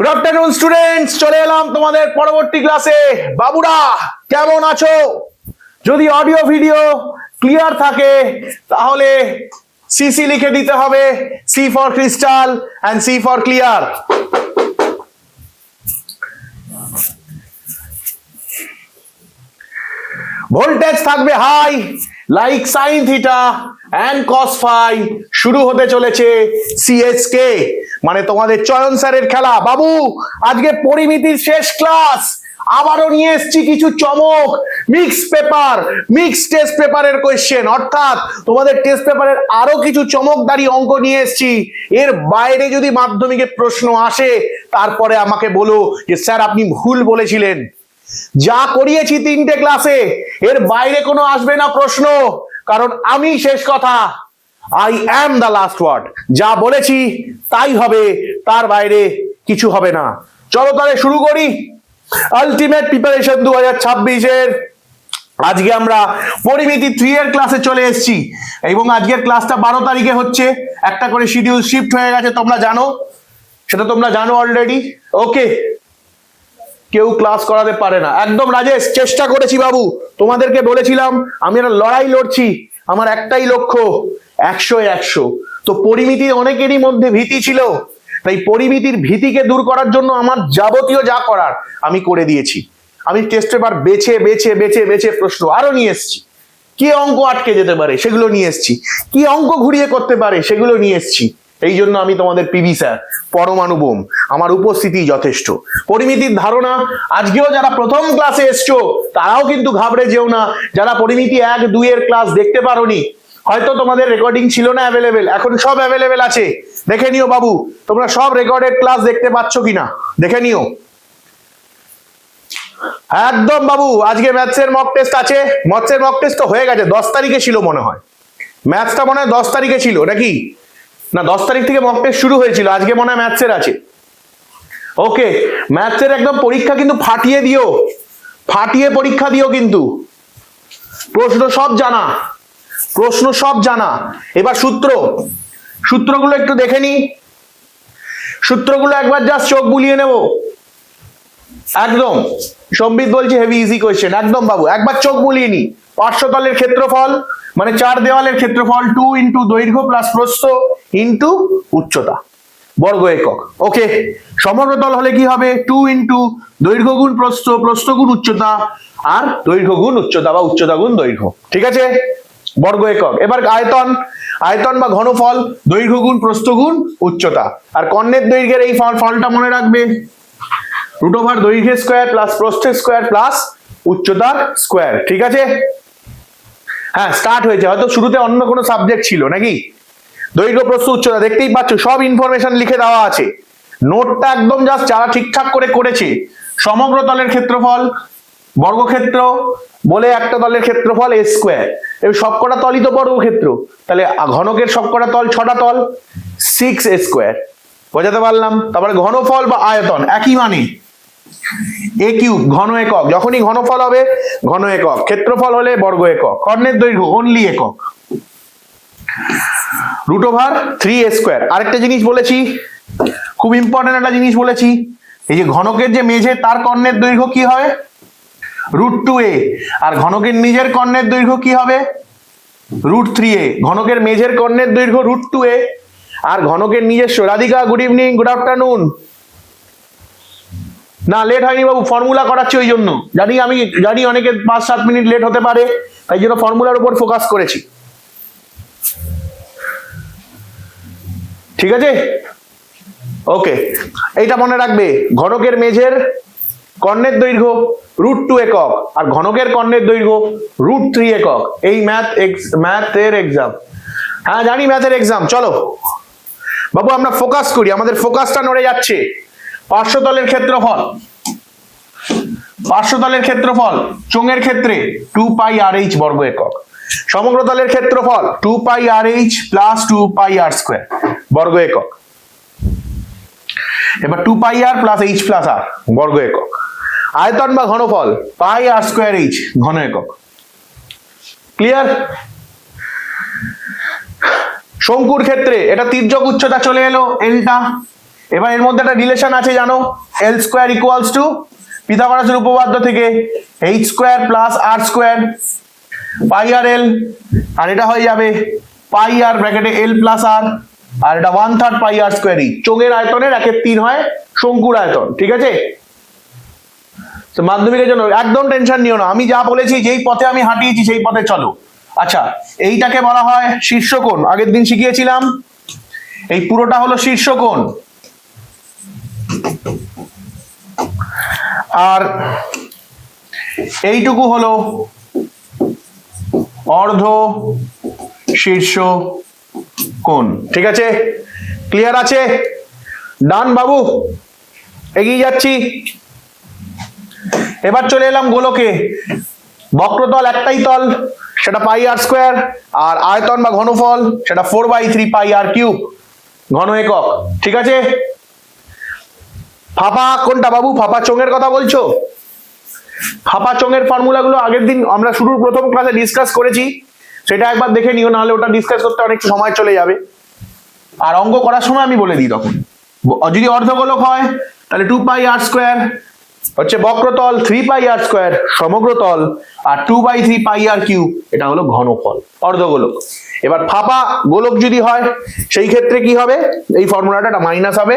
Good afternoon students, চলে এলাম তোমাদের পরবর্তী ক্লাসে। বাবুরা কেমন আছো? যদি অডিও ভিডিও ক্লিয়ার থাকে তাহলে সিসি লিখে দিতে হবে, C for crystal and C for clear. Voltage থাকবে high like sine theta and cos phi. শুরু হতে চলেছে সিএসকে, মানে তোমাদের চয়ন স্যারের খেলা। বাবু আজকে পরিমিতির শেষ ক্লাস, আবারও নিয়ে এসেছি কিছু চমক। মিক্স পেপার, মিক্স টেস্ট পেপারের কোয়েশ্চেন, অর্থাৎ তোমাদের টেস্ট পেপারের আরো কিছু চমকদারি অঙ্ক নিয়ে এসেছি। এর বাইরে যদি মাধ্যমিকে প্রশ্ন আসে তারপরে আমাকে বলো যে স্যার আপনি ভুল বলেছিলেন। যা করিয়েছি তিনটে ক্লাসে এর বাইরে কোনো আসবে না প্রশ্ন, কারণ আমি শেষ কথা। I am the last word. যা বলেছি তাই হবে, তার বাইরে কিছু হবে না। চলো তাহলে শুরু করি আলটিমেট প্রিপারেশন 2026-এর। আজকে আমরা পরিমিতি 3 এর ক্লাসে চলে এসেছি এবং আজকের ক্লাসটা 12 তারিখে হচ্ছে। একটা করে শিডিউল শিফট হয়ে গেছে, তোমরা জানো, সেটা তোমরা জানো অলরেডি। ওকে, কেউ ক্লাস করাতে পারে না একদম। রাজেশ, চেষ্টা করেছি বাবু, তোমাদেরকে বলেছিলাম আমি একটা লড়াই লড়ছি, আমার একটাই লক্ষ্য 100-100। তো পরিমিতির অনেকেরই মধ্যে ভীতি ছিল, তাই পরিমিতির ভীতিকে দূর করার জন্য আমার যাবতীয় যা করার আমি করে দিয়েছি। আমি টেস্ট পেপার বেছে বেছে বেছে বেছে প্রশ্ন আরো নিয়ে এসেছি। কি অঙ্ক আটকে যেতে পারে সেগুলো নিয়ে এসেছি, কি অঙ্ক ঘুরিয়ে করতে পারে সেগুলো নিয়ে এসেছি। এই জন্য আমি তোমাদের পিভি স্যার, পরমাণু বোম, আমার উপস্থিতি যথেষ্ট। পরিমিতির ধারণা আজকেও যারা প্রথম ক্লাসে এসছো তারাও কিন্তু ঘাবড়ে যেও না। যারা পরিমিতি 1-2 এর ক্লাস দেখতে পারোনি, হয়তো তোমাদের রেকর্ডিং ছিল না অ্যাভেলেবেল, এখন সব অ্যাভেলেবেল আছে, দেখে নিও বাবু। তোমরা সব রেকর্ডেড ক্লাস দেখতে পাচ্ছ কিনা দেখে নিও একদম। বাবু আজকে ম্যাথসের মক টেস্ট আছে। ম্যাথসের মক টেস্ট তো হয়ে গেছে, 10 তারিখে ছিল মনে হয়। ম্যাথসটা মনে হয় 10 তারিখে ছিল নাকি না, 10 তারিখ থেকে মক টেস্ট শুরু হয়েছিল। আজকে মনে হয় ম্যাথসের আছে। ওকে, ম্যাথসের একদম পরীক্ষা কিন্তু ফাটিয়ে দিও, ফাটিয়ে পরীক্ষা দিও কিন্তু। প্রশ্ন সব জানা, প্রশ্ন সব জানা। এবার সূত্রগুলো একটু দেখে নি, সূত্রগুলো একবার জাস্ট চোখ বুলিয়ে নেব একদম। সম্বিত বলছে হেভি ইজি কোয়েশ্চেন, একদম বাবু একবার চোখ বুলিয়ে নি। পার্শ্বতলের ক্ষেত্রফল মানে 4 দেওয়ালের ক্ষেত্রফল 2 ইন্টু দৈর্ঘ্য প্লাস প্রস্থ ইন্টু উচ্চতা বর্গ একক। ওকে, সমগ্রতল হলে কি হবে? 2 ইন্টু দৈর্ঘ্য গুণ প্রস্থ, প্রস্থ গুণ উচ্চতা, আর দৈর্ঘ্য গুণ উচ্চতা বা উচ্চতা গুণ দৈর্ঘ্য, ঠিক আছে, বর্গ একক। এবার আয়তন, আয়তন বা ঘনফল দৈর্ঘ্য গুণ প্রস্থ গুণ উচ্চতা। আর কর্ণের দৈর্ঘ্যের এই ফলটা মনে রাখবে, রুট ওভার দৈর্ঘ্যের স্কোয়ার প্লাস প্রস্থের স্কোয়ার প্লাস উচ্চতার স্কোয়ার, ঠিক আছে। হ্যাঁ, স্টার্ট হয়েছে, হয়তো শুরুতে অন্য কোনো সাবজেক্ট ছিল নাকি। দৈর্ঘ্য প্রস্থ উচ্চতা দেখতেই পাচ্ছ, সব ইনফরমেশন লিখে দেওয়া আছে। নোটটা একদম জাস্ট যারা ঠিকঠাক করে করেছে। সমগ্র তলের ক্ষেত্রফল বর্গক্ষেত্র বলে একটা তলের ক্ষেত্রফল এ স্কোয়ার, এবং সবকটা তলই তো বর্গক্ষেত্র, তাহলে ঘনকের সবকটা তল 6টা তল 6 এ স্কোয়ার, বোঝাতে পারলাম। তারপরে ঘনফল বা আয়তন একই মানে এ কিউব, ঘন একক। যখনই ঘনফল হবে ঘন একক, ক্ষেত্রফল হলে বর্গ একক, কর্ণের দৈর্ঘ্য অনলি একক, রুট ওভার 3 এ স্কোয়ার। আরেকটা জিনিস বলেছি, খুব ইম্পর্টেন্ট একটা জিনিস বলেছি, এই যে ঘনকের যে মেঝে তার কর্ণের দৈর্ঘ্য কি হয়? √2a। আর ঘনকের নিজের কর্ণের দৈর্ঘ্য কি হবে? √3a। ঘনকের মেঝের কর্ণের দৈর্ঘ্য √2a আর ঘনকের নিজস্ব। Radhika good evening, good afternoon. না লেট হয়নি বাবু, ফর্মুলা করাচ্ছি ওই জন্য। আমি জানি অনেকে 5-7 মিনিট লেট হতে পারে, তাই জন্য ফর্মুলার উপর ফোকাস করেছি, ঠিক আছে। ওকে, এইটা মনে রাখবে, ঘনকের মেঝের কর্ণের দৈর্ঘ্য √2 একক আর ঘনকের কর্ণের দৈর্ঘ্য √3 একক। এই ম্যাথের এক্সাম, হ্যাঁ জানি ম্যাথের এক্সাম। চলো বাবু আমরা ফোকাস করি, আমাদের ফোকাসটা নড়ে যাচ্ছে। পার্শ্বতলের ক্ষেত্রফল, পার্শ্বতলের ক্ষেত্রফল চোঙের ক্ষেত্রে 2πr/h বর্গ একক। সমগ্রতলের ক্ষেত্রফল 2πr/h প্লাস 2πr² বর্গ একক। এবার 2πr plus h plus r বর্গ একক। আয়তন বা ঘনফল πr²h ঘন একক। ক্লিয়ার? শঙ্কুর ক্ষেত্রে এটা তির্যক উচ্চতা চলে এলো এলটা, এবার এর মধ্যে একটা রিলেশন আছে জানো, এল স্কোয়ার ইকুয়ালস টু পিথাগোরাসের উপপাদ্য থেকে H square plus R square পাই আর এল, আর এটা হয়ে যাবে পাই আর ব্র্যাকেটে এল প্লাস আর এটা 1/3 পাই আর স্কোয়ারই। চোঙের আয়তনের 1/3 হয় শঙ্কুর আয়তন, ঠিক আছে? তো মাধ্যমিকের জন্য একদম টেনশন নিও না, আমি যা বলেছি যেই পথে আমি হাঁটিয়েছি সেই পথে চলো। আচ্ছা, এইটাকে বলা হয় শীর্ষকোণ, আগের দিন শিখিয়েছিলাম। এই পুরোটা হলো শীর্ষকোণ, আর এইটুকু হলো অর্ধ শীর্ষ কোণ, ঠিক আছে? ক্লিয়ার আছে? ডান বাবু, এগিয়ে যাচ্ছি। এবার চলে এলাম গোলকে। বক্রতল একটাই তল, সেটা পাই আর স্কোয়ার, আর আয়তন বা ঘনফল সেটা 4/3 পাই আর কিউব ঘন একক, ঠিক আছে? ফাঁপা কোনটা বাবু? ফাঁপা চোঙের কথা বলছো? ফাঁপা চোঙের ফর্মুলাগুলো আগের দিন আমরা শুরুর প্রথম ক্লাসে ডিসকাস করেছি, সেটা একবার দেখে নিও, নাহলে ওটা ডিসকাস করতে অনেক সময় চলে যাবে। আর অঙ্ক করার সময় আমি বলে দিই তখন। যদি অর্ধগোলক হয় তাহলে 2 পাই আর স্কোয়ার হচ্ছে বক্রতল, 3 পাই আর স্কোয়ার সমগ্রতল, আর 2/3 পাই আর কিউব এটা হলো ঘনফল অর্ধগোলক। এবার ফাঁপা গোলক যদি হয় সেই ক্ষেত্রে কি হবে? এই ফর্মুলাটা মাইনাস হবে,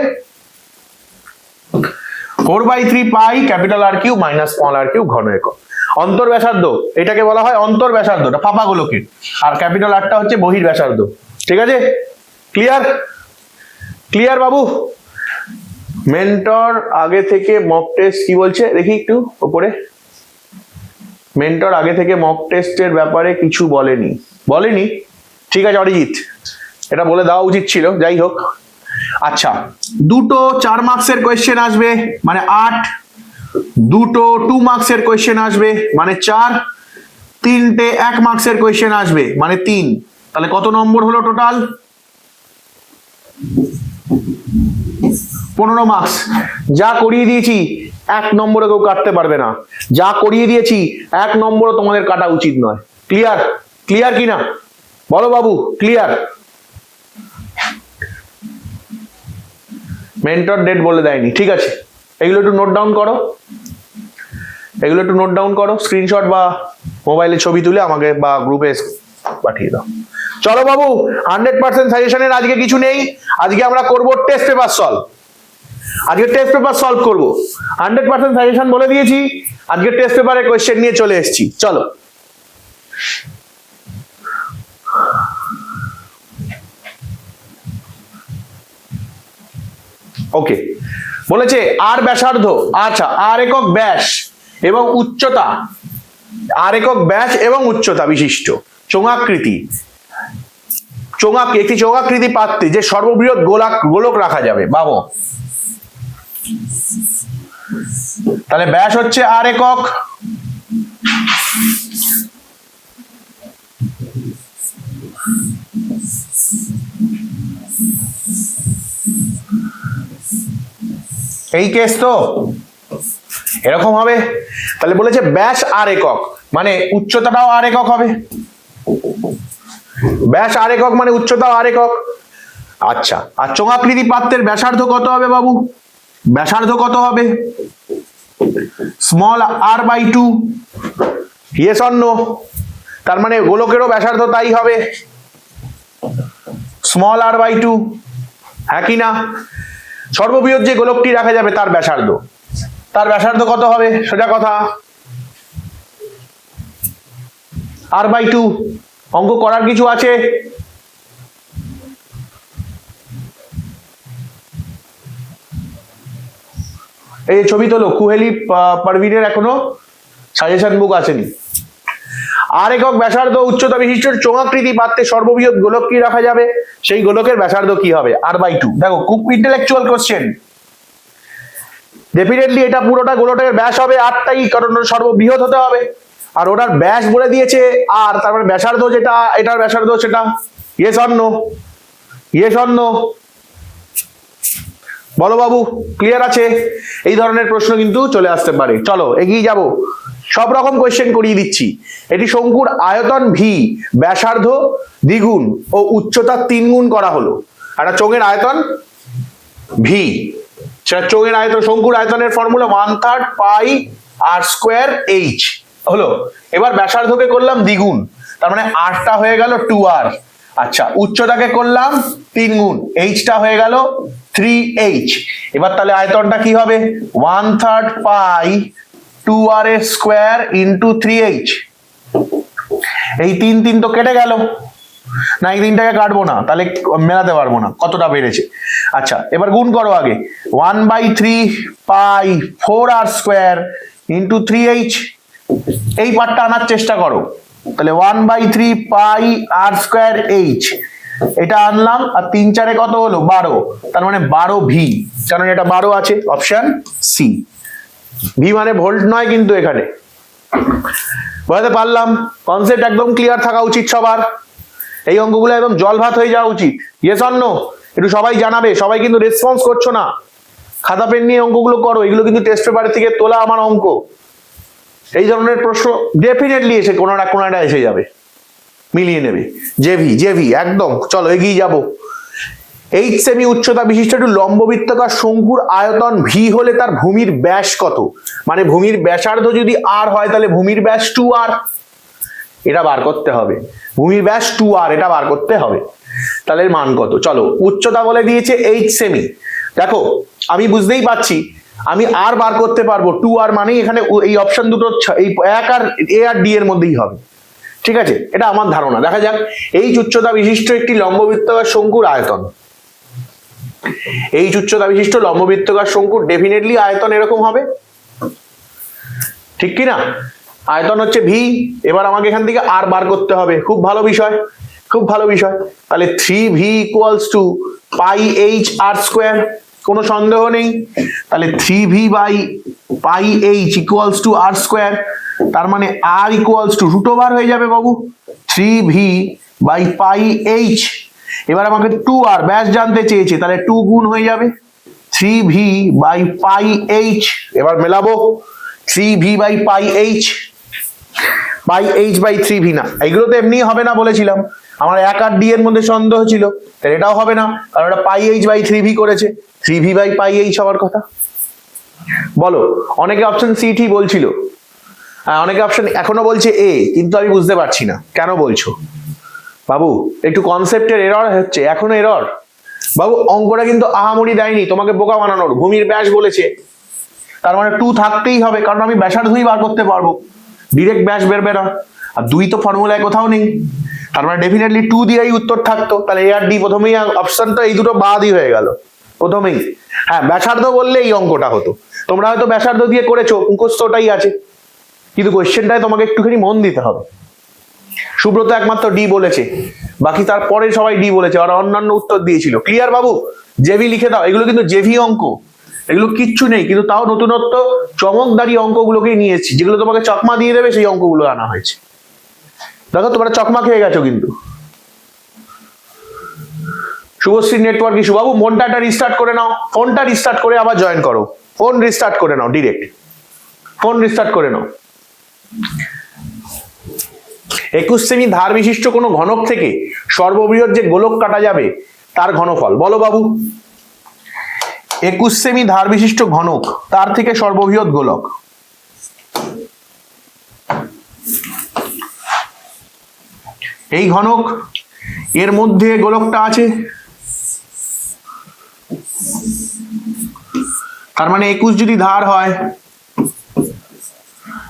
4/3 pi capital R cube minus small r cube ঘন একক। অন্তর ব্যাসার্ধ, এটাকে বলা হয় অন্তর ব্যাসার্ধ, এটা ফাঁপা গোলকের, আর ক্যাপিটাল আরটা হচ্ছে বহির ব্যাসার্ধ, ঠিক আছে? ক্লিয়ার? ক্লিয়ার বাবু? মেন্টর আগে থেকে মক টেস্ট কি বলছে দেখি একটু উপরে। মেন্টর আগে থেকে মক টেস্টের ব্যাপারে কিছু বলেনি, ঠিক আছে অরিজিৎ, এটা বলে দেওয়া উচিত ছিল, যাই হোক। আচ্ছা, দুটো 4 মার্কসের কোয়েশ্চেন আসবে মানে 8, দুটো 2 মার্কসের কোয়েশ্চেন আসবে মানে 4, তিনটে 1 মার্কসের কোয়েশ্চেন আসবে মানে 3, তাহলে কত নম্বর হলো টোটাল? 15 মার্কস। যা করিয়ে দিয়েছি 1 নম্বরে কেউ কাটতে পারবে না, যা করিয়ে দিয়েছি 1 নম্বরও তোমাদের কাটা উচিত নয়। ক্লিয়ার? ক্লিয়ার কিনা বলো বাবু? ক্লিয়ার? মেন্টর ডেট বলে দেয়নি, ঠিক আছে? এগুলো একটু নোট ডাউন করো, স্ক্রিনশট বা মোবাইলে ছবি তুলে আমাকে বা গ্রুপে পাঠিয়ে দাও। চলো বাবু, 100% সাজেশনের আজকে কিছু নেই, আজকে আমরা করব টেস্ট পেপার সলভ। আজকে টেস্ট পেপার সলভ করব, 100% সাজেশন বলে দিয়েছি, আজকে টেস্ট পেপারের কোয়েশ্চেন নিয়ে চলে এসেছি। চলো, ওকে। বলেছে আর ব্যাসার্ধ, আচ্ছা আর একক ব্যাস এবং উচ্চতা, আর একক ব্যাস এবং উচ্চতা বিশিষ্ট চোঙাকৃতি, একটি চোঙাকৃতি পাত্রে যে সর্ববৃহৎ গোলক রাখা যাবে বাবু, তাহলে ব্যাস হচ্ছে আর একক, এই কেস তো এরকম হবে। তাহলে বলেছে ব্যাস আর একক মানে উচ্চতাটাও আর একক হবে, ব্যাস আর একক মানে উচ্চতাও আর একক। আচ্ছা, আর চোঙাকৃতি পাত্রের ব্যাসার্ধ কত হবে বাবু? ব্যাসার্ধ কত হবে? Small r/2, yes or no? তার মানে গোলকেরও ব্যাসার্ধ তাই হবে, স্মল r/2, হ্যাঁ কি না? সর্ববৃহৎ যে গোলকটি রাখা যাবে তার ব্যাসার্ধ কত হবে? সোজা কথা r/2। অঙ্ক করার কিছু আছে? এই ছবি তোলো, কুহেলি পারভিনের এখনো সাজেশন বুক আসেনি। আর একক ব্যাসার্ধ উচ্চতা বিশিষ্ট চোঙাকৃতি পাত্রে সর্ববৃহৎ গোলক কি রাখা যাবে, সেই গোলকের ব্যাসার্ধ কি হবে? r/2। দেখো খুব ইন্টেলেকচুয়াল কোশ্চেন, ডেফিনেটলি এটা পুরোটা গোলকের ব্যাস হবে 8টাই, কারণ সর্ববৃহৎ হতে হবে, আর ওটার ব্যাস বলে দিয়েছে আর, তার মানে ব্যাসার্ধ যেটা এটার ব্যাসার্ধ সেটা। Yes or no? Yes or no বলো বাবু? ক্লিয়ার আছে? এই ধরনের প্রশ্ন কিন্তু চলে আসতে পারে। চলো এগিয়ে যাব, সব রকম কোয়েশ্চেন করিয়ে দিচ্ছি। এটি শঙ্কুর আয়তন ভি, ব্যাসার্ধ দ্বিগুণ ও উচ্চতা 3 গুণ করা হলো। একটা চোঙের আয়তন ভি, সেটা চোঙের আয়তন, শঙ্কুর আয়তনের formula 1/3 pi r square H হলো। এবার ব্যাসার্ধকে করলাম দ্বিগুণ, তার মানে আরটা হয়ে গেল 2r। আচ্ছা, উচ্চতাকে করলাম 3 গুণ, এইচটা হয়ে গেল 3h। এবার তাহলে আয়তনটা কি হবে? 1/3 পাই 2r স্কোয়ার ইন্টু 3h। এই 3 তো কেটে গেল না, এই 3টাকে কাটবো না, তাহলে মেলাতে পারবো না কতটা বেড়েছে। আচ্ছা, এবার গুণ করো আগে, 1/3 পাই 4r স্কোয়ার ইন্টু 3h। এই পার্টটা আনার চেষ্টা করো, তাহলে 1/3 পাই আর স্কোয়ার এইচ, এটা আনলাম, আর 3 4 কত হলো? 12, তার মানে 12 ভি, কারণ এটা 12 আছে, অপশন সি। ভি মানে ভোল্ট নয় কিন্তু এখানে। বুঝতে পারলাম? কনসেপ্ট একদম ক্লিয়ার থাকা উচিত সবার। এই অঙ্কগুলো একদম জল ভাত হয়ে যাওয়া উচিত। Yes or no? একটু সবাই জানাবে। সবাই কিন্তু রেসপন্স করছো না। খাতা পেন নিয়ে অঙ্কগুলো করো, এগুলো কিন্তু টেস্ট পেপার থেকে তোলা আমার অঙ্ক। এই ধরনের প্রশ্ন ডেফিনেটলি এসে কোনো না কোনো একটা এসে যাবে, মিলিয়ে নেবে। জেভি জেভি একদম। চলো এগিয়ে যাবো। 8 সেমি উচ্চতা বিশিষ্ট একটু লম্ববৃত্তাকার শঙ্কুর আয়তন ভি হলে তার ভূমির ব্যাস কত? মানে ভূমির ব্যাসার্ধ যদি আর হয় তাহলে ভূমির ব্যাস 2r, এটা বার করতে হবে। ভূমির ব্যাস 2r, এটা বার করতে হবে। তাহলে এর মান কত? চলো, উচ্চতা বলে দিয়েছে 8 সেমি। দেখো আমি বুঝতেই পারছি আমি আর বার করতে পারবো, 2r মানেই এখানে এই অপশন দুটো এই 1 আর এ আর ডি এর মধ্যেই হবে। ঠিক আছে, এটা আমার ধারণা। দেখা যাক। এই উচ্চতা বিশিষ্ট একটি লম্ববৃত্তাকার শঙ্কুর আয়তন। এই উচ্চতা বিশিষ্ট লম্ববৃত্তাকার শঙ্কুর ডেফিনেটলি আয়তন এরকম হবে, ঠিক কি না? আয়তন হচ্ছে ভি। এবার আমাকে এখান থেকে আর বার করতে হবে। খুব ভালো বিষয়, খুব ভালো বিষয়। তাহলে 3v equals to pi H R square, কোনো সন্দেহ নেই। তাহলে 3v by pi H equals to R square, তার মানে আর ইকুয়ালস টু রুট ওভার হয়ে যাবে বাবু 3v বাই পাই এইচ। এবার আমাকে 2r ব্যাস জানতে চেয়েছে, তাহলে 2 গুণ হয়ে যাবে 3v বাই পাই এইচ। এবার মেলাবো 3v by pi H, pi H by 3v না, এইগুলো তো এমনি হবে না বলেছিলাম। আমার 1 আর ডি এর মধ্যে সন্দেহ ছিল, তাহলে এটাও হবে না, কারণ এটা পাই এইচ বাই 3v করেছে। 3v বাই পাই এইচ হওয়ার কথা। বলো, অনেকে অপশন সি ঠিক বলছিল, অনেকে অপশন এখনো বলছে এ, কিন্তু আমি বুঝতে পারছি না কেন বলছো বাবু। একটু কনসেপ্টের এরর হচ্ছে, এখনো এরর বাবু। অঙ্কটা কিন্তু আহামরি দেয়নি তোমাকে বোকা বানানোর, ভূমির ব্যাস বলেছে, তার মানে 2 থাকতেই হবে, কারণ আমি ব্যাসার্ধই বার করতে পারবো, ডিরেক্ট ব্যাস বেরবে না। আর 2 তো ফর্মুলায় কোথাও নেই, তার মানে ডেফিনেটলি 2 দিয়েই উত্তর থাকতো। তাহলে এ আর ডি প্রথমেই অপশনটা এই দুটো বাদই হয়ে গেল প্রথমেই। হ্যাঁ, ব্যাসার্ধ বললে এই অঙ্কটা হতো। তোমরা হয়তো ব্যাসার্ধ দিয়ে করেছো, মুখস্থটাই আছে, কিন্তু কোয়েশ্চেনটায় তোমাকে একটুখানি মন দিতে হবে। সুব্রত একমাত্র ডি বলেছে, বাকি তারপরে সবাই ডি বলেছে, আর অন্যান্য উত্তর দিয়েছিল। ক্লিয়ার বাবু? জেভি লিখে দাও। এগুলো কিন্তু জেভি অঙ্ক, এগুলো কিচ্ছু নেই, কিন্তু তাও নতুনত্ব চমকদারি অঙ্কগুলোকেই নিয়েছি, যেগুলো তোমাকে চকমা দিয়ে দেবে সেই অঙ্কগুলো আনা হয়েছে। দেখো তোমরা চকমা খেয়ে গেছো কিন্তু। Subhashree network issue. বাবু ফোনটা রিস্টার্ট করে নাও, ফোনটা রিস্টার্ট করে আবার জয়েন করো। ফোন রিস্টার্ট করে নাও, ডিরেক্ট ফোন রিস্টার্ট করে নাও। 21 সেমি ধার বিশিষ্ট কোনো ঘনক থেকে সর্ববৃহৎ যে গোলক কাটা যাবে তার ঘনফল বলো বাবু। 21 সেমি ধার বিশিষ্ট ঘনক, তার থেকে সর্ববৃহৎ গোলক। এই ঘনক, এর মধ্যে গোলকটা আছে, তার মানে 21 যদি ধার হয়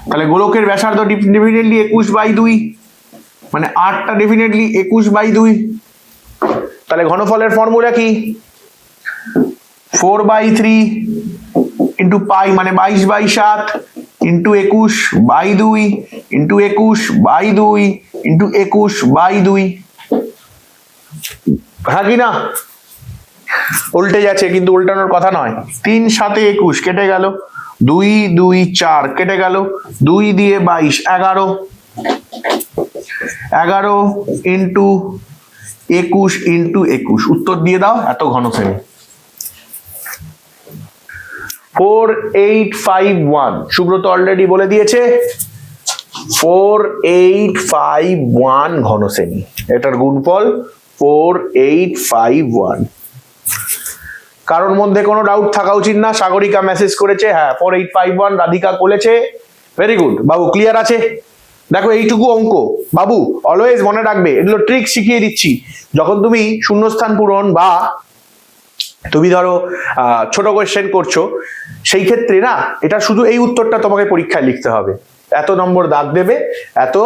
তাহলে গোলকের ব্যাসার্ধ ডেফিনেটলি 21/2, মানে 8টা ডেফিনেটলি 21/2। তাহলে ঘনফলের ফর্মুলা কি? 4/3 ইন্টু পাই, মানে 22/7 ইন্টু 21/2 ইন্টু 21/2 ইন্টু 21/2। হ্যাঁ কি না? উল্টে যাচ্ছে, কিন্তু উল্টানোর কথা নয়। 3 7 21 কেটে গেল, 2 2 4 কেটে গেল, 2 দিয়ে 22 11 ইন্টু 21 ইন্টু 21। উত্তর দিয়ে দাও এত ঘন সেমি। 4851। সুব্রত অলরেডি বলে দিয়েছে 4851 ঘন সেমি। এটার গুণফল 4851। কারোর মধ্যে কোনো ডাউট থাকা উচিত না। সাগরিকা মেসেজ করেছে, হ্যাঁ 4851, রাধিকা বলেছে, ভেরি গুড বাবু, ক্লিয়ার আছে। দেখো এইটুকু অঙ্ক বাবু অলওয়েজ মনে রাখবে, এগুলো ট্রিক শিখিয়ে দিচ্ছি। যখন তুমি শূন্যস্থান পূরণ বা তুমি ধরো ছোট কোয়েশ্চেন করছো, সেই ক্ষেত্রে না এটা শুধু এই উত্তরটা তোমাকে পরীক্ষায় লিখতে হবে, এত নম্বর দাগ দেবে, এত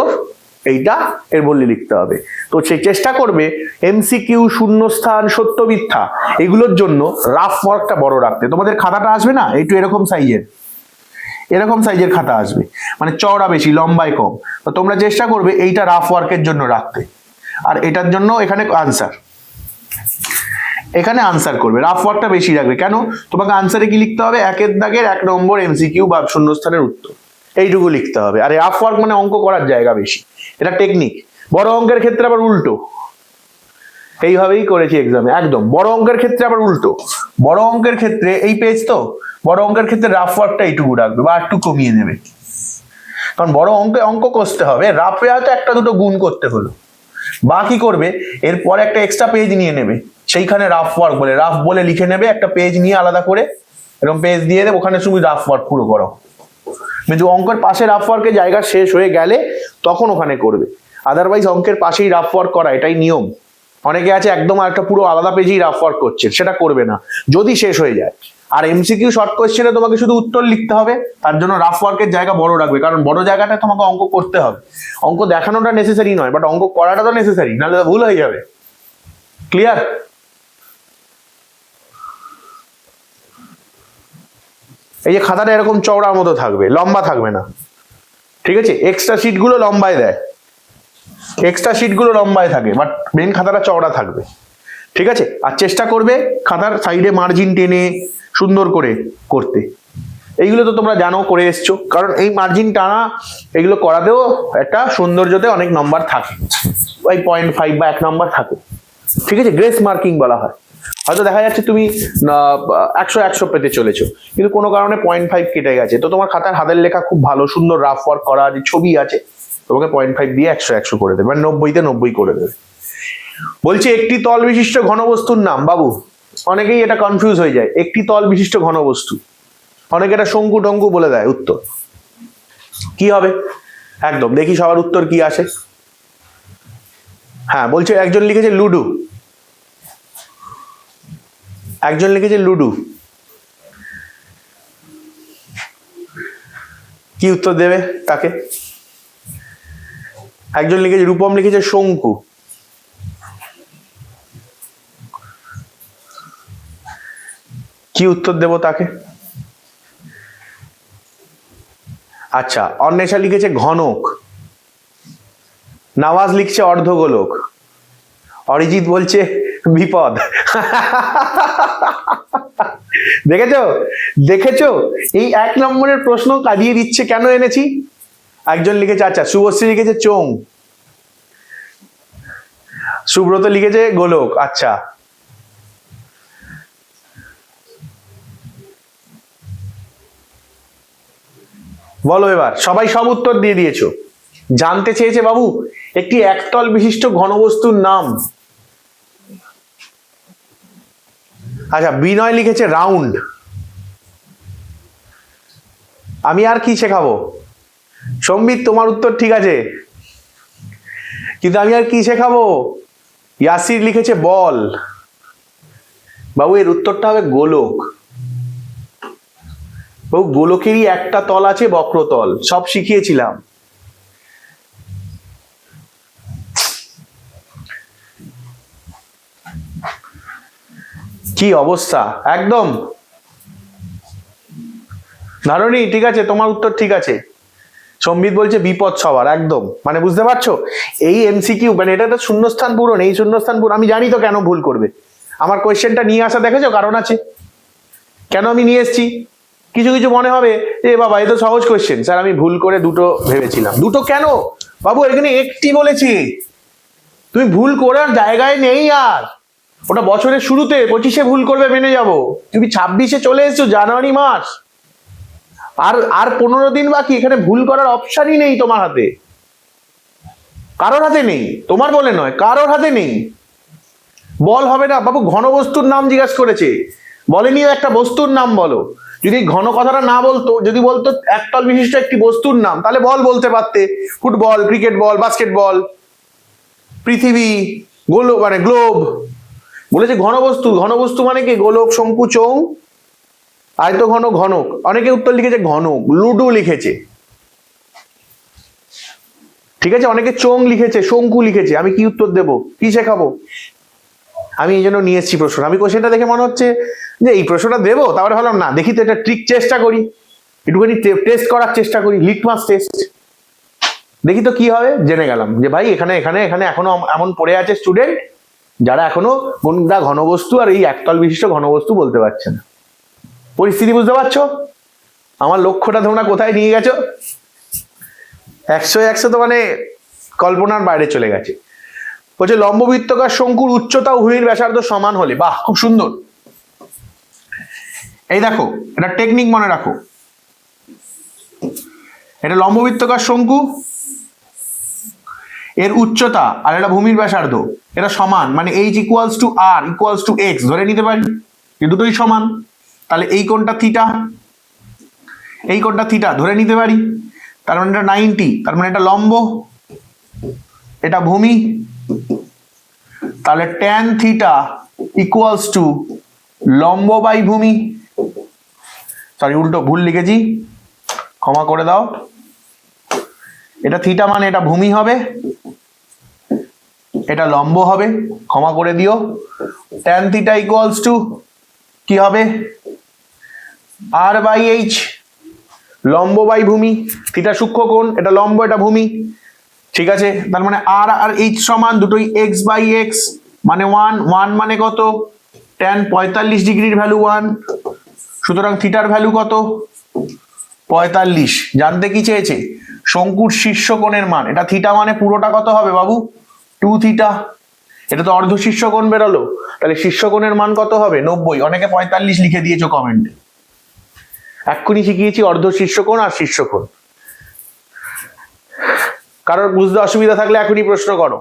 এইটা এর বললে লিখতে হবে। তো সেই চেষ্টা করবে এমসিকিউ, শূন্যস্থান, সত্য মিথ্যা এগুলোর জন্য রাফ ওয়ার্কটা বড় রাখতে। তোমাদের খাতাটা আসবে না একটু এরকম সাইজের খাতা আসবে, মানে চওড়া বেশি, লম্বায় কম। তো তোমরা চেষ্টা করবে এইটা রাফ ওয়ার্কের জন্য রাখতে, আর এটার জন্য এখানে আনসার করবে, রাফ ওয়ার্কটা বেশি রাখবে। কেন? তোমাকে আনসারে কি লিখতে হবে? একের দাগের 1 নম্বর এমসিকিউ বা শূন্যস্থানের উত্তর, এইটুকু লিখতে হবে। আর রাফ ওয়ার্ক মানে অঙ্ক করার জায়গা বেশি, এটা টেকনিক। বড় অঙ্কের ক্ষেত্রে আবার উল্টো, এইভাবেই করেছি এক্সামে। একদম বড় অঙ্কের ক্ষেত্রে আবার উল্টো, বড় অঙ্কের ক্ষেত্রে এই পেজ তো, বড় অঙ্কের ক্ষেত্রে রাফ ওয়ার্কটা এইটুকু রাখবে বা একটু কমিয়ে নেবে, কারণ বড় অঙ্ক কষতে হবে, রাফে হয়তো একটা দুটো গুণ করতে হলো, বা কি করবে এরপরে একটা এক্সট্রা পেজ নিয়ে নেবে, সেইখানে রাফ বলে লিখে নেবে, একটা পেজ নিয়ে আলাদা করে এরকম পেজ দিয়ে দেবে, ওখানে তুমি রাফ ওয়ার্ক পুরো করো। কিন্তু অঙ্কের পাশে রাফ ওয়ার্কের জায়গা শেষ হয়ে গেলে তখন ওখানে করবে, আদারওয়াইজ অঙ্কের পাশেই রাফ ওয়ার্ক করা এটাই নিয়ম। অনেকে আছে একদম একটা পুরো আলাদা পেজেই রাফ ওয়ার্ক করছে, সেটা করবে না যদি শেষ হয়ে যায়। আর এমসিকিউ শর্ট কোয়েশ্চেনে তোমাকে শুধু উত্তর লিখতে হবে, তার জন্য রাফ ওয়ার্কের জায়গা বড় রাখবে, কারণ বড় জায়গাটা তোমাকে অঙ্ক করতে হবে। অঙ্ক দেখানোটা নেসেসারি নয়, বাট অঙ্ক করাটা তো নেসেসারি, নাহলে ভুল হয়ে যাবে। ক্লিয়ার? এই যে খাতাটা এরকম চওড়ার মতো থাকবে, লম্বা থাকবে না, ঠিক আছে? এক্সট্রা শিটগুলো লম্বায় দেয়, এক্সট্রা শিটগুলো লম্বায় থাকে, বাট মেন খাতাটা চওড়া থাকবে, ঠিক আছে? আর চেষ্টা করবে খাতার সাইডে মার্জিন টেনে সুন্দর করে করতে। এইগুলো তো তোমরা জানো, করে এসছো, কারণ এই মার্জিন টানা এগুলো করাতেও একটা সৌন্দর্যতে অনেক নম্বর থাকে, ওই 0.5 বা 1 নম্বর থাকে, ঠিক আছে? গ্রেস মার্কিং বলা হয়। হয়তো দেখা যাচ্ছে তুমি 100 পেতে চলেছো, কিন্তু কোনো কারণে 0.5 কেটে গেছে, তো তোমার খাতার হাতের লেখা খুব ভালো, সুন্দর রাফ ওয়ার্ক করা যে ছবি আছে, তোমাকে 0.5 দিয়ে 100 করে দেবে, মানে 90-তে 90 করে দেবে। বলছি একটি তল বিশিষ্ট ঘনবস্তুর নাম। বাবু অনেকেই এটা কনফিউজ হয়ে যায়, একটি তল বিশিষ্ট ঘনবস্তু, অনেকে এটা শঙ্কু টঙ্কু বলে দেয়। উত্তর কি হবে? একদম দেখি সবার উত্তর কি আসে। হ্যাঁ বলছে, একজন লিখেছে লুডু, কি উত্তর দেবে তাকে? একজন লিখেছে, রূপম লিখেছে শঙ্কু, কি উত্তর দেব তাকে? আচ্ছা, অন্বেষা লিখেছে ঘনক, নওয়াজ লিখছে অর্ধগোলক, অরিজিৎ বলছে বিপদ। দেখেছো এই 1 নম্বরের প্রশ্ন কাঁদিয়ে দিচ্ছে, কেন এনেছি? একজন লিখেছে, আচ্ছা শুভশ্রী লিখেছে চোং, সুব্রত লিখেছে গোলক। আচ্ছা বলো এবার, সবাই সব উত্তর দিয়ে দিয়েছো। জানতে চেয়েছে বাবু একটি একতল বিশিষ্ট ঘনবস্তুর নাম। আচ্ছা বিনয় লিখেছে রাউন্ড। আমি আর কি শেখাবো? সম্বিত তোমার উত্তর ঠিক আছে, কিন্তু আমি আর কি শেখাবো? ইয়াসির লিখেছে বল। বাবু এর উত্তরটা হবে গোলক। বাবু গোলকেরই একটা তল আছে, বক্রতল, সব শিখিয়েছিলাম। কি অবস্থা একদম ধারণী, ঠিক আছে তোমার উত্তর ঠিক আছে। সম্বিত বলছে বিপদ সবার, একদম, মানে বুঝতে পারছো এই এমসিকিউ, মানে এটা একটা শূন্যস্থান পূরণ, এই শূন্যস্থান পূরণ আমি জানি তো কেন ভুল করবে। আমার কোয়েশ্চেনটা নিয়ে আসা দেখেছো, কারণ আছে। কেন আমি নিয়ে এসেছি? কিছু কিছু মনে হবে যে বাবা এ তো সহজ কোয়েশ্চেন, স্যার আমি ভুল করে দুটো ভেবেছিলাম। দুটো কেন বাবু? এখানে একটি বলেছি, তুমি ভুল করার জায়গায় নেই। আর ওটা বছরের শুরুতে 25-এ ভুল করবে, মেনে যাবো। তুমি 26-এ চলে এসেছো, জানুয়ারি মাস, আর 15 দিন বাকি। এখানে ভুল করার অপশনই নেই তোমার হাতে, কারোর হাতে নেই, তোমার বলে নয়, কারোর হাতে নেই। বল হবে না বাবু, ঘনবস্তুর নাম জিজ্ঞাসা করেছে। বলেনি একটা বস্তুর নাম বলো। যদি ঘন কথাটা না বলতো, যদি বলতো একতল বিশিষ্ট একটি বস্তুর নাম, তাহলে বল বলতে পারতে, ফুটবল, ক্রিকেট বল, বাস্কেটবল, পৃথিবী, গোলক মানে গ্লোব। বলেছে ঘনবস্তু, ঘনবস্তু মানে কি? গোলক, শঙ্কু, চৌ, আয়ত ঘন, ঘনক। অনেকে উত্তর লিখেছে ঘনক, লুডু লিখেছে, ঠিক আছে, অনেকে চোং লিখেছে, শঙ্কু লিখেছে। আমি কি উত্তর দেব? কি শেখাবো? আমি এই জন্য নিয়ে এসেছি প্রশ্ন। আমি কোশ্চেনটা দেখে মনে হচ্ছে যে এই প্রশ্নটা দেবো, তারপরে ভাবলাম না, দেখি তো এটা ট্রিক চেষ্টা করি, একটুখানি টেস্ট করার চেষ্টা করি, লিটমাস টেস্ট, দেখি তো কি হবে। জেনে গেলাম যে ভাই এখানে এখানে এখানে এখনো এমন পড়ে আছে স্টুডেন্ট যারা এখনো কোনটা ঘনবস্তু আর এই একতল বিশিষ্ট ঘনবস্তু বলতে পারছে না। পরিস্থিতি বুঝতে পারছো? আমার লক্ষ্যটা তোমরা কোথায় নিয়ে গেছো? 100 তো মানে কল্পনার বাইরে চলে গেছে। বলছে লম্ববৃত্তকার শঙ্কুর উচ্চতা ও ভূমির ব্যাসার্ধ সমান হলে, বাহ খুব সুন্দর। এই দেখো, এটা টেকনিক মনে রাখো। এটা লম্ববৃত্তকার শঙ্কু, এর উচ্চতা আর এটা ভূমির ব্যাসার্ধ, এটা সমান, মানে h equals to r equals to x ধরে নিতে পারি, এই দুটোই সমান। তাহলে এই কোণটা থিটা, এই কোণটা থিটা ধরে নিতে পারি। তার মানে এটা 90, তার মানে এটা লম্ব, এটা ভূমি। তাহলে tan থিটা ইকুয়ালস টু লম্ব বাই ভূমি। সরি, উল্টো ভুল লিখেছি, ক্ষমা করে দাও। এটা থিটা মানে এটা ভূমি হবে, এটা লম্ব হবে, ক্ষমা করে দিও। tan থিটা ইকুয়ালস টু কি হবে? r বাই h, লম্ব বাই ভূমি। থিটা সূক্ষ্ম কোণ, এটা লম্ব, এটা ভূমি, ঠিক আছে। তার মানে r আর h সমান, দুটোই x বাই x, মানে 1, 1 মানে কত? tan 45 ডিগ্রির ভ্যালু 1, সুতরাং থিটার ভ্যালু কত? 45। জানতে কি চেয়েছে? শঙ্কুর শীর্ষ কোণের মান। এটা থিটা মানে পুরোটা কত হবে বাবু? 2 থিটা। এটা তো অর্ধ শীর্ষ কোণ বেরোলো, তাহলে শীর্ষ কোণের মান কত হবে? 90। অনেকে 45 লিখে দিয়েছো কমেন্টে। এক্ষুনি শিখিয়েছি অর্ধ শীর্ষ কোণ আর শীর্ষ কোণ। কারোর বুঝতে অসুবিধা থাকলে এখনই প্রশ্ন করো,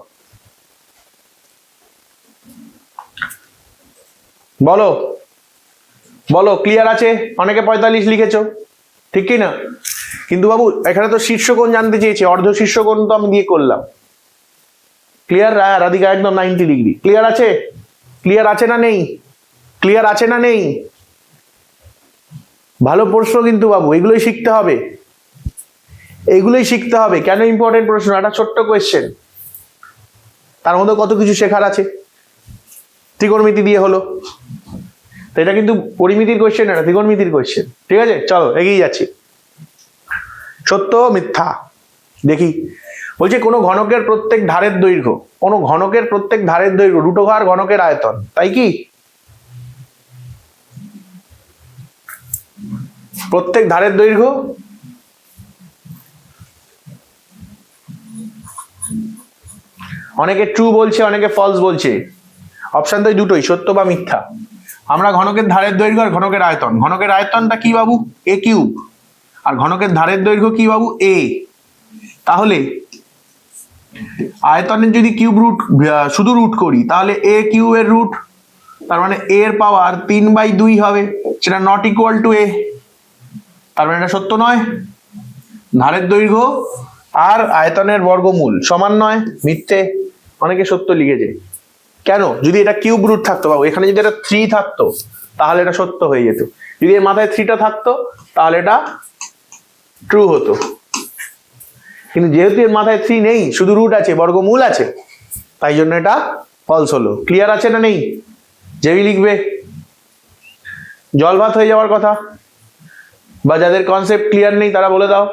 বলো বলো, ক্লিয়ার আছে? অনেকে 45 লিখেছো, ঠিক কি না? কিন্তু বাবু এখানে তো শীর্ষ কোণ জানতে চেয়েছে, অর্ধ শীর্ষ কোণ তো আমি দিয়ে করলাম। ক্লিয়ার? রাধিকা একদম 90 ডিগ্রি। ক্লিয়ার আছে? ক্লিয়ার আছে না নেই? ক্লিয়ার আছে না নেই? ভালো প্রশ্ন কিন্তু বাবু, এগুলোই শিখতে হবে, এগুলোই শিখতে হবে। কেন ইম্পর্টেন্ট প্রশ্ন? একটা ছোট্ট কোয়েশ্চেন, তার মধ্যে কত কিছু শেখার আছে। ত্রিকোণমিতি দিয়ে হলো, তো এটা কিন্তু পরিমিতির কোয়েশ্চেন, এটা ত্রিকোণমিতির কোয়েশ্চেন, ঠিক আছে? চলো এগিয়ে যাচ্ছি। সত্য মিথ্যা দেখি। বলছে কোনো ঘনকের প্রত্যেক ধারের দৈর্ঘ্য, কোনো ঘনকের প্রত্যেক ধারের দৈর্ঘ্য √r ঘনকের আয়তন, তাই কি? প্রত্যেক ধারের দৈর্ঘ্য অনেকে ট্রু বলছে, অনেকে ফলস বলছে। অপশন তো দুটোই, সত্য বা মিথ্যা। আমরা ঘনকের ধারের দৈর্ঘ্য আর ঘনকের আয়তন, ঘনকের আয়তনটা কি বাবু? a কিউব, আর ঘনকের ধারের দৈর্ঘ্য কি বাবু? a। তাহলে আয়তনের যদি কিউব রুট, শুধু রুট করি, তাহলে a কিউব এর রুট, তার মানে a এর পাওয়ার 3/2 হবে, সেটা নট ইকুয়াল টু a। তার মানে এটা সত্য নয়। ধারের দৈর্ঘ্য আর আয়তনের বর্গমূল সমান নয়, মিথ্যে। অনেকে সত্য লিখেছে। কেন? যদি এটা কিউব রুট থাকতো বাবু, এখানে যদি এটা 3 থাকতো তাহলে এটা সত্য হয়ে যেত। যদি এর মাথায় 3টা থাকতো তাহলে এটা ট্রু হতো। কিন্তু যেহেতু এর মাথায় 3 নেই, শুধু রুট আছে, বর্গমূল আছে, তাই জন্য এটা ফলস হলো। ক্লিয়ার আছে না নেই? যেই লিখবে জল ভাত হয়ে যাওয়ার কথা, বা যাদের কনসেপ্ট ক্লিয়ার নেই তারা বলে দাও।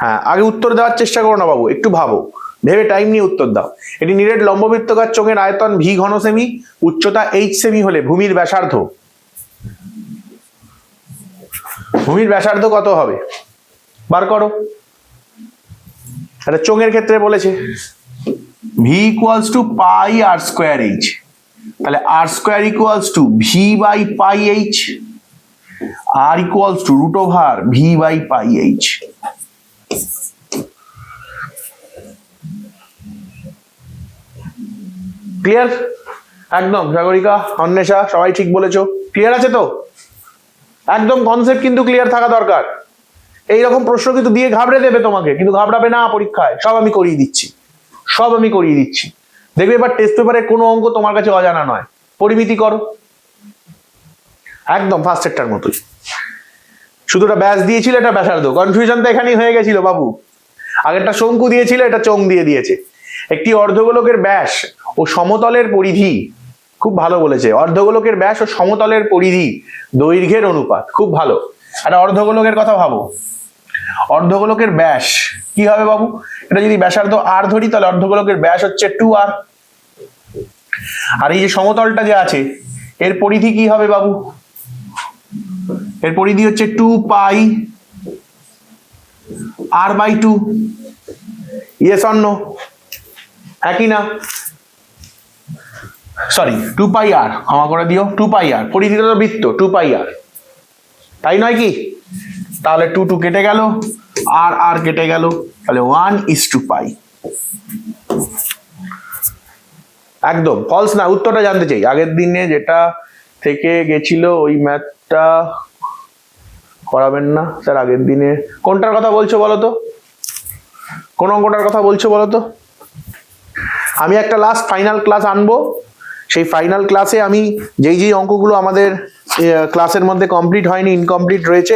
হ্যাঁ, আগে উত্তর দেওয়ার চেষ্টা করো না বাবু, একটু ভাবো, ভেবে টাইম নিয়ে উত্তর দাও। এটি নিরেট লম্ববৃত্তকার চোঙের আয়তন v ঘন সেমি, উচ্চতা h সেমি হলে ভূমির ব্যাসার্ধ, ভূমির ব্যাসার্ধ কত হবে? বার করো। এটা চোঙের ক্ষেত্রে বলেছে v equals to pi r square h, তাহলে r square equals to v by pi h, r equals to √ওভার v by pi h। Clear? একদম। সাগরিকা, অন্বেষা, সবাই ঠিক বলেছো। ক্লিয়ার আছে তো? একদম কনসেপ্ট কিন্তু ক্লিয়ার থাকা দরকার। এইরকম প্রশ্ন কিন্তু দিয়ে ঘাবড়ে দেবে তোমাকে, কিন্তু ঘাবড়াবে না পরীক্ষায়, সব আমি করিয়ে দিচ্ছি, সব আমি করিয়ে দিচ্ছি। দেখবে এবার টেস্ট পেপারে কোনো অঙ্ক তোমার কাছে অজানা নয়। পরিমিতি করো একদম ফার্স্ট সেক্টর মতোই, শুধু একটা ব্যাস দিয়েছিল, এটা ব্যাসার্ধ। কনফিউশন তো এখানেই হয়ে গেছিল বাবু। আগেরটা শঙ্কু দিয়েছিল, এটা চোঙ দিয়ে দিয়েছে। একটি অর্ধগোলকের ব্যাস ও সমতলের পরিধি, খুব ভালো বলেছে, অর্ধগোলকের ব্যাস ও সমতলের পরিধি দৈর্ঘ্যের অনুপাত, খুব ভালো। একটা অর্ধগোলকের কথা ভাবো, অর্ধগোলকের ব্যাস কি হবে বাবু? এটা যদি ব্যাসার্ধ আর ধরি, তাহলে অর্ধগোলকের ব্যাস হচ্ছে 2r। আর এই যে সমতলটা যে আছে, এর পরিধি কি হবে বাবু? এর পরিধি হচ্ছে 2 পাই r/2। Yes or no? একই না? সরি, 2 পাই r, ক্ষমা করে দিও, 2 পাই r, পরিধিটা তো বৃত্ত, 2 পাই r, তাই নয় কি? তাহলে 2 2 কেটে গেল, আর আর কেটে গেল, তাহলে 1:2 একদম ফলস না। উত্তরটা জানতে চাই, আগের দিনে যেটা থেকে গেছিল ওই ম্যাথটা করাবেন না স্যার? আগের দিনে কোনটার কথা বলছো বলো তো? কোন অঙ্কটার কথা বলছো বলো তো? আমি একটা লাস্ট ফাইনাল ক্লাস আনবো, সেই ফাইনাল ক্লাসে আমি যেই অঙ্কগুলো আমাদের ক্লাসের মধ্যে কমপ্লিট হয়নি, ইনকমপ্লিট রয়েছে,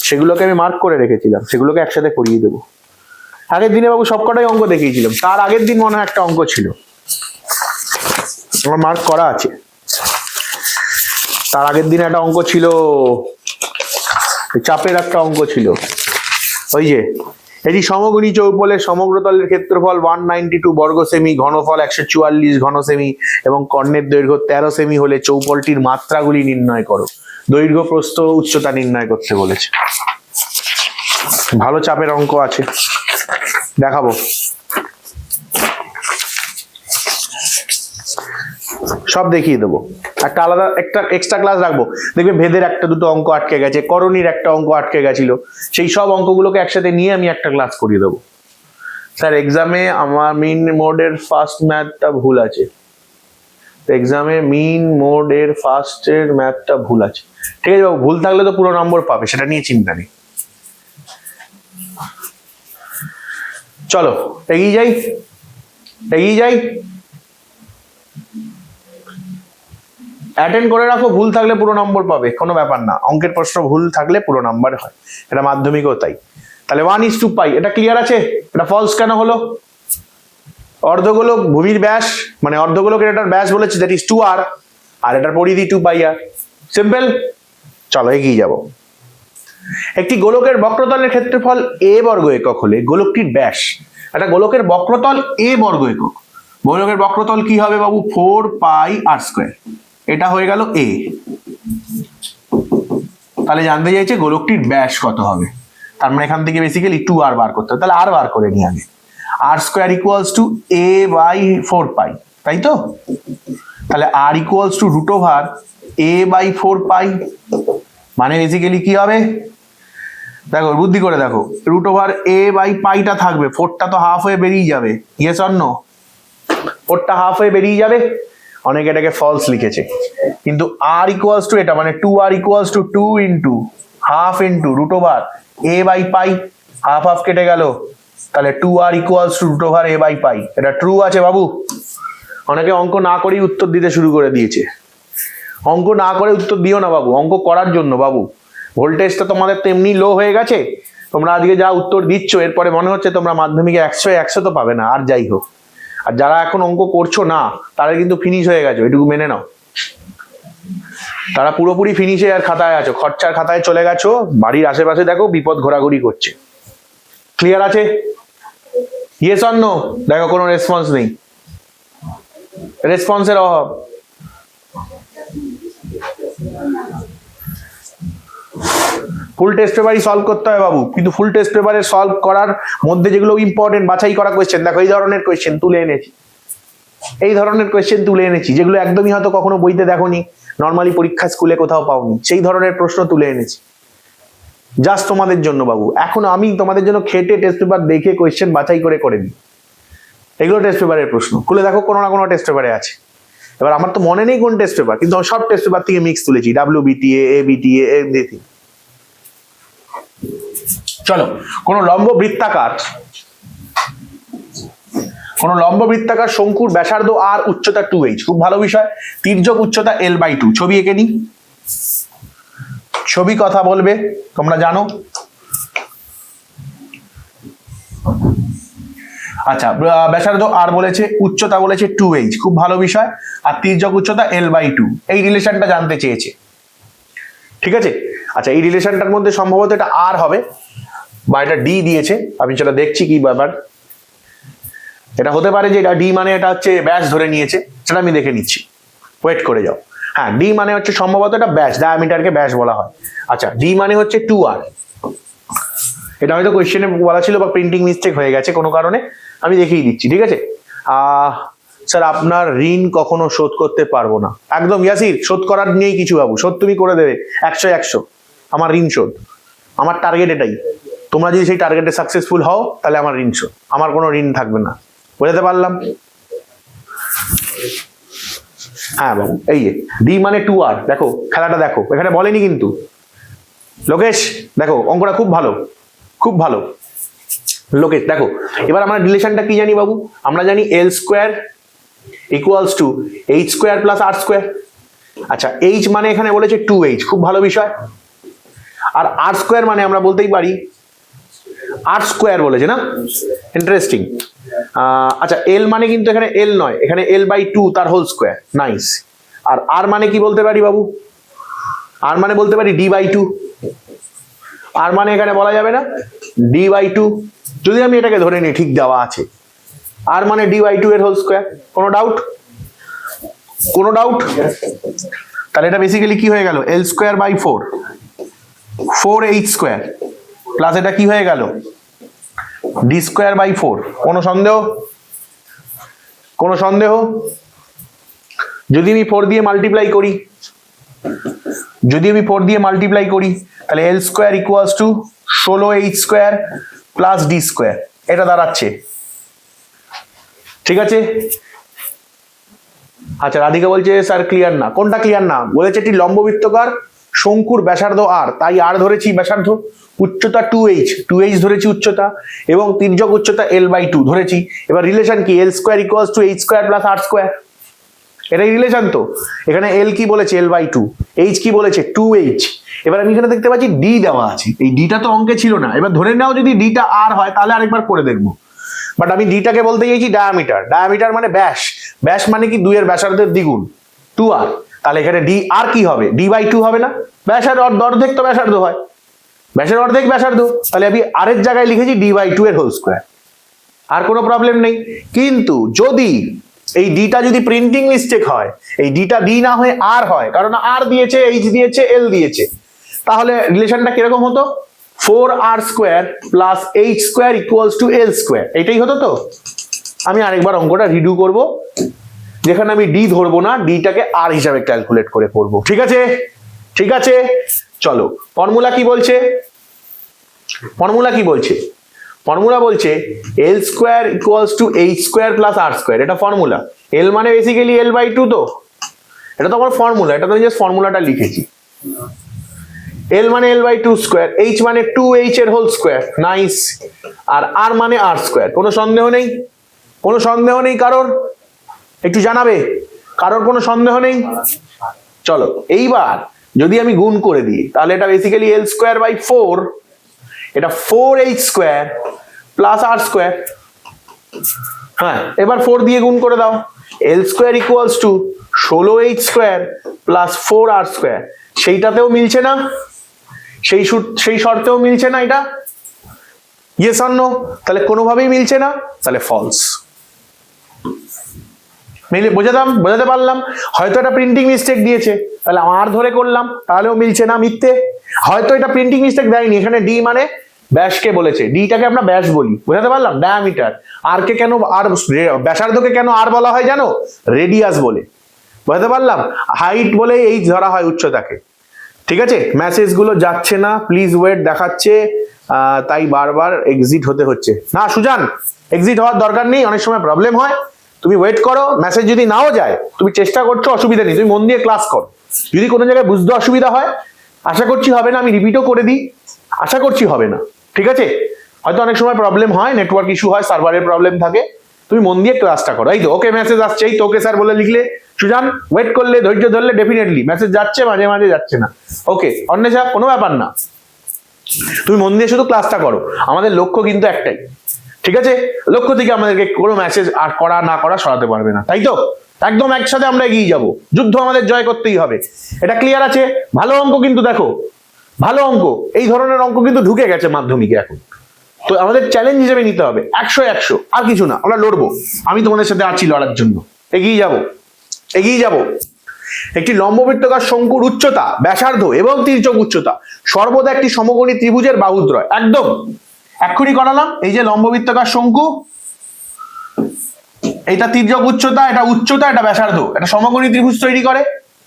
সেগুলোকে আমি মার্ক করে রেখেছিলাম, সেগুলোকে একসাথে করিয়ে দেবো। আগের দিনে বাবু সবকটাই অঙ্ক দেখিয়েছিলাম, তার আগের দিন মনে হয় একটা অঙ্ক ছিল, আমার মার্ক করা আছে। তার আগের দিনে একটা অঙ্ক ছিল, চাপের একটা অঙ্ক ছিল, ওই যে এটি সমকোণী চৌপলের সমগ্রতলের ক্ষেত্রফল 192 বর্গ সেমি, ঘনফল 144 ঘন সেমি এবং কর্ণের দৈর্ঘ্য 13 সেমি হলে চৌপলটির মাত্রাগুলি নির্ণয় করো। দৈর্ঘ্য, প্রস্থ, উচ্চতা নির্ণয় করতে বলেছে। ভালো চাপের অঙ্ক আছে, দেখাবো। সব দেখিয়ে দেবো, একটা আলাদা একটা এক্সট্রা ক্লাস রাখবো। দেখবে ভেদের একটা দুটো অঙ্ক আটকে গেছে, করণীর একটা অঙ্ক আটকে গেছিল, সেই সব অঙ্কগুলোকে একসাথে নিয়ে আমি একটা ক্লাস করিয়ে দেবো। স্যার এক্সামে আমার মিন মোডের ফার্স্ট ম্যাথটা ভুল আছে, এক্সামে মিন মোডের ফার্স্টের ম্যাথটা ভুল আছে। ঠিক আছে বাবু, ভুল থাকলে তো পুরো নম্বর পাবে, সেটা নিয়ে চিন্তা নেই। চলো এগিয়ে যাই, এগিয়ে যাই। অ্যাটেন্ড করে রাখো, ভুল থাকলে পুরো নম্বর পাবে, কোনো ব্যাপার না। অঙ্কের প্রশ্ন ভুল থাকলে পুরো নাম্বার হয়, এটা মাধ্যমিকও তাই। তাহলে 1:2 এটা ক্লিয়ার আছে? এটা ফলস কেন হলো? অর্ধগোলক ভূমির ব্যাস, মানে অর্ধগোলকের এটার ব্যাস বলেছে, দ্যাট ইজ 2r, আর এটার পরিধি 2 পাই r। সিম্পল। চলো এগিয়ে যাব। একটি গোলকের বক্রতলের ক্ষেত্রফল a বর্গ একক হলে গোলকটির ব্যাস, একটা গোলকের বক্রতল a বর্গ একক, গোলকের বক্রতল কি হবে বাবু? 4 পাই r²। এটা হয়ে গেল a। তাহলে জানতে চাইছে গোলকটির ব্যাস কত হবে, তার মানে এখান থেকে বেসিক্যালি 2r বার করতে হবে। তাহলে r বার করে নিই আগে, r² = a/4 পাই, তাই তো? তাহলে r = a/4 পাই, মানে বেসিক্যালি কি হবে? দেখো বুদ্ধি করে দেখো, √a/পাইটা থাকবে, 4টা তো হাফ হয়ে বেরিয়ে যাবে। Yes or no? 4টা হাফ হয়ে বেরিয়ে যাবে। অনেকে এটাকে ফলস লিখেছে, কিন্তু r = এটা, মানে 2r = 2 ইন্টু হাফ ইন্টু √a/পাই, হাফ হাফ কেটে গেল, তাহলে 2r = √a/পাই। এটা ট্রু আছে বাবু। অনেকে অঙ্ক না করেই উত্তর দিতে শুরু করে দিয়েছে। অঙ্ক না করে উত্তর দিও না বাবু, অঙ্ক করার জন্য বাবু। ভোল্টেজটা তোমাদের তেমনি লো হয়ে গেছে, তোমরা আজকে যা উত্তর দিচ্ছ এরপরে মনে হচ্ছে তোমরা মাধ্যমিকে 100 তো পাবে না। আর যাই হোক, আর যারা এখন অঙ্ক করছো না তারা কিন্তু ফিনিশ হয়ে গেছো, এটুকু মেনে নাও। তারা পুরোপুরি ফিনিশে আর খাতায় আছো, খরচার খাতায় চলে গেছো, বাড়ির আশেপাশে দেখো বিপদ ঘোরাঘুরি করছে। ক্লিয়ার আছে? Yes or no? দেখো কোনো রেসপন্স নেই, রেসপন্সের অভাব। ফুল টেস্ট পেপারই সলভ করতে হয় বাবু, কিন্তু ফুল টেস্ট পেপারে সলভ করার মধ্যে যেগুলো ইম্পর্টেন্ট বাছাই করা কোয়েশ্চেন, দেখো এই ধরনের কোয়েশ্চেন তুলে এনেছি, এই ধরনের কোয়েশ্চেন তুলে এনেছি, যেগুলো একদমই হয়তো কখনো বইতে দেখোনি, নর্মালি পরীক্ষা স্কুলে কোথাও পাওনি, সেই ধরনের প্রশ্ন তুলে এনেছি জাস্ট তোমাদের জন্য বাবু। এখন আমি তোমাদের জন্য খেটে টেস্ট পেপার দেখে কোয়েশ্চেন বাছাই করে দিই। এগুলো টেস্ট পেপারের প্রশ্ন, খুলে দেখো কোনো না কোনো টেস্ট পেপারে আছে। এবার আমার তো মনে নেই কোন টেস্ট পেপার, কিন্তু আমি সব টেস্ট পেপার থেকে মিক্স তুলেছি, WBTA, ABTA, এভরিথিং। চলো, কোন লম্ব বৃত্তাকার শঙ্কুর ব্যাসার্ধ আর, উচ্চতা 2h, খুব ভালো বিষয়। তির্যক উচ্চতা L/2, ছবি এঁকে নি, ছবি কথা বলবে, তোমরা জানো। আচ্ছা, ব্যাসার্ধ আর বলেছে, উচ্চতা বলেছে 2h, খুব ভালো বিষয়। আর তির্যক উচ্চতা L/2, এই রিলেশনটা জানতে চেয়েছে, ঠিক আছে। আচ্ছা, এই রিলেশনটার মধ্যে সম্ভবত এটা আর হবে, বা এটা ডি দিয়েছে, আমি সেটা দেখছি কি ব্যাপার। এটা হতে পারে যে এটা ডি মানে এটা হচ্ছে ব্যাস ধরে নিয়েছে, সেটা আমি দেখে নিচ্ছি, ওয়েট করে যাও। হ্যাঁ, ডি মানে হচ্ছে সম্ভবত এটা ব্যাস, ডায়ামিটারকে ব্যাস বলা হয়। আচ্ছা, ডি মানে হচ্ছে 2r, এটা হয়তো কোয়েশ্চেনে বলা ছিল বা প্রিন্টিং মিস্টেক হয়ে গেছে কোনো কারণে, আমি দেখিয়ে দিচ্ছি, ঠিক আছে। স্যার আপনার ঋণ কখনো শোধ করতে পারবো না, একদম ইয়াসির, শোধ করার নিয়েই কিছু বাবু, শোধ তুমি করে দেবে 100 আমার ঋণ শোধ, আমার টার্গেট এটাই। তোমরা যদি সেই টার্গেটে সাকসেসফুল হও তাহলে আমার ঋণ শোধ, আমার কোনো ঋণ থাকবে না, বুঝতে পারলাম। হ্যাঁ বাবু, এই যে ডি মানে 2r, দেখো খেলাটা দেখো, এখানে বলেনি কিন্তু। লোকেশ দেখো, অঙ্কটা খুব ভালো, খুব ভালো লোকেশ। দেখো এবার আমরা রিলেশনটা কি জানি বাবু, আমরা জানি L² equals to H² plus R²। আচ্ছা, H মানে এখানে বলেছে 2h, খুব ভালো বিষয়। আর R² মানে আমরা বলতেই পারি R² বলেছে না, ইন্টারেস্টিং। আচ্ছা, L মানে কিন্তু এখানে L নয়, এখানে L/2 তার হোল স্কোয়ার, নাইস। আর R মানে কি বলতে পারি বাবু, R মানে বলতে পারি D/2, আর মানে এখানে বলা যাবে না D/2, যদি আমি এটাকে ধরে নিই ঠিক দেওয়া আছে, আর মানে D/2 এর হোল স্কোয়ার। কোনো ডাউট? কোনো ডাউট? তাহলে এটা বেসিক্যালি কি হয়ে গেল, L²/4, 4h² প্লাস এটা কি হয়ে গেল D²/4। কোনো সন্দেহ? কোনো সন্দেহ? যদি আমি 4 দিয়ে মাল্টিপ্লাই করি, তাহলে L² equals to 16h² plus D², এটা দাঁড়াচ্ছে, ঠিক আছে। আচ্ছা, রাধিকা বলছে স্যার ক্লিয়ার না, কোনটা ক্লিয়ার না? বলেছে এটি লম্ববৃত্তকার শঙ্কুর ব্যাসার্ধ আর, তাই আর ধরেছি ব্যাসার্ধ, উচ্চতা 2h ধরেছি উচ্চতা, এবং তির্যক উচ্চতা L/2 ধরেছি। এবার রিলেশন কি, L² equals to H² plus R², এটাই রিলেশন তো। এখানে L কি বলেছে L/2, H কি বলেছে 2h। এবার আমি এখানে দেখতে পাচ্ছি D দেওয়া আছে, এই ডিটা তো অঙ্কে ছিল না। এবার ধরে নাও যদি ডিটা আর হয় তাহলে আরেকবার করে দেখবো, বাট আমি ডিটাকে বলতে চাইছি ডায়ামিটার। ডায়ামিটার মানে ব্যাস, ব্যাস মানে কি 2 এর ব্যাসার্ধের দ্বিগুণ 2r, তাহলে এখানে ডি আর কি হবে, D/2 হবে না, ব্যাসের অর্ধেক তো ব্যাসার্ধ হয়, ব্যাসের অর্ধেক ব্যাসার্ধ, তাহলে আমি আর এর জায়গায় লিখেছি D/2 এর হোল স্কোয়ার, আর কোনো প্রবলেম নেই। কিন্তু যদি এই ডিটা যদি প্রিন্টিং মিস্টেক হয়, এই ডিটা ডি না হয়ে আর হয়, কারণ আর দিয়েছে, H দিয়েছে, L দিয়েছে, তাহলে রিলেশনটা কিরকম হতো, 4r² plus H² equals to L², এটাই হতো তো। আমি আরেকবার অঙ্কটা রিডু করব, যেখানে আমি ডি ধরবো না, ডিটাকে আর হিসাবে ক্যালকুলেট করে করবো, ঠিক আছে? ঠিক আছে, চলো ফর্মুলা কি বলছে, ফর্মুলা বলছে L² equals to H² plus R², এটা ফর্মুলা। L মানে বেসিক্যালি L/2 তো, এটা তো আমার ফর্মুলা, এটা তো আমি জাস্ট ফর্মুলাটা লিখেছি। L মানে L/2², H মানে 2h এর হোল স্কোয়ার, নাইস। আর R মানে R², কোনো সন্দেহ নেই? কোনো সন্দেহ নেই কারোর? একটু জানাবে, কারোর কোনো সন্দেহ নেই? চলো এইবার যদি আমি গুণ করে দিই, তাহলে এটা বেসিক্যালি L²/4, এটা 4h² প্লাস R²। হ্যাঁ, এবার 4 দিয়ে গুণ করে দাও, L² equals to 16h² plus 4r², সেইটাতেও মিলছে না, সেই শর্তেও মিলছে না এটা, ইয়েস অর নো? তাহলে কোনোভাবেই মিলছে না, তাহলে ফলস। বোঝাতে পারলাম? হয়তো এটা প্রিন্টিং মিস্টেক দিয়েছে, তাহলে আর ধরে করলাম, তাহলেও মিলছে না, মিথ্যে। হয়তো এটা প্রিন্টিং মিস্টেক দেয়নি, এখানে ডি মানে ব্যাসকে বলেছে, ডিটাকে আমরা ব্যাস বলি, বোঝাতে পারলাম? ডায়ামিটার। আর কে কেন আর, ব্যাসার্ধকে কেন আর বলা হয় জানো? রেডিয়াস বলে, বোঝাতে পারলাম? হাইট বলে এই ধরা হয় উচ্চতাকে, ঠিক আছে? মেসেজ গুলো যাচ্ছে না, প্লিজ ওয়েট দেখাচ্ছে, তাই বারবার এক্সিট হতে হচ্ছে না। সুজান, এক্সিট হওয়ার দরকার নেই, অনেক সময় প্রবলেম হয়, তুমি ওয়েট করো, মেসেজ যদি নাও যায়, তুমি চেষ্টা করছো, অসুবিধা নেই, তুমি মন দিয়ে ক্লাস করো। যদি কোনো জায়গায় বুঝতে অসুবিধা হয়, আশা করছি হবে না, আমি রিপিটও করে দিই, আশা করছি হবে না, ঠিক আছে? হয়তো অনেক সময় প্রবলেম হয়, নেটওয়ার্ক ইস্যু হয়, সার্ভারের প্রবলেম থাকে, তুমি মন দিয়ে ক্লাসটা করো। এই তো ওকে মেসেজ আসছে, এই তো ওকে স্যার বলে লিখলে, সুজান ওয়েট করলে, ধৈর্য ধরলে ডেফিনেটলি মেসেজ যাচ্ছে, মাঝে মাঝে যাচ্ছে না, ওকে অন্বেষা কোনো ব্যাপার না, তুমি মন দিয়ে শুধু ক্লাসটা করো। আমাদের লক্ষ্য কিন্তু একটাই, ঠিক আছে? লক্ষ্য থেকে আমাদেরকে কোনো মেসেজ আর করা না করা সরাতে পারবে না, তাই তো? একদম একসাথে আমরা এগিয়ে যাব, যুদ্ধ আমাদের জয় করতেই হবে, এটা ক্লিয়ার আছে? ভালো অঙ্ক কিন্তু দেখো, ভালো অঙ্ক, এই ধরনের অঙ্ক কিন্তু ঢুকে গেছে মাধ্যমিকে এখন, তো আমাদের চ্যালেঞ্জ হিসেবে নিতে হবে 100 আর কিছু না, আমরা লড়বো, আমি তোমাদের সাথে আছি লড়ার জন্য, এগিয়ে যাব, এগিয়ে যাব। একটি লম্ববৃত্তাকার শঙ্কুর উচ্চতা, ব্যাসার্ধ এবং তির্যক উচ্চতা সর্বদা একটি সমকোণী ত্রিভুজের বাহুদ্বয়। একদম এক্ষুনি করালাম, এই যে লম্ববৃত্তাকার শঙ্কু, এটা তির্যক উচ্চতা, এটা উচ্চতা, এটা ব্যাসার্ধ, এটা সমকোণী ত্রিভুজ তৈরি করে।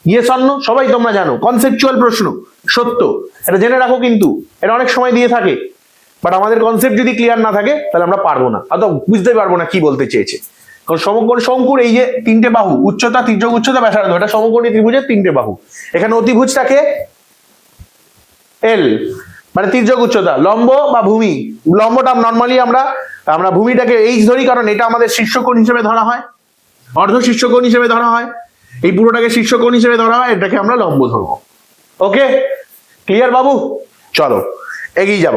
ইয়েস অর নো সবাই তোমরা জানো, কনসেপচুয়াল প্রশ্ন, সত্য, এটা জেনে রাখো, কিন্তু এটা অনেক সময় দিয়ে থাকে, বাট আমাদের কনসেপ্ট যদি ক্লিয়ার না থাকে তাহলে আমরা পারবো না, অত বুঝতে পারবো না কি বলতে চেয়েছে। কারণ সমকোণ শঙ্কুর এই যে তিনটে বাহু, উচ্চতা, তির্যক উচ্চতা, ব্যাসার্ধ, এটা সমকোণী ত্রিভুজের তিনটে বাহু। এখানে অতিভুজটাকে এল, মানে তির্যক উচ্চতা, লম্ব বা ভূমি, লম্বটা নর্মালি আমরা ভূমিটাকে এইচ ধরি, কারণ এটা আমাদের শীর্ষকোণ হিসেবে ধরা হয়, অর্ধ শীর্ষকোণ হিসেবে ধরা হয়, এই পুরোটাকে শীর্ষকোণ হিসেবে ধরা হয়, এটাকে আমরা লম্ব ধরবো। ওকে ক্লিয়ার বাবু? চলো এগিয়ে যাব,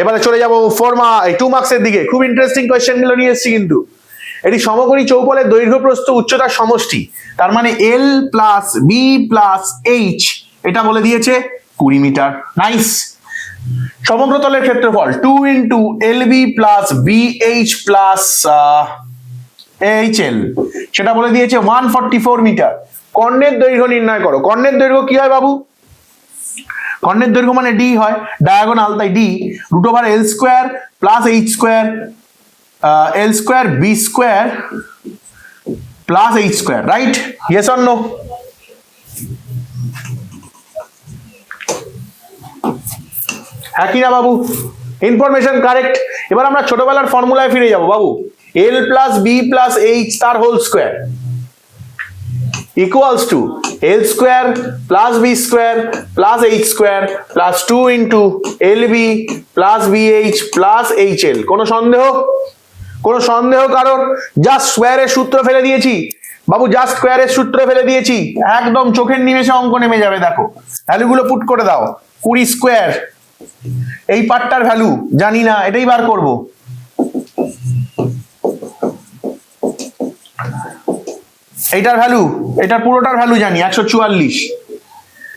এবারে চলে যাব 2 মার্কসের দিকে। খুব ইন্টারেস্টিং কোয়েশ্চেন গুলো নিয়ে এসেছি কিন্তু। এটি সমকোণী চৌপলের দৈর্ঘ্য প্রস্থ উচ্চতার সমষ্টি, তার মানে এল প্লাস বি প্লাস এইচ, এটা বলে দিয়েছে 20 মিটার। নাইস। সমগ্র তলের ক্ষেত্রফল 2 into L B plus B H plus H L, সেটা বলে দিয়েছে 144 মিটার। কর্ণের দৈর্ঘ্য নির্ণয় করো। কর্ণের দৈর্ঘ্য কি হয় বাবু? কর্ণের দৈর্ঘ্য মানে ডি হয়, ডায়াগোনাল, তাই D root over L square plus H square, L square B square plus H square, right? Yes or no? হ্যাঁ কি না বাবু? Information correct. এবার আমরা ছোটবেলার ফর্মুলায় ফিরে যাব বাবু। L plus B plus H তার whole square equals to L square plus B square plus H square plus 2 into LB plus BH plus HL। কোনো সন্দেহ? কোনো সন্দেহ কারোর? জাস্ট স্কোয়ারের সূত্র ফেলে দিয়েছি বাবু, জাস্ট স্কোয়ারের সূত্র ফেলে দিয়েছি, একদম চোখের নিমেষে অঙ্ক নেমে যাবে। দেখো ভ্যালুগুলো পুট করে দাও। 20 স্কোয়ার, এই পার্টটার ভ্যালু জানি না, এটাই বার করব। এইটার ভ্যালু, এটার পুরোটার ভ্যালু জানি 144,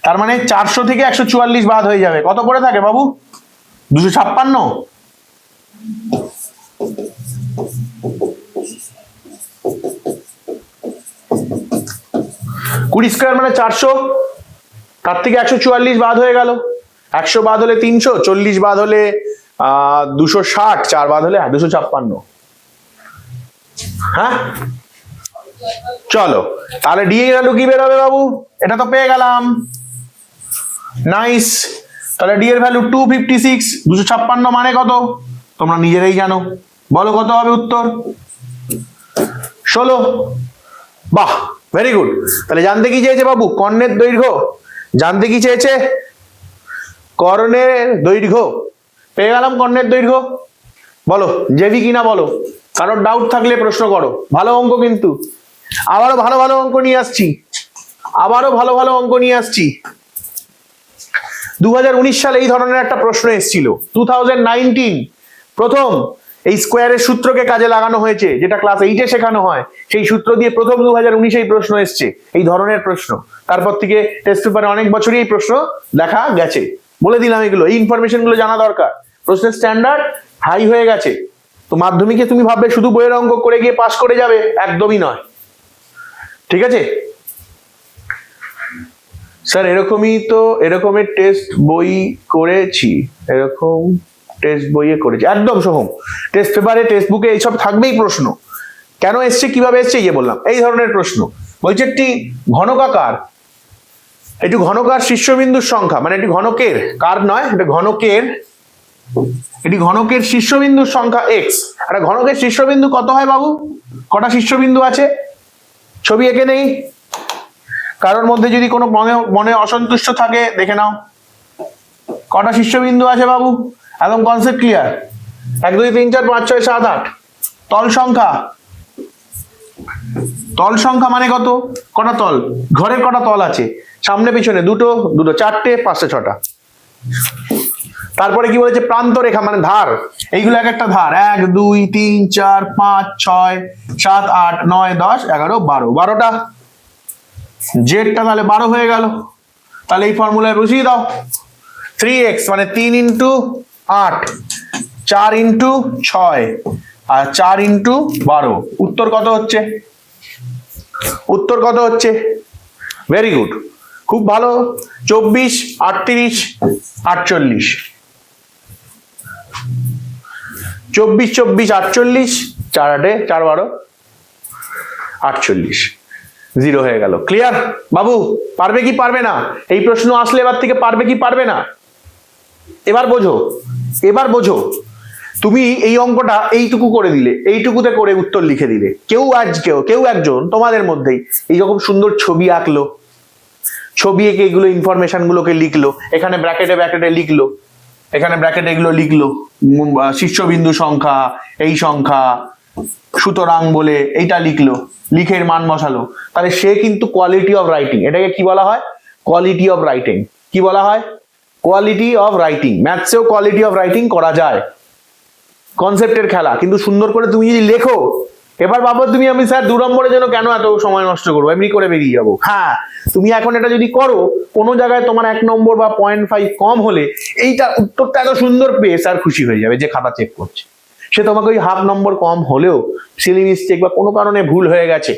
তার মানে 400 থেকে 144 বাদ হয়ে যাবে। কত করে থাকে বাবু? 256। 20 স্কোয়ার মানে 400, তার থেকে 144 বাদ হয়ে গেল। 100 বাদ হলে 300, 40 বাদ হলে 260, 4 বাদ হলে 256। হ্যাঁ চলো তাহলে ডি এর ভ্যালু কি বের হবে বাবু? এটা তো পেয়ে গেলাম। নাইস। তাহলে ডি এর ভ্যালু 256, 256 মানে কত তোমরা নিজেরাই জানো, বলো কত হবে উত্তর? 16। বাহ, ভেরি গুড। তাহলে জানতে কি চেয়েছে বাবু? কর্ণের দৈর্ঘ্য জানতে কি চেয়েছে? কর্ণের দৈর্ঘ্য পেয়ে গেলাম। কর্ণের দৈর্ঘ্য বলো, জেবি কিনা বলো, কারোর ডাউট থাকলে প্রশ্ন করো। ভালো অঙ্ক কিন্তু, আবারও ভালো ভালো অঙ্ক নিয়ে আসছি, আবারও ভালো ভালো অঙ্ক নিয়ে আসছি। 2019 সালে এই ধরনের একটা প্রশ্ন এসেছিল। 2019 প্রথম এই স্কোয়ারের সূত্রকে কাজে লাগানো হয়েছে, যেটা ক্লাস 8-এ শেখানো হয়, সেই সূত্র দিয়ে প্রথম 2019 এই প্রশ্ন এসছে, এই ধরনের প্রশ্ন। তারপর থেকে টেস্ট পেপারে অনেক বছরই এই প্রশ্ন দেখা গেছে। বলে দিলাম এগুলো, এই ইনফরমেশন গুলো জানা দরকার। প্রশ্নের স্ট্যান্ডার্ড হাই হয়ে গেছে। তো মাধ্যমিকে তুমি ভাববে শুধু বইয়ের অঙ্ক করে গিয়ে পাস করে যাবে, একদমই নয়। ঠিক আছে স্যার? এরকমই তো, এরকমের টেস্ট বই করেছি, এরকম টেস্ট বইয়ে করেছি একদম সোহম। টেস্ট পেপারে, টেক্সট বুকে এইসব থাকবেই প্রশ্ন। কেন এসছে, কিভাবে এসছে, ইয়ে বললাম, এই ধরনের প্রশ্ন। বলছে একটি ঘনকাকার, একটু ঘনকার শীর্ষবিন্দুর সংখ্যা, মানে একটি ঘনকের, কার নয়, এটা ঘনকের এটি ঘনকের শীর্ষবিন্দুর সংখ্যা x। একটা ঘনকের শীর্ষবিন্দু কত হয় বাবু? কটা শীর্ষবিন্দু আছে? ছবি এঁকে নেই। কারোর মধ্যে যদি কোনো মনে অসন্তুষ্ট থাকে দেখে নাও, কটা শীর্ষবিন্দু আছে বাবু? একদম কনসেপ্ট ক্লিয়ার? 1 2 3 4 5 6 7 8। তল সংখ্যা, তল সংখ্যা মানে কত? কটা তল? ঘরের কটা তল আছে? সামনে পিছনে দুটো, দুটো চারটে, পাঁচটা ছটা। তারপরে কি বলেছে? প্রান্ত রেখা মানে ধার, এইগুলো এক একটা ধার। 1 2 3 4 5 6 7 8 9 10 11 12, 12টা। জেডটা তাহলে 12 হয়ে গেল। তাহলে এই ফর্মুলায় বসিয়ে দাও। 3x মানে 3 ইন্টু 8, 4 ইন্টু 6 আর 4 ইন্টু 12। উত্তর কত হচ্ছে? উত্তর কত হচ্ছে? ভেরি গুড, খুব ভালো। 24 38 48, 24 24 48, 4 8 4 12 48, 0 হয়ে গেল। ক্লিয়ার বাবু? পারবে কি পারবে না? এই প্রশ্ন আসলে এবার থেকে পারবে কি পারবে না? এবার বোঝো, এবার বোঝো। তুমি এই অঙ্কটা এইটুকু করে দিলে, এইটুকুতে করে উত্তর লিখে দিলে। কেউ একজন তোমাদের মধ্যেই এইরকম সুন্দর ছবি আঁকলো, ছবি এঁকে এগুলো ইনফরমেশন গুলোকে লিখলো, এখানে ব্র্যাকেটে ব্র্যাকেটে লিখলো, এখানে ব্র্যাকেটে এগুলো লিখলো, শীর্ষবিন্দু সংখ্যা, এই সংখ্যা, সুতরাং বলে এইটা লিখলো, লিখে মান বসালো। তাহলে সে কিন্তু কোয়ালিটি অফ রাইটিং, এটাকে কি বলা হয়? Quality of writing. কি বলা হয়? Quality of writing. ম্যাথসেও কোয়ালিটি অফ রাইটিং করা যায়, কনসেপ্টের খেলা। কিন্তু সুন্দর করে তুমি যদি লেখো, এবার বাবা তুমি আমি স্যার 2 নম্বরের জন্য কেন এত সময় নষ্ট করবো, এমনি করে বেরিয়ে যাবো। হ্যাঁ, তুমি এখন এটা যদি করো, কোনো জায়গায় তোমার 1 নম্বর বা 0.5 কম হলে এইটা উত্তরটা এত সুন্দর পেয়ে স্যার খুশি হয়ে যাবে যে খাতা চেক করছে। সে তোমাকে ওই 1/2 নম্বর কম হলেও সিলি মিস্টেক বা কোনো কারণে ভুল হয়ে গেছে,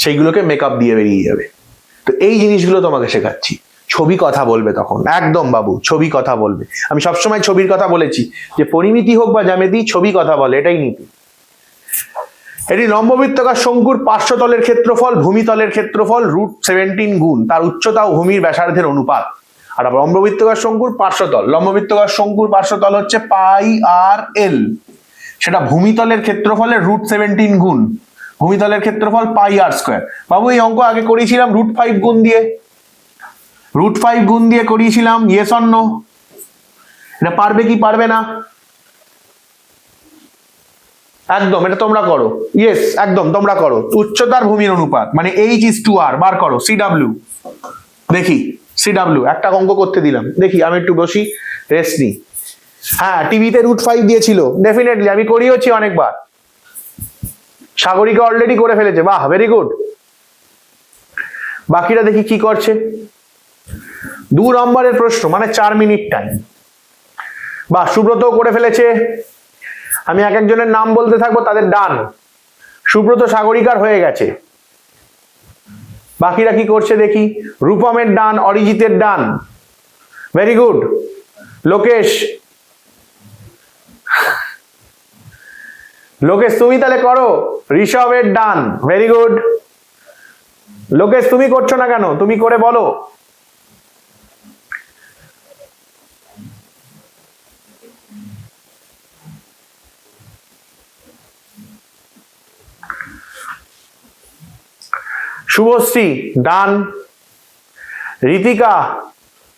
সেইগুলোকে মেকআপ দিয়ে বেরিয়ে যাবে। তো এই জিনিসগুলো তোমাকে শেখাচ্ছি। ছবি কথা বলবে তখন, একদম বাবু ছবি কথা বলবে। আমি সবসময় ছবির কথা বলেছি যে পরিমিতি হোক বা জ্যামিতি, ছবি কথা বলে, এটাই নীতি। এটি লম্ববৃত্তাকার শঙ্কুর পার্শ্বতলের ক্ষেত্রফল ভূমিতলের ক্ষেত্রফল √17 গুণ তার উচ্চতা ও ভূমির ব্যাসার্ধের অনুপাত। আর লম্ববৃত্তাকার শঙ্কুর পার্শ্বতল, লম্ববৃত্তাকার শঙ্কুর পার্শ্বতল হচ্ছে πr/l, সেটা ভূমিতলের ক্ষেত্রফলের √17 গুণ, ভূমিতলের ক্ষেত্রফল πr²। বাবু এই অঙ্ক আগে করিয়েছিলাম √5 গুণ দিয়ে, √5 গুণ দিয়ে করিয়েছিলাম। Yes or no? এটা পারবে কি পারবে না? একদম, এটা তোমরা করো। ইয়েস, একদম তোমরা করো। উচ্চতার ভূমির অনুপাত মানে h/r বার করো। CW, দেখি CW একটা অঙ্ক করতে দিলাম, দেখি আমি একটু বসি, রেস্ট নি। হ্যাঁ, টিভিতে √5 দিয়েছিল, ডেফিনেটলি আমি করিয়েছি অনেকবার। সাগরিকা অলরেডি করে ফেলেছে, বাহ ভেরি গুড। বাকিরা দেখি কি করছে। 2 নম্বরের প্রশ্ন মানে 4 মিনিট টাইম। বাহ, সুব্রতও করে ফেলেছে। আমি এক একজনের নাম বলতে থাকবো, তাদের ডান। সুব্রত সাগরিকার হয়ে গেছে। বাকিরা কি করছে দেখি। রূপমের ডান, অরিজিতের ডান, ভেরি গুড। লোকেশ, লোকেশ তুমি তাহলে করো। ঋষভের ডান, ভেরি গুড। লোকেশ তুমি করছো না কেন? তুমি করে বলো। শুভশ্রী ডান, ঋতিকা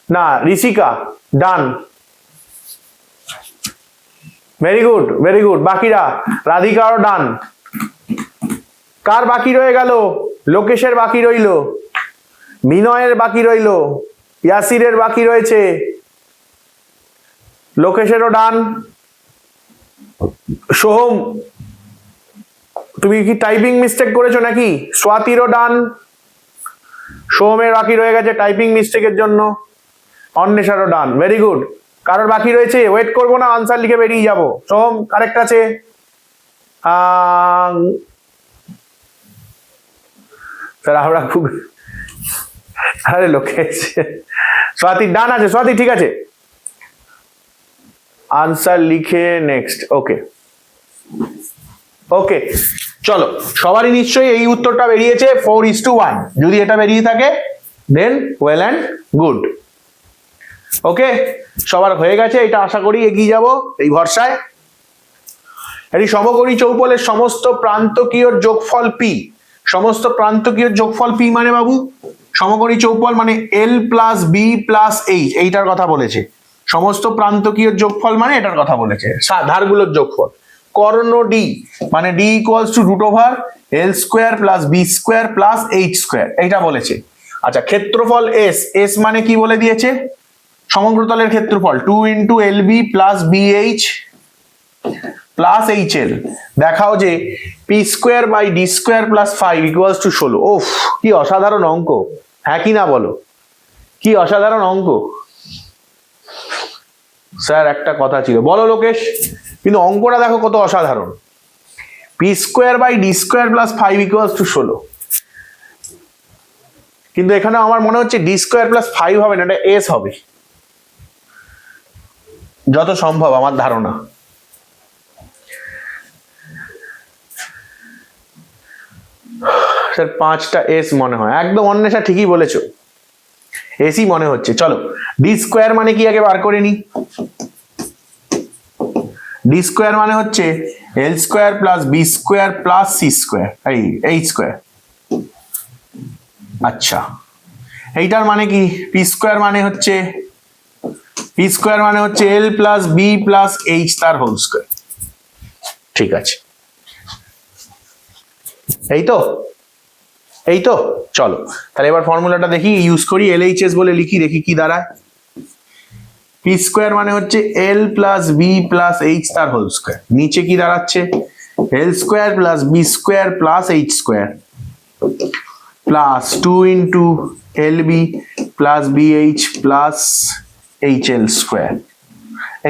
না ঋষিকা ডান, ভেরি গুড ভেরি গুড। বাকিরা, রাধিকাও ডান। কার বাকি রয়ে গেল? লোকেশের বাকি রইল, বিনয়ের বাকি রইল, ইয়াসিরের বাকি রয়েছে, লোকেশেরও ডান। সোহম তুমি কি টাইপিং মিস্টেক করেছো নাকি? স্বাতিরও ডান, সোহমের বাকি রয়ে গেছে টাইপিং মিস্টেকের জন্য। অন্বেষারও ডান, ভেরি গুড। কারোর বাকি রয়েছে? ওয়েট করবো না, আনসার লিখে বেরিয়ে যাবো। সোহম কারেক্ট আছে। স্যার আমরা খুব, আরে লোকেশ, স্বাতি ডান আছে, স্বাতি ঠিক আছে। আনসার লিখে নেক্সট। ওকে ওকে, চলো সবারই নিশ্চয়ই এই উত্তরটা বেরিয়েছে 4:1। যদি এটা বেরিয়ে থাকে দেন ওয়েল অ্যান্ড গুড। ওকে, সবার হয়ে গেছে, এটা আশা করি এগিয়ে যাব এই ভরসায়। এটি সমকোণী চৌপলের সমস্ত প্রান্তকীয় যোগফল পি। সমস্ত প্রান্তকীয় যোগফল পি মানে বাবু সমকোণী চৌপল মানে এল প্লাস বি প্লাস এইচ, এইটার কথা বলেছে। সমস্ত প্রান্তকীয় যোগফল মানে এটার কথা বলেছে, ধারগুলোর যোগফল। কর্ণ ডি মানে D equals to root over L square plus B square plus H square, এইটা বলেছে। আচ্ছা, ক্ষেত্রফল এস, এস মানে কি বলে দিয়েছে? সমগ্রতলের ক্ষেত্রফল 2 into L B plus B H plus H L. দেখাও যে P square by D square plus 5 equals to 16। ওফ, কি অসাধারণ অঙ্ক, হ্যাঁ কি না বলো? কি অসাধারণ অঙ্ক স্যার। একটা কথা ছিল, বলো লোকেশ, কিন্তু অঙ্কটা দেখো কত অসাধারণ। P square by D square plus 5 equals to 16, কিন্তু এখানে আমার মনে হচ্ছে ডি স্কোয়ার প্লাস 5 হবে না, এটা এস হবে যত সম্ভব, আমার ধারণা। স্যার 5টা এস মনে হয়, একদম অন্বেষা ঠিকই বলেছো, এসই মনে হচ্ছে। চলো, ডি স্কোয়ার মানে কি আগে বার করে নি। ডি স্কোয়ার মানে হচ্ছে L square plus B square plus C square, এই এইচ স্কোয়ার। আচ্ছা, এইটার মানে কি? পি স্কোয়ার মানে হচ্ছে L plus B plus H তার হোল স্কোয়ার। ঠিক আছে, এই তো চলো তাহলে এবার ফর্মুলাটা দেখি, ইউজ করি, এলএইচএস বলে লিখি, দেখি কি দাঁড়ায়। পি স্কোয়ার মানে হচ্ছে L plus B plus H তার হোল স্কোয়ার, নিচে কি দাঁড়াচ্ছে? L square plus B square plus H square plus 2 into L B plus B H plus H L square,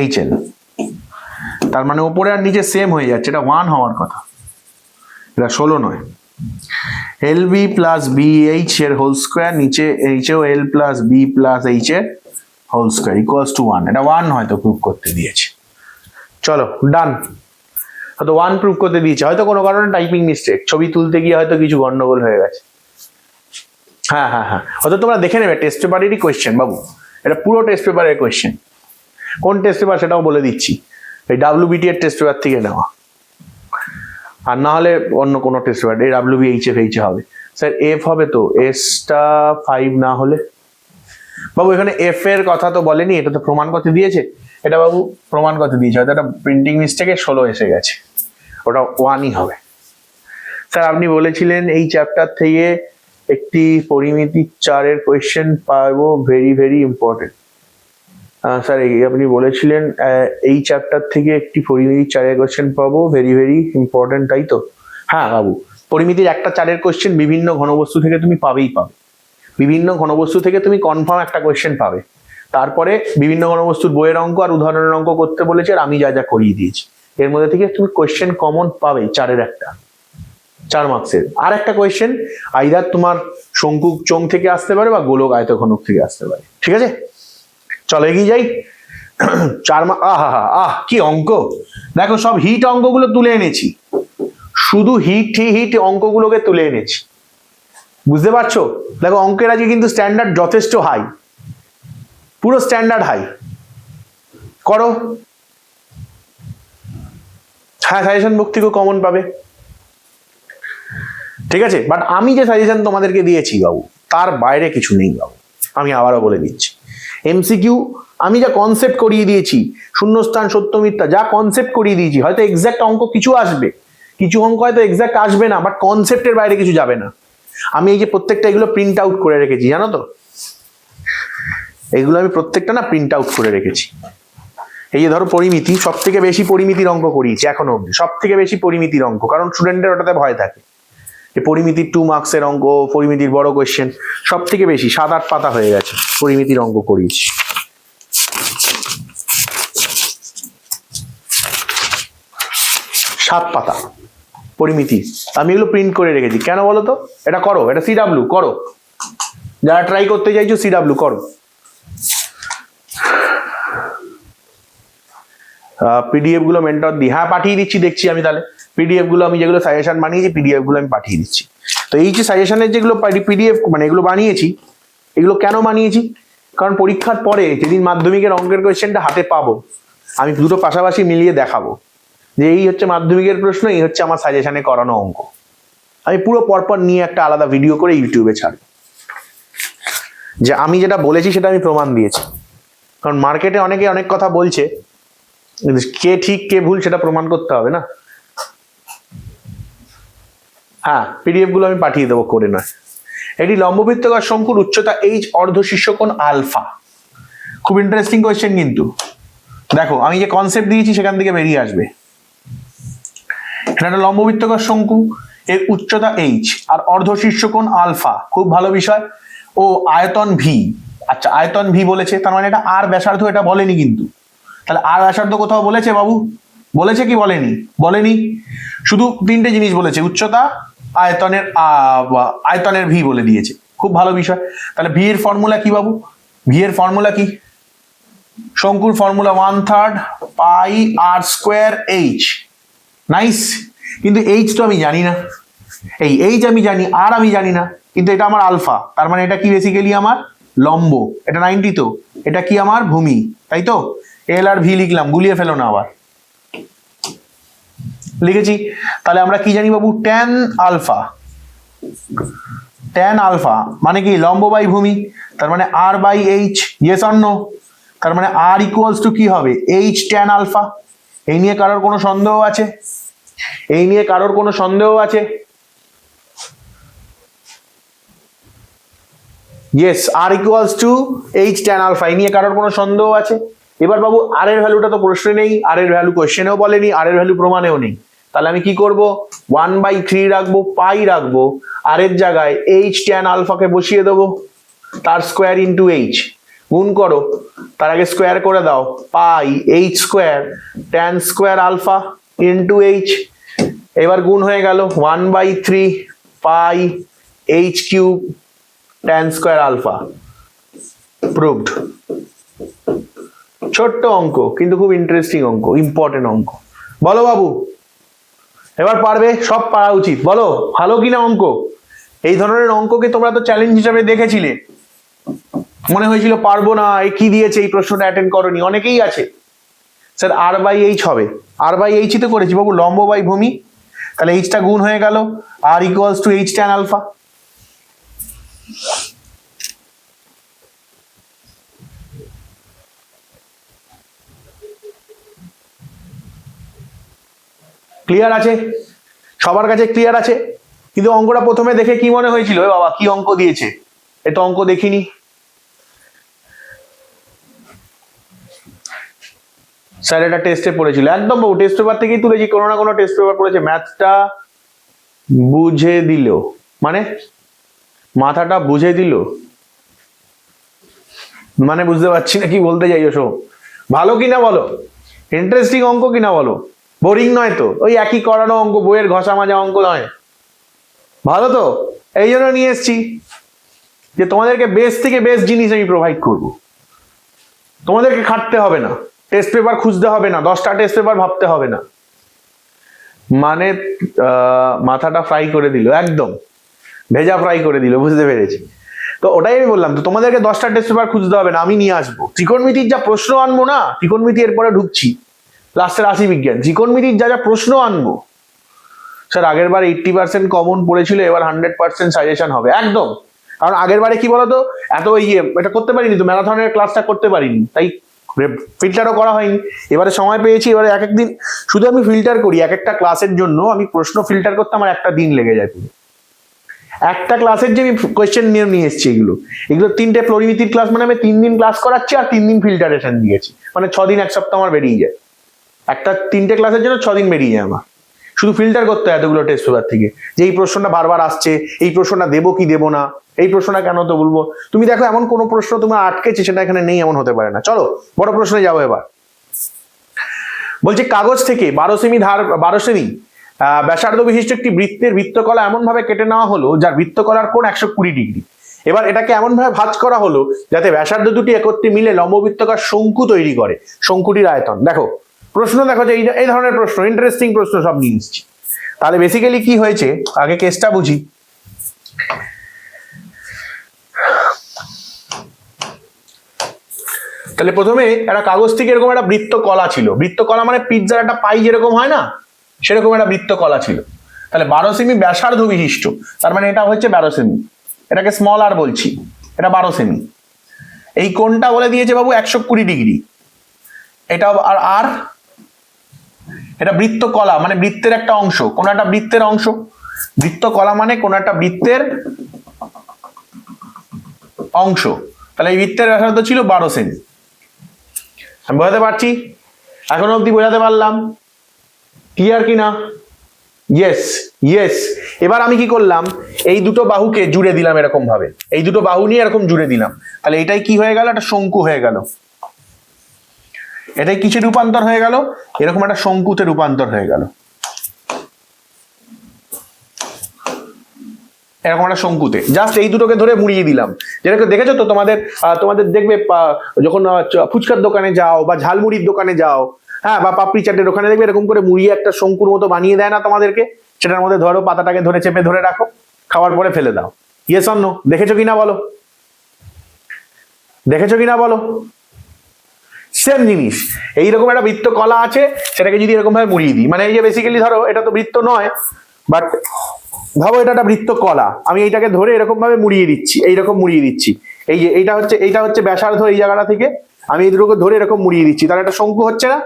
H L. তার মানে উপরে আর নিচে সেম হয়ে যাচ্ছে, এটা 1 হওয়ার কথা, এটা 16 নয়। L B plus B H এর হোল স্কোয়ার, নিচে এইচেও L plus B plus H এর হোল স্কোয়ার ইকুয়ালস টু 1, এটা 1 হয়তো প্রুভ করতে দিয়েছে। চলো ডান, হয়তো 1 প্রুভ করতে দিয়েছে, হয়তো কোনো কারণে টাইপিং মিস্টেক, ছবি তুলতে গিয়ে হয়তো কিছু গন্ডগোল হয়ে গেছে। হ্যাঁ, হয়তো তোমরা দেখে নেবে, টেস্ট পেপারেরই কোয়েশ্চেন বাবু, এটা পুরো টেস্ট পেপারের কোয়েশ্চেন। কোন টেস্ট পেপার সেটাও বলে দিচ্ছি, এই ডাব্লিউবিটি এর টেস্ট পেপার থেকে নেওয়া, আর না হলে অন্য কোনো টেস্ট পেপার, এই ডাব্লিউবি এইচএফ এইচে হবে। স্যার এফ হবে তো, এসটা 5 না হলে? বাবু এখানে এফ এর কথা তো বলেনি, এটা তো প্রমাণ করতে দিয়েছে, এটা বাবু প্রমাণ করতে দিয়েছে, হয়তো একটা প্রিন্টিং মিস্টেকে 16 এসে গেছে, ওটা 1ই হবে। স্যার আপনি বলেছিলেন এই চ্যাপ্টার থেকে একটি পরিমিতি 4-এর কোয়েশ্চেন পাবো, ভেরি ভেরি ইম্পর্টেন্ট। স্যার আপনি বলেছিলেন এই চ্যাপ্টার থেকে একটি পরিমিতি 4-এর কোয়েশ্চেন পাবো, ভেরি ভেরি ইম্পর্টেন্ট, তাই তো? হ্যাঁ বাবু, পরিমিতির একটা 4-এর কোয়েশ্চেন বিভিন্ন ঘনবস্তু থেকে তুমি পাবে, বিভিন্ন ঘনবস্তু থেকে তুমি কনফার্ম একটা কোয়েশ্চেন পাবে। তারপরে বিভিন্ন ঘনবস্তুর বইয়ের অঙ্ক আর উদাহরণের অঙ্ক করতে বলেছে, আর আমি যা যা করিয়ে দিয়েছি, এর মধ্যে থেকে তুমি কোয়েশ্চেন কমন পাবে 4-এর একটা, 4 মার্কসের। আর একটা কোয়েশ্চেন আইদার তোমার শঙ্কু চোং থেকে আসতে পারে বা গোলক আয়তঘনক থেকে আসতে পারে, ঠিক আছে? চলো এগিয়ে যাই। 4 কি অঙ্ক দেখো, সব হিট অঙ্কগুলো তুলে এনেছি, শুধু হিট অঙ্কগুলোকে তুলে এনেছি, বুঝতে পারছো? দেখো অঙ্কের আজকে কিন্তু স্ট্যান্ডার্ড যথেষ্ট হাই, পুরো স্ট্যান্ডার্ড হাই। করো, হ্যাঁ সাজেশন বুক থেকেও কমন পাবে, ঠিক আছে? বাট আমি যে সাজেশন তোমাদেরকে দিয়েছি বাবু, তার বাইরে কিছু নেই বাবু, আমি আবারও বলে দিচ্ছি। এমসিকিউ আমি যা কনসেপ্ট করিয়ে দিয়েছি, শূন্যস্থান সত্য মিথ্যা যা কনসেপ্ট করিয়ে দিয়েছি, হয়তো এক্সাক্ট অঙ্ক কিছু আসবে, কিছু অঙ্ক হয়তো এক্সাক্ট আসবে না, বাট কনসেপ্টের বাইরে কিছু যাবে না। আমি এই যে প্রত্যেকটা এগুলো প্রিন্ট আউট করে রেখেছি, জানো তো, এগুলো আমি প্রত্যেকটা না প্রিন্ট আউট করে রেখেছি। এই যে ধরো পরিমিতি, সব থেকে বেশি পরিমিতির অঙ্ক করিয়েছি এখনো অব্দি, সব থেকে বেশি পরিমিতির অঙ্ক, কারণ স্টুডেন্টের ওটাতে ভয় থাকে যে পরিমিতির 2 মার্কসের অঙ্ক, পরিমিতির বড় কোয়েশ্চেন, সব থেকে বেশি 7-8 পাতা হয়ে গেছে পরিমিতির অঙ্ক করিয়েছি। 7 পাতা পরিমিতি আমি এগুলো প্রিন্ট করে রেখেছি, কেন বলো তো? এটা করো, এটা সিডাব্লিউ করো, যারা ট্রাই করতে চাইছো সিডাব্লিউ করো। পিডিএফ গুলো মেন্টর দিই, হ্যাঁ পাঠিয়ে দিচ্ছি, দেখছি আমি তাহলে পিডিএফ গুলো, আমি যেগুলো সাজেশন বানিয়েছি পিডিএফ গুলো আমি পাঠিয়ে দিচ্ছি। তো এই যে সাজেশনের যেগুলো পিডিএফ মানে এগুলো বানিয়েছি, এগুলো কেন বানিয়েছি? কারণ পরীক্ষার পরে যেদিন মাধ্যমিকের অঙ্কের কোয়েশ্চেনটা হাতে পাবো, আমি দুটো পাশাপাশি মিলিয়ে দেখাবো যে এই হচ্ছে মাধ্যমিকের প্রশ্ন, এই হচ্ছে আমার সাজেশনে করানো অঙ্ক। আমি পুরো পরপর নিয়ে একটা আলাদা ভিডিও করে ইউটিউবে ছাড়ব, যে আমি যেটা বলেছি সেটা আমি প্রমাণ দিয়েছি। কারণ মার্কেটে অনেকে অনেক কথা বলছে, কে ঠিক কে ভুল সেটা প্রমাণ করতে হবে না। হ্যাঁ, পিডিএফ গুলো আমি পাঠিয়ে দেবো, করে নয়। এটি লম্ববৃত্তাকার শঙ্কুর উচ্চতা এইচ, অর্ধ শীর্ষকোণ আলফা। খুব ইন্টারেস্টিং কোয়েশ্চেন কিন্তু। দেখো আমি যে কনসেপ্ট দিয়েছি সেখান থেকে বেরিয়ে আসবে। এটা একটা লম্ববৃত্তাকার শঙ্কু, এর উচ্চতা এইচ আর অর্ধ শীর্ষকোণ আলফা। খুব ভালো বিষয়। ও আয়তন ভি। আচ্ছা, আয়তন ভি বলেছে, তার মানে এটা আর ব্যাসার্ধ এটা বলেনি কিন্তু। তাহলে আর ব্যাসার্ধ কোথাও বলেছে বাবু? বলেছে কি বলেনি? বলেনি। শুধু তিনটে জিনিস বলেছে, উচ্চতা, আয়তনের ভি বলে দিয়েছে। খুব ভালো বিষয়। তাহলে ভি এর ফর্মুলা কি বাবু? ভি এর ফর্মুলা কি? শঙ্কুর formula 1/3 pi r square H. Nice. কিন্তু এইচ তো আমি জানি না, এই এইচ আমি জানি, আর আমি জানি না, কিন্তু এটা আমার আলফা, তার মানে এটা কি বেসিক্যালি আমার লম্ব। এটা 90, তো এটা কি আমার ভূমি, তাই তো? এল আর ভি লিখলাম, গুলিয়ে ফেলো না আবার। লিখেছি। তাহলে আমরা কি জানি বাবু? Tan alpha. ট্যান আলফা মানে কি? লম্ব বাই ভূমি, তার মানে r by H. Yes or no? তার মানে আর ইকুয়ালস টু কি হবে? H tan alpha. এই নিয়ে কারোর কোনো সন্দেহ আছে? এই নিয়ে কারোর কোনো সন্দেহ আছে? Yes, R equals to H tan alpha. এই নিয়ে কারোর কোনো সন্দেহ আছে? এবার বাবু আর এর ভ্যালুটা তো প্রশ্নে নেই, আর এর ভ্যালু কোয়েশ্চেনেও বলেনি, আর এর ভ্যালু প্রমাণেও নেই। তাহলে আমি কি করব? 1/3 রাখবো, পাই রাখবো, আর এর জায়গায় এইচ ট্যান আলফাকে বসিয়ে দেবো, তার স্কোয়ার ইন্টু এইচ। গুণ করো, তার আগে স্কোয়ার করে দাও। Pi H square tan square alpha into H. এবার গুণ হয়ে গেল 1/3 pi H cube tan square alpha. Proved. ছোট্ট অঙ্ক কিন্তু খুব ইন্টারেস্টিং অঙ্ক, ইম্পর্টেন্ট অঙ্ক। বলো বাবু, এবার পারবে? সব পারা উচিত। বলো ভালো কিনা অঙ্ক? এই ধরনের অঙ্ককে তোমরা তো চ্যালেঞ্জ হিসাবে দেখেছিলে, মনে হয়েছিল পারবো না, এ কি দিয়েছে, এই প্রশ্নটা অ্যাটেন্ড করনি। অনেকেই আছে স্যার আর বাই এইচ হবে। আর বাই এইচই তো করেছি বাবু, লম্ব বাই ভূমি। তাহলে এইচটা গুণ হয়ে গেল, r equals to H tan alpha. Clear আছে? সবার কাছে ক্লিয়ার আছে? কিন্তু অঙ্কটা প্রথমে দেখে কি মনে হয়েছিল? এ বাবা কি অঙ্ক দিয়েছে, এ তো অঙ্ক দেখিনি। স্যার এটা টেস্টে পড়েছিল, একদম বাবু টেস্ট পেপার থেকেই তুলেছি, কোনো না কোনো টেস্ট পেপার পড়েছে। ম্যাথটা বুঝে দিল মানে মাথাটা বুঝে দিল মানে বুঝতে পারছি না কি বলতে চাইছো। শো ভালো কিনা বলো, ইন্টারেস্টিং অঙ্ক কিনা বলো, বোরিং নয় তো? ওই একই করানো অঙ্ক, বইয়ের ঘষা মাজা অঙ্ক নয়। ভালো তো? এই জন্য নিয়ে এসছি যে তোমাদেরকে বেস্ট থেকে বেস্ট জিনিস আমি প্রোভাইড করব। তোমাদেরকে খাটতে হবে না, টেস্ট পেপার খুঁজতে হবে না, 10টা টেস্ট পেপার ভাবতে হবে না। মানে মাথাটা ফ্রাই করে দিল, একদম ভেজা ফ্রাই করে দিল, বুঝতে পেরেছি। তো ওটাই আমি বললাম, তো তোমাদেরকে 10টা টেস্ট পেপার খুঁজতে হবে না, আমি নিয়ে আসবো। ত্রিকোণমিতির যা প্রশ্ন আনবো না, ত্রিকোণমিতি এরপরে ঢুকছি, লাস্টের রাশিবিজ্ঞান, ত্রিকোণমিতির যা যা প্রশ্ন আনবো। স্যার আগের বার 80% কমন পড়েছিল, এবার 100% সাজেশন হবে একদম। কারণ আগের বারে কি বলতো, এত এটা করতে পারিনি, তো ম্যারাথনের ক্লাসটা করতে পারিনি, তাই ফিল্টারও করা হয়নি। এবারে সময় পেয়েছি, এবারে এক একদিন শুধু আমি ফিল্টার করি, এক একটা ক্লাসের জন্য আমি প্রশ্ন ফিল্টার করতে আমার একটা দিন লেগে যায়। একটা ক্লাসের যে আমি কোয়েশ্চেন নিয়ে এসেছি, এগুলো 3টে পরিমিতির ক্লাস, মানে আমি 3 দিন ক্লাস করাচ্ছি আর 3 দিন ফিল্টারেশন দিয়েছি, মানে 6 দিন, এক সপ্তাহ আমার বেরিয়ে যায়। একটা 3টে ক্লাসের জন্য 6 দিন বেরিয়ে যায় আমার, শুধু ফিল্টার করতে হয় এতগুলো টেস্ট পেপার থেকে, যে এই প্রশ্নটা বারবার আসছে, এই প্রশ্নটা দেবো কি দেবো না, এই প্রশ্নটা কেন তো বলবো। তুমি দেখো এমন কোনো প্রশ্ন তোমার আটকেছে সেটা এখানে নেই, এমন হতে পারে না। চলো বড় প্রশ্নে যাবো এবার। বলছে কাগজ থেকে 12 সেমি ব্যাসার্ধ বিশিষ্ট একটি বৃত্তের বৃত্তকলা এমন ভাবে কেটে নেওয়া হলো যার বৃত্তকলার কোণ 120 ডিগ্রি। এবার এটাকে এমন ভাবে ভাঁজ করা হলো যাতে ব্যাসার্ধ দুটি একত্রে মিলে লম্ববৃত্তাকার শঙ্কু তৈরি করে। শঙ্কুটির আয়তন দেখো, প্রশ্ন দেখো যে এই ধরনের প্রশ্ন, ইন্টারেস্টিং প্রশ্ন সব নিয়ে এসেছি। তাহলে বেসিক্যালি কি হয়েছে, আগে কেসটা বুঝি। তাহলে প্রথমে একটা কাগজ থেকে এরকম একটা বৃত্ত কলা ছিল, বৃত্ত কলা মানে পিৎজার একটা পাই যেরকম হয় না, সেরকম একটা বৃত্ত কলা ছিল। তাহলে 12 সেমি ব্যাসার্ধ বিশিষ্ট, তার মানে এটা হচ্ছে 12 সেমি, এটাকে স্মল আর বলছি, এটা 12 সেমি। এই কোণটা বলে দিয়েছে বাবু 120 ডিগ্রি, এটা আর এটা বৃত্ত কলা মানে বৃত্তের একটা অংশ, কোন একটা বৃত্তের অংশ। বৃত্ত কলা মানে কোন একটা বৃত্তের অংশ। তাহলে এই বৃত্তের ব্যাসার্ধ ছিল 12 সেমি। আমি বোঝাতে পারছি? এখনো অব্দি বোঝাতে পারলাম? ক্লিয়ার কিনা? Yes yes. এবার আমি কি করলাম, এই দুটো বাহুকে জুড়ে দিলাম এরকম ভাবে, এই দুটো বাহু নিয়ে এরকম জুড়ে দিলাম। তাহলে এটাই কি হয়ে গেল, একটা শঙ্কু হয়ে গেল। এটাই কিসে রূপান্তর হয়ে গেল, এরকম একটা শঙ্কুতে রূপান্তর হয়ে গেল, এরকম একটা শঙ্কুতে। জাস্ট এই দুটোকে ধরে মুড়িয়ে দিলাম। যেটাকে দেখেছো তো তোমাদের তোমাদের দেখবে যখন ফুচকার দোকানে যাও বা ঝালমুড়ির দোকানে যাও, হ্যাঁ, বা পাপড়ি চাটের ওখানে দেখবে এরকম করে মুড়িয়ে একটা শঙ্কুর মতো বানিয়ে দেয় না তোমাদেরকে, সেটার মধ্যে ধরো পাতাটাকে ধরে চেপে ধরে রাখো, খাওয়ার পরে ফেলে দাও। Yes or no? দেখেছো কিনা বলো, দেখেছো কিনা বলো? সেম জিনিস, এইরকম একটা বৃত্ত কলা আছে, সেটাকে যদি এরকম ভাবে মুড়িয়ে দিই, মানে এই যে বেসিক্যালি ধরো এটা তো বৃত্ত নয়, বাট ভাবো এটা একটা বৃত্ত কলা, আমি এইটাকে ধরে এরকম ভাবে মুড়িয়ে দিচ্ছি, এইরকম মুড়িয়ে দিচ্ছি। এই যে এইটা হচ্ছে ব্যাসার্ধ, এই জায়গাটা থেকে আমি এই দুটোকে ধরে এরকম মুড়িয়ে দিচ্ছি, তাহলে একটা শঙ্কু হচ্ছে না?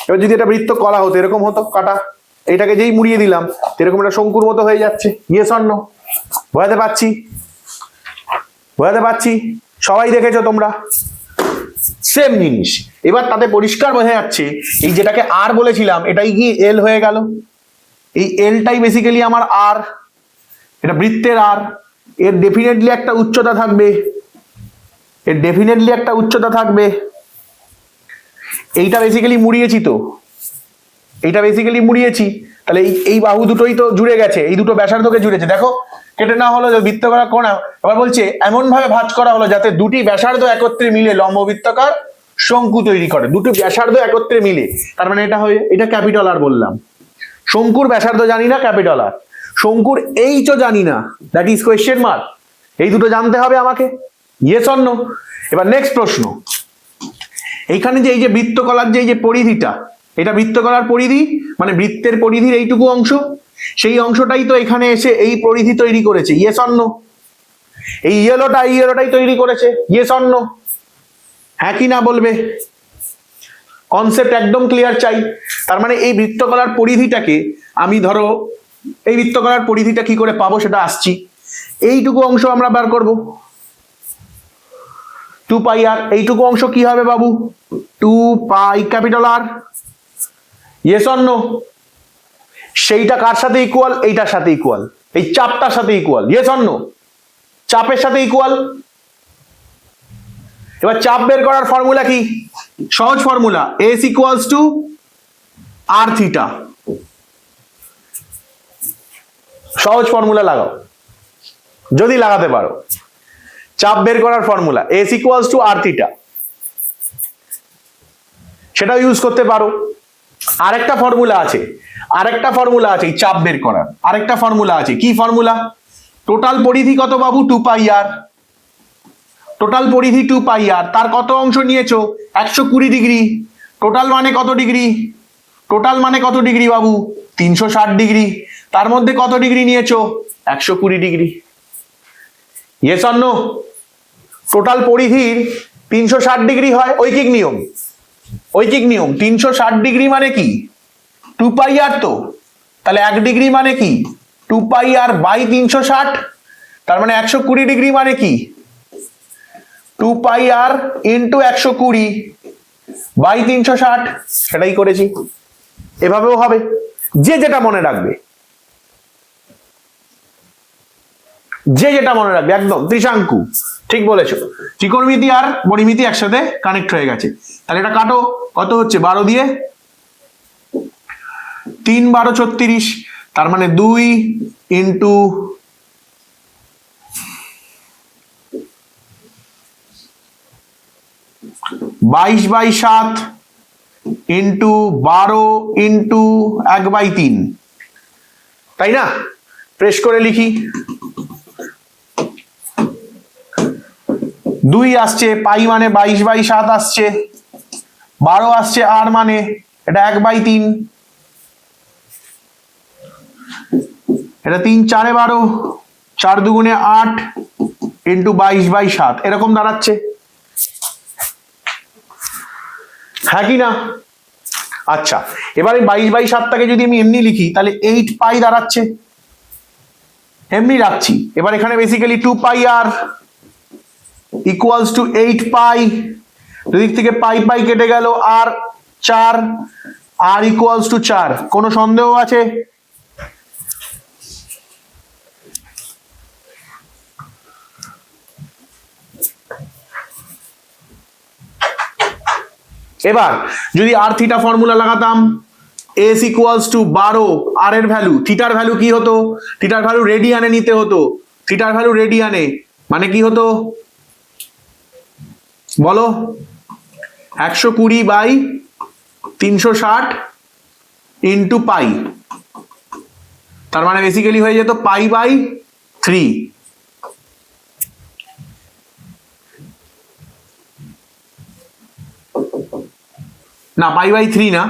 এবার যদি এটা বৃত্ত কলা হতো, এরকম হতো কাটা, এইটাকে যেই মুড়িয়ে দিলাম এরকম একটা শঙ্কুর মতো হয়ে যাচ্ছে। Yes or no? বোঝাতে পারছি? বোঝাতে পারছি? সবাই দেখেছো তোমরা? সেম জিনিস। এবার তাতে পরিষ্কার বোঝা যাচ্ছে এই যেটাকে আর বলেছিলাম এটাই কি এল হয়ে গেল। এই এলটাই বেসিক্যালি আমার আর, এটা বৃত্তের আর, এর ডেফিনেটলি একটা উচ্চতা থাকবে, এর ডেফিনেটলি একটা উচ্চতা থাকবে। এইটা বেসিক্যালি মুড়িয়েছি তো, এইটা বেসিক্যালি মুড়িয়েছি, তাহলে এই বাহু দুটোই তো জুড়ে গেছে, এই দুটো ব্যাসার্ধকে জুড়েছে। দেখো কেটে না হলো বৃত্ত করা কোণ। এবার বলছে এমন ভাবে ভাঁজ করা হলো যাতে দুটি ব্যাসার্ধ একত্রে মিলে লম্ব বৃত্তাকার শঙ্কু তৈরি করে, দুটি ব্যাসার্ধ একত্রে মিলে। তার মানে এটা হয়, এটা ক্যাপিটাল আর বললাম। শঙ্কুর ব্যাসার্ধ জানি না, ক্যাপিটাল আর। শঙ্কুর এইচও জানি না, দ্যাট ইজ কোয়েশ্চেন মার্ক। এই দুটো জানতে হবে আমাকে। Yes or no? এবার নেক্সট প্রশ্ন, এইখানে যে এই যে বৃত্তকলার যে এই যে পরিধিটা, এটা বৃত্তকলার পরিধি মানে বৃত্তের পরিধির এইটুকু অংশ, সেই অংশটাই তো এখানে এসে এই পরিধি তৈরি করেছে। Yes or no? এই ইয়েলোটাই তৈরি করেছে। Yes or no? হ্যাঁ কি না বলবে? কনসেপ্ট একদম ক্লিয়ার চাই। তার মানে এই বৃত্তকলার পরিধিটাকে আমি ধরো, এই বৃত্তকলার পরিধিটা কি করে পাবো সেটা আসছি। এইটুকু অংশ আমরা বার করব 2 পাই আর। এইটুকু অংশ কি হবে বাবু? 2 pi capital R. Yes or no? সেইটা কার সাথে ইকুয়াল? এইটার সাথে ইকুয়াল, এই চাপটার সাথে ইকুয়াল। Yes or no? চাপের সাথে ইকুয়াল। এবার চাপ বের করার ফর্মুলা কি? সহজ formula, S equals to R theta. সহজ ফর্মুলা লাগাও যদি লাগাতে পারো। চাপ বের করার formula S equals to R theta, সেটাও ইউজ করতে পারো। আরেকটা ফর্মুলা আছে, আরেকটা ফর্মুলা আছে এই চাপ বের করার, আরেকটা ফর্মুলা আছে। কি ফর্মুলা? টোটাল পরিধি কত বাবু? 2 পাই আর। টোটাল পরিধি 2 পাই আর, তার কত অংশ নিয়েছো? 120 ডিগ্রি। টোটাল মানে কত ডিগ্রি? টোটাল মানে কত ডিগ্রি বাবু? 360 ডিগ্রি। তার মধ্যে কত ডিগ্রি নিয়েছো? 120 degree. Yes or no? Total পরিধির 360 ডিগ্রি হয়, ঐকিক নিয়ম। ঐকিক নিয়ম 360 ডিগ্রি মানে কি? 2 পাই আর তো, তাহলে 1 ডিগ্রি মানে কি? 2 পাই আর বাই 360। তার মানে 120 ডিগ্রি মানে কি? 2 পাই আর ইন্টু 120 বাই 360। সেটাই করেছি। এভাবেও হবে, যে যেটা মনে রাখবে, যে যেটা মনে রাখবে। একদম ত্রিশাঙ্কু, ঠিক বলেছো। ত্রিকোণমিতি আর পরিমিতি একসাথে কানেক্ট হয়ে গেছে। তাহলে এটা কাটো, কত হচ্ছে? 12 দিয়ে 3 12 36, তার মানে 2 ইন্টু 22/7 ইন্টু 12 ইন্টু 1/3, তাই না? প্রেস করে লিখি 2 আসছে, পাই মানে 22/7 আসছে, 12 আসছে আর মানে এটা 1/3, এটা 3 4 12, 4 2 8 ইন্টু 22/7 এরকম দাঁড়াচ্ছে, হ্যাঁ কি না? আচ্ছা, এবারে 22/7টাকে যদি আমি এমনি লিখি তাহলে 8 পাই দাঁড়াচ্ছে, এমনি রাখছি। এবার এখানে basically 2 pi R equals to 8 pi, দুদিক থেকে পাই পাই কেটে গেল, আর 4, আর ইকুয়ালস টু 4। কোনো সন্দেহ আছে? এবার যদি আর থিটা ফর্মুলা লাগাতাম, এস ইকুয়ালস টু 12, আর এর ভ্যালু, থিটার ভ্যালু কি হতো? থিটার ভ্যালু রেডিয়ানে নিতে হতো, থিটার ভ্যালু রেডিয়ানে মানে কি হতো বলো? 120/360 ইন্টু পাই, তার মানে বেসিক্যালি হয়ে যেত পাই/3। না, পাই/3 না,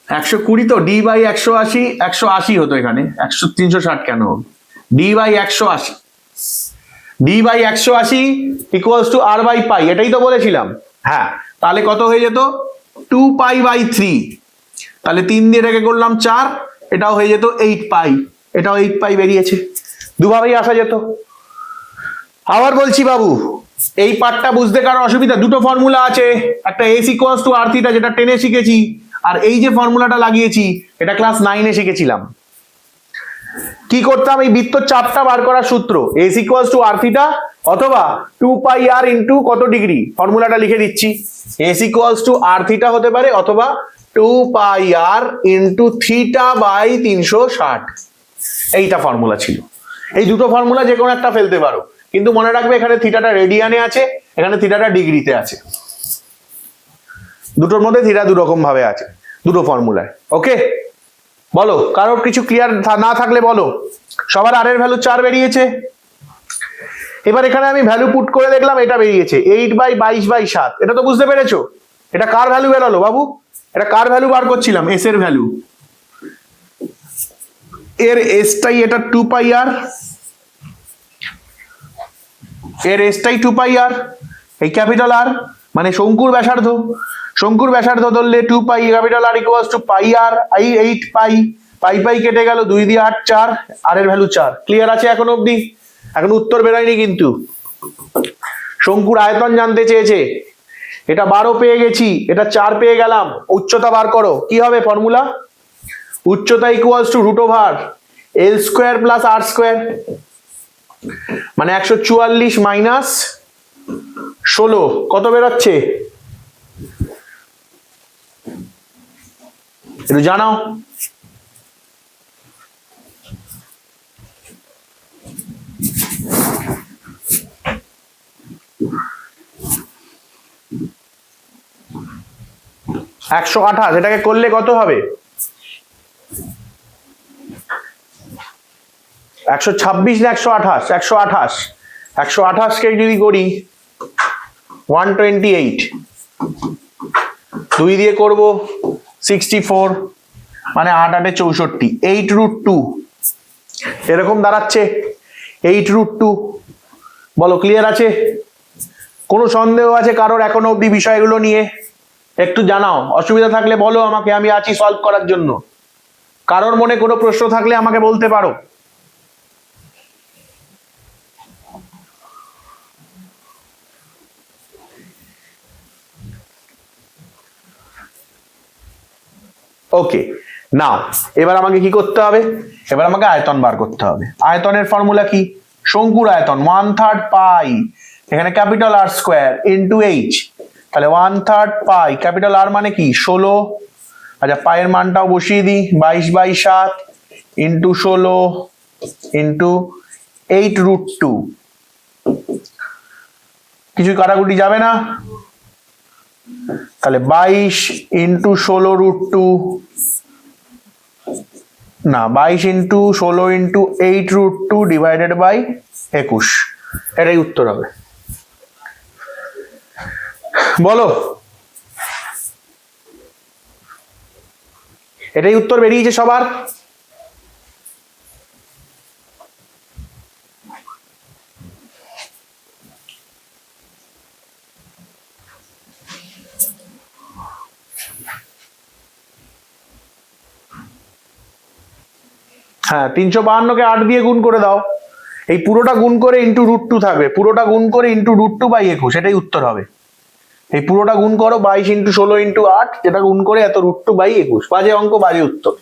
120 তো d/180, 180 হতো এখানে, 360 কেন হবে? d/180, d/180 equals to r by pi, এটাই তো বলেছিলাম। হ্যাঁ, তাহলে কত হয়ে যেত? 2 পাই/3, তাহলে 3 দিয়ে রেখে করলাম 4, এটাও হয়ে যেত 8 পাই, এটাও 8 পাই বেরিয়েছে, দুভাবেই আসা যেত। আবার বলছি বাবু, এই পার্টটা বুঝতে কারো অসুবিধা? দুটো ফর্মুলা আছে, একটা S equals to R theta যেটা 10-এ শিখেছি, আর এই যে ফর্মুলাটা লাগিয়েছি এটা ক্লাস 9-এ শিখেছিলাম। কি করতাম? এই বৃত্তর চাপটা বার করার সূত্র, S equals to R theta অথবা 2 পাই আর ইন্টু কত ডিগ্রি, ফর্মুলাটা লিখে দিচ্ছি। S equals to R theta হতে পারে অথবা 2 পাই আর ইন্টু থিটা/360, এইটা ফর্মুলা ছিল। এই দুটো ফর্মুলা যে কোনো একটা ফেলতে পারো, কিন্তু মনে রাখবে এখানে থিটাটা রেডিয়ানে আছে, এখানে থিটাটা ডিগ্রিতে আছে, দুটোর মধ্যে থিটা দু রকম ভাবে আছে, দুটো ফর্মুলায়। ওকে, বলো, কারোর কিছু ক্লিয়ার না থাকলে বলো। সবার আর এর ভ্যালু 4 বেরিয়েছে। এবার এখানে আমি ভ্যালু পুট করে দেখলাম, এটা বেরিয়েছে 8/22/7, এটা তো বুঝতে পেরেছো? এটা কার ভ্যালু বেরোলো বাবু? এটা কার ভ্যালু বার করছিলাম? এস এর ভ্যালু, এর এসটাই এটা 2 পাই আর, এর এসটাই 2 পাই আর, এই ক্যাপিটাল আর মানে শঙ্কুর ব্যাসার্ধ, শঙ্কুর ব্যাসার্ধ ধরলে 2 pi capital R equals to pi r, 8 pi, pi pi কেটে গেল, 2 দিয়ে 8 4, আর এর ভ্যালু 4। ক্লিয়ার আছে এখন অবধি? এখন উত্তর বেরোয়নি কিন্তু। শঙ্কুর আয়তন জানতে চেয়েছে, এটা 12 পেয়ে গেছি, এটা 4 পেয়ে গেলাম, উচ্চতা বার করো। কি হবে ফর্মুলা? উচ্চতা equals to √L square plus R square, মানে 144 মাইনাস 16 কত বেরোচ্ছে একটু জানাও। একশো 28, এটাকে করলে কত হবে? 126 না 128? 128, 128কে যদি করি 128, 2 দিয়ে করব 64, মানে 8 8 64, 8√2 এরকম দাঁড়াচ্ছে, 8√2। বলো, ক্লিয়ার আছে? কোনো সন্দেহ আছে কারোর এখনো অবধি বিষয়গুলো নিয়ে? একটু জানাও, অসুবিধা থাকলে বলো আমাকে, আমি আছি সলভ করার জন্য। কারোর মনে কোনো প্রশ্ন থাকলে আমাকে বলতে পারো। ওকে, নাও এবার আমাকে কি করতে হবে? এবার আমাকে আয়তন বার করতে হবে। আয়তনের ফর্মুলা কি? শঙ্কুর আয়তন 1/3 পাই, এখানে capital R square into H, তাহলে 1/3 পাই, ক্যাপিটাল আর মানে কি 16, আচ্ছা পায়ের মানটাও বসিয়ে দিই, 22/7 ইন্টু 16 ইন্টু 8√2, কিছুই কাটাকুটি যাবে না, তাহলে 22 ইন্টু 16√2, না 22 ইন্টু 16 ইন্টু 8√2 ডিভাইডেড বাই 21, এটাই উত্তর হবে। বলো, এটাই উত্তর বেরিয়েছে সবার? হ্যাঁ, 352-কে 8 দিয়ে গুণ করে দাও। এই পুরোটা গুণ করে ইন্টু √2 থাকবে, পুরোটা গুণ করে ইন্টু √2/21, এটাই উত্তর হবে। এই পুরোটা গুণ করো 22 × 16 × 8, যেটা গুণ করে এত √2/21। বাজে অঙ্ক, বাজে উত্তর।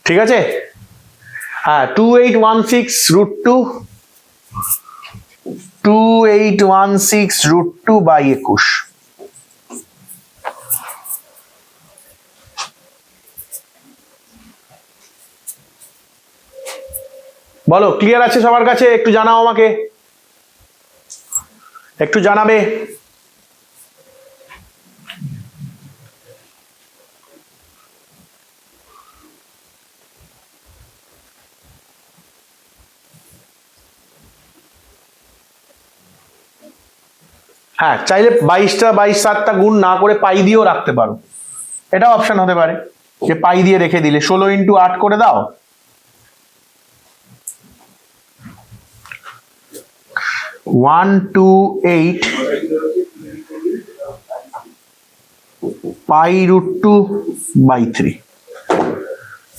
ঠিক আছে? হ্যাঁ, 2816 √2/21। বলো, ক্লিয়ার আছে সবার কাছে? একটু জানাও আমাকে, একটু জানাবে। হ্যাঁ, চাইলে 22-7টা গুণ না করে পাই দিয়েও রাখতে পারো, এটা অপশন হতে পারে যে পাই দিয়ে রেখে দিলে। 16 × 8 করে দাও। 128 π√2/3,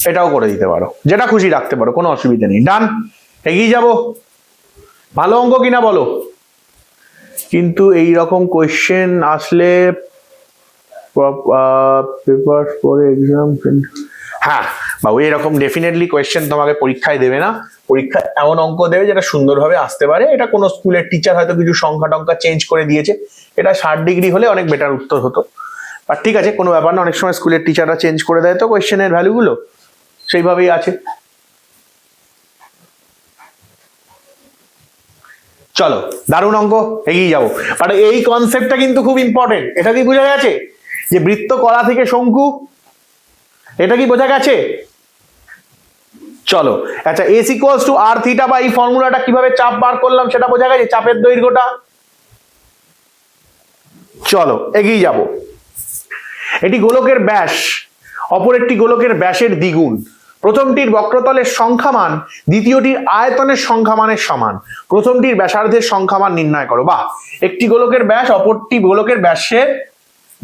এটাও করে দিতে পারো, যেটা খুশি রাখতে পারো, কোনো অসুবিধা নেই। ডান, এগিয়ে যাব। ভালো অঙ্ক কিনা বলো? কিন্তু এই রকম কোয়েশ্চেন আসলে পেপার পরে এক্সাম, হ্যাঁ বাবু, এরকম ডেফিনেটলি কোয়েশ্চেন তোমাকে পরীক্ষায় দেবে না। পরীক্ষা এমন অঙ্ক দেবে যেটা সুন্দরভাবে আসতে পারে। এটা কোনো স্কুলের টিচার হয়তো কিছু সংখ্যা টংখ্যা চেঞ্জ করে দিয়েছে, এটা 60 ডিগ্রি হলে অনেক বেটার উত্তর হতো। আর ঠিক আছে, কোনো ব্যাপার না, অনেক সময় স্কুলের টিচাররা চেঞ্জ করে দেয় তো কোয়েশ্চেনের ভ্যালুগুলো, সেইভাবেই আছে। চলো, দারুণ অঙ্ক, এগিয়ে যাবো। বাট এই কনসেপ্টটা কিন্তু খুব ইম্পর্টেন্ট। এটা কি বোঝা গেছে যে বৃত্ত কলা থেকে শঙ্কু, এটা কি বোঝা গেছে? চলো, আচ্ছা, S = r θ, বা এই ফর্মুলাটা কিভাবে চাপ বার করলাম সেটা বোঝা গেছে, চাপের দৈর্ঘ্যটা। চলো, এগিয়ে যাব। এটি গোলকের ব্যাস, অপর একটি গোলকের ব্যাসের দ্বিগুণ। প্রথমটির বক্রতলের সংখ্যামান দ্বিতীয়টির আয়তনের সংখ্যামানের সমান। প্রথমটির ব্যাসার্ধের সংখ্যামান নির্ণয় করো। বাহ, একটি গোলকের ব্যাস অপরটি গোলকের ব্যাসের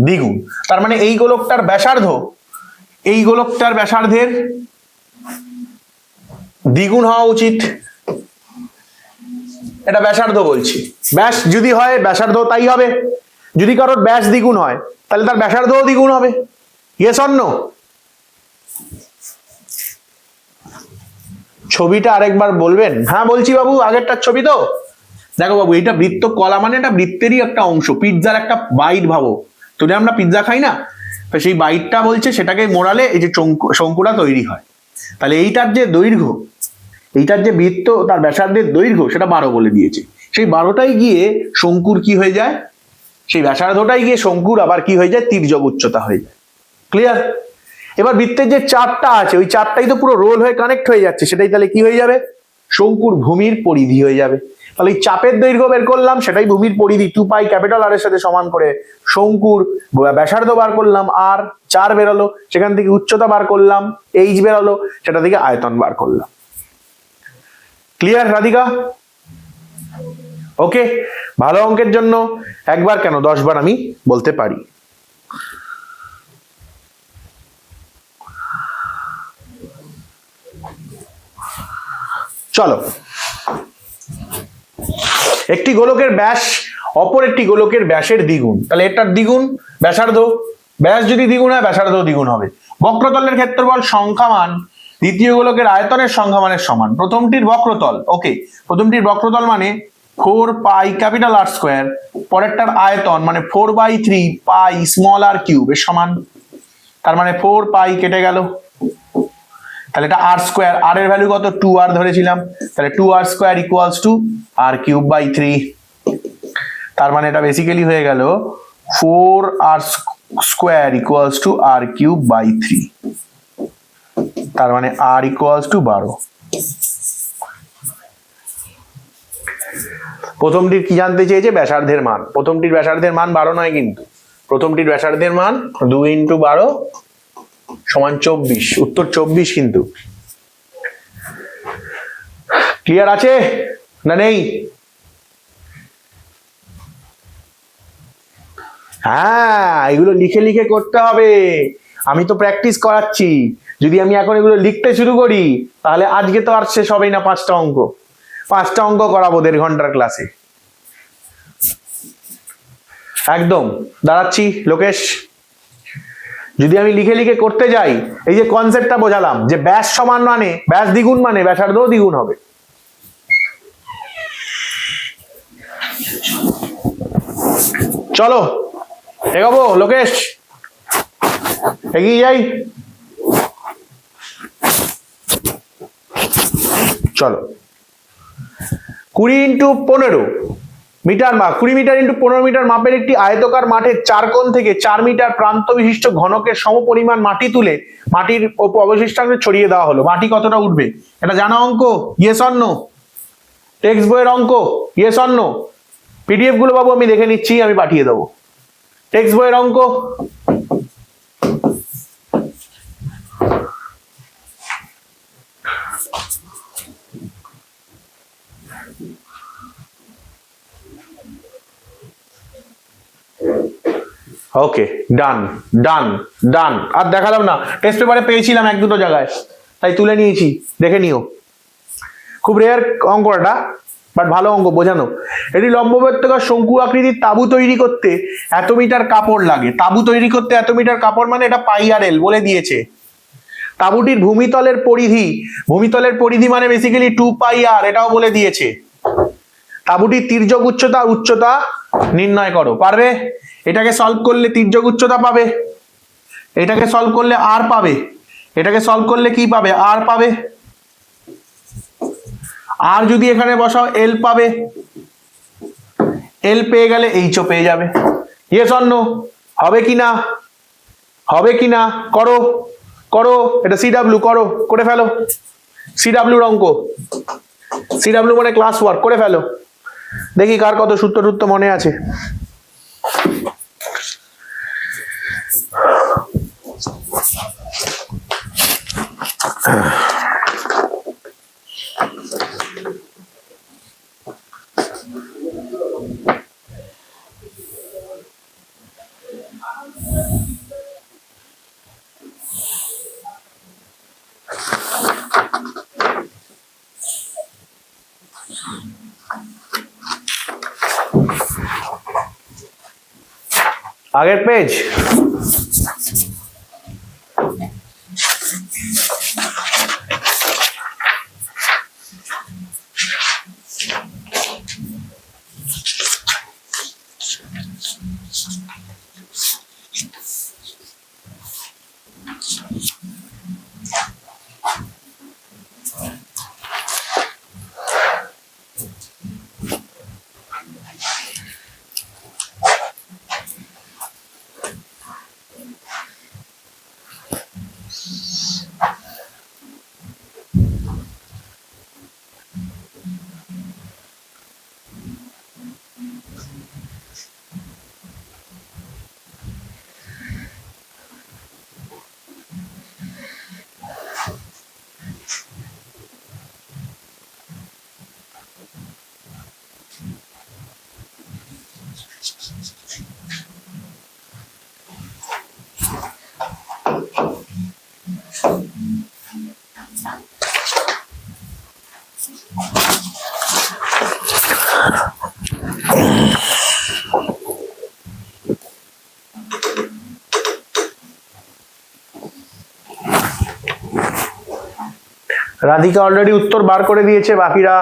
দ্বিগুণ, তার মানে এই গোলকটার ব্যাসার্ধ এই গোলকটার ব্যাসার্ধের দ্বিগুণ হওয়া উচিত। এটা ব্যাসার্ধ বলছি, ব্যাস যদি হয় ব্যাসার্ধ তাই হবে। যদি কারোর ব্যাস দ্বিগুণ হয় তাহলে তার ব্যাসার্ধও দ্বিগুণ হবে। Yes or no? ছবিটা আরেকবার বলবেন? হ্যাঁ বলছি বাবু, আগেরটার ছবি তো। দেখো বাবু, এটা বৃত্ত কলা মানে এটা বৃত্তেরই একটা অংশ, পিৎজার একটা বাইট ভাবো। তোরে আমরা পিৎজা খাই না, সেই বাইটটা বলছে সেটাকে মোড়ালে এই যে শঙ্কুটা তৈরি হয়। তাহলে এইটার যে দৈর্ঘ্য, এইটার যে বৃত্ত তার ব্যাসার্ধের দৈর্ঘ্য সেটা 12 বলে দিয়েছে। সেই 12টাই গিয়ে শঙ্কুর কি হয়ে যায়, সেই ব্যাসার্ধটাই গিয়ে শঙ্কুর আবার কি হয়ে যায়, তির্যক উচ্চতা হয়ে যায়। ক্লিয়ার? এবার বৃত্তের যে চারটা আছে ওই চারটাই তো পুরো রোল হয়ে কানেক্ট হয়ে যাচ্ছে, সেটাই তাহলে কি হয়ে যাবে, শঙ্কুর ভূমির পরিধি হয়ে যাবে। তাহলে এই চাপের দৈর্ঘ্য বের করলাম, সেটাই ভূমির পরিধি 2π R এর সাথে সমান করে শঙ্কুর ব্যাসার্ধ বার করলাম, আর 4 বেরোলো, সেখান থেকে উচ্চতা বার করলাম, h বেরোলো, সেটা থেকে আয়তন বার করলাম। ক্লিয়ার রাধিকা? ওকে, ভালো অঙ্কের জন্য একবার কেন 10 বার আমি বলতে পারি। চলো, একটি গোলকের ব্যাস অপর একটি গোলকের ব্যাসের দ্বিগুণ, তাহলে এটার দ্বিগুণ ব্যাসার্ধ, ব্যাস যদি দ্বিগুণ হয় ব্যাসার্ধ দ্বিগুণ হবে। বক্রতলের ক্ষেত্রফল সংখ্যামান দ্বিতীয় গোলকের আয়তনের সংখ্যামানের সমান। প্রথমটির বক্রতল, ওকে, প্রথমটির বক্রতল মানে 4π R², পরেরটার আয়তন মানে 4/3π r³ এর সমান। তার মানে 4π কেটে গেল, তাহলে এটা r², r এর ভ্যালু কত, 2r ধরেছিলাম, তাহলে 2r² = r³/3। তার মানে এটা বেসিক্যালি হয়ে গেল 4r² = r³/3। তার মানে r = 12। প্রথমটির কি জানতে চেয়েছে? ব্যাসার্ধের মান। প্রথমটির ব্যাসার্ধের মান 12 নয়, কিন্তু প্রথমটির ব্যাসার্ধের মান 2 × 12 সমান 24। উত্তর 24 কিন্তু। ক্লিয়ার আছে না নেই? হ্যাঁ, এগুলো লিখে লিখে করতে হবে। আমি তো প্র্যাকটিস করাচ্ছি। যদি আমি এখন এগুলো লিখতে শুরু করি তাহলে আজকে তো আর শেষ হবেই না। 5টা অঙ্ক, 5টা অঙ্ক করাবো 1.5 ঘন্টার ক্লাসে। একদম দাঁড়াচ্ছি লোকেশ। যদি আমি লিখে লিখে করতে যাই, এই যে কনসেপ্টটা বোঝালাম যে ব্যাস সমান মানে ব্যাস দ্বিগুণ মানে ব্যাসার্ধও দ্বিগুণ হবে। চলো এগোবো লোকেশ, এগিয়ে যাই। চলো 20 × 15 মিটার মাপ, 20 মিটার × 15 মিটার মাপের একটি আয়তকার মাঠের 4 কোণ থেকে 4 মিটার প্রান্ত বিশিষ্ট ঘনকের সমপরিমাণ মাটি তুলে মাটির অবশিষ্টাংশে ছড়িয়ে দেওয়া হলো। মাটি কতটা উঠবে? এটা জানা অঙ্ক? Yes or no? টেক্সট বইয়ের অঙ্ক? Yes or no? পিডিএফ গুলো বাবু আমি দেখে নিচ্ছি, আমি পাঠিয়ে দেবো। টেক্সট বইয়ের অঙ্ক ওকে, ডান ডান ডান। আর দেখালাম না, টেস্ট পেপারে পেয়েছিলাম 1-2 জায়গায়, তাই তুলে নিয়েছি, দেখে নিও। খুব রেয়ার অঙ্ক এটা, বাট ভালো অঙ্ক বোঝানো। এটি লম্ববৃত্তাকার শঙ্কু আকৃতির তাঁবু তৈরি করতে এত মিটার কাপড় লাগে। তাঁবু তৈরি করতে এত মিটার কাপড় মানে এটা πr/l বলে দিয়েছে। তাঁবুটির ভূমিতলের পরিধি মানে বেসিক্যালি 2πr, এটাও বলে দিয়েছে। তাঁবুটির তির্যক উচ্চতা উচ্চতা নির্ণয় করো। পারবে? এটাকে সলভ করলে তির্যক উচ্চতা পাবে, এটাকে সলভ করলে আর পাবে, এটাকে সলভ করলে কি পাবে? আর পাবে। আর যদি এখানে বসাও এল পাবে, এল পেয়ে গেলে এইচও পেয়ে যাবে। Yes or no? হবে কি না? হবে কি না? করো করো, এটা সিডাব্লিউ করো, করে ফেলো। সিডাব্লিউর অঙ্ক, সিডাব্লিউ মানে ক্লাস ওয়ার্ক, করে ফেলো। দেখি কার কত সূত্র টুত্র মনে আছে। আগের পেজ, রাধিকা অলরেডি উত্তর বার করে দিয়েছে, বাকিরা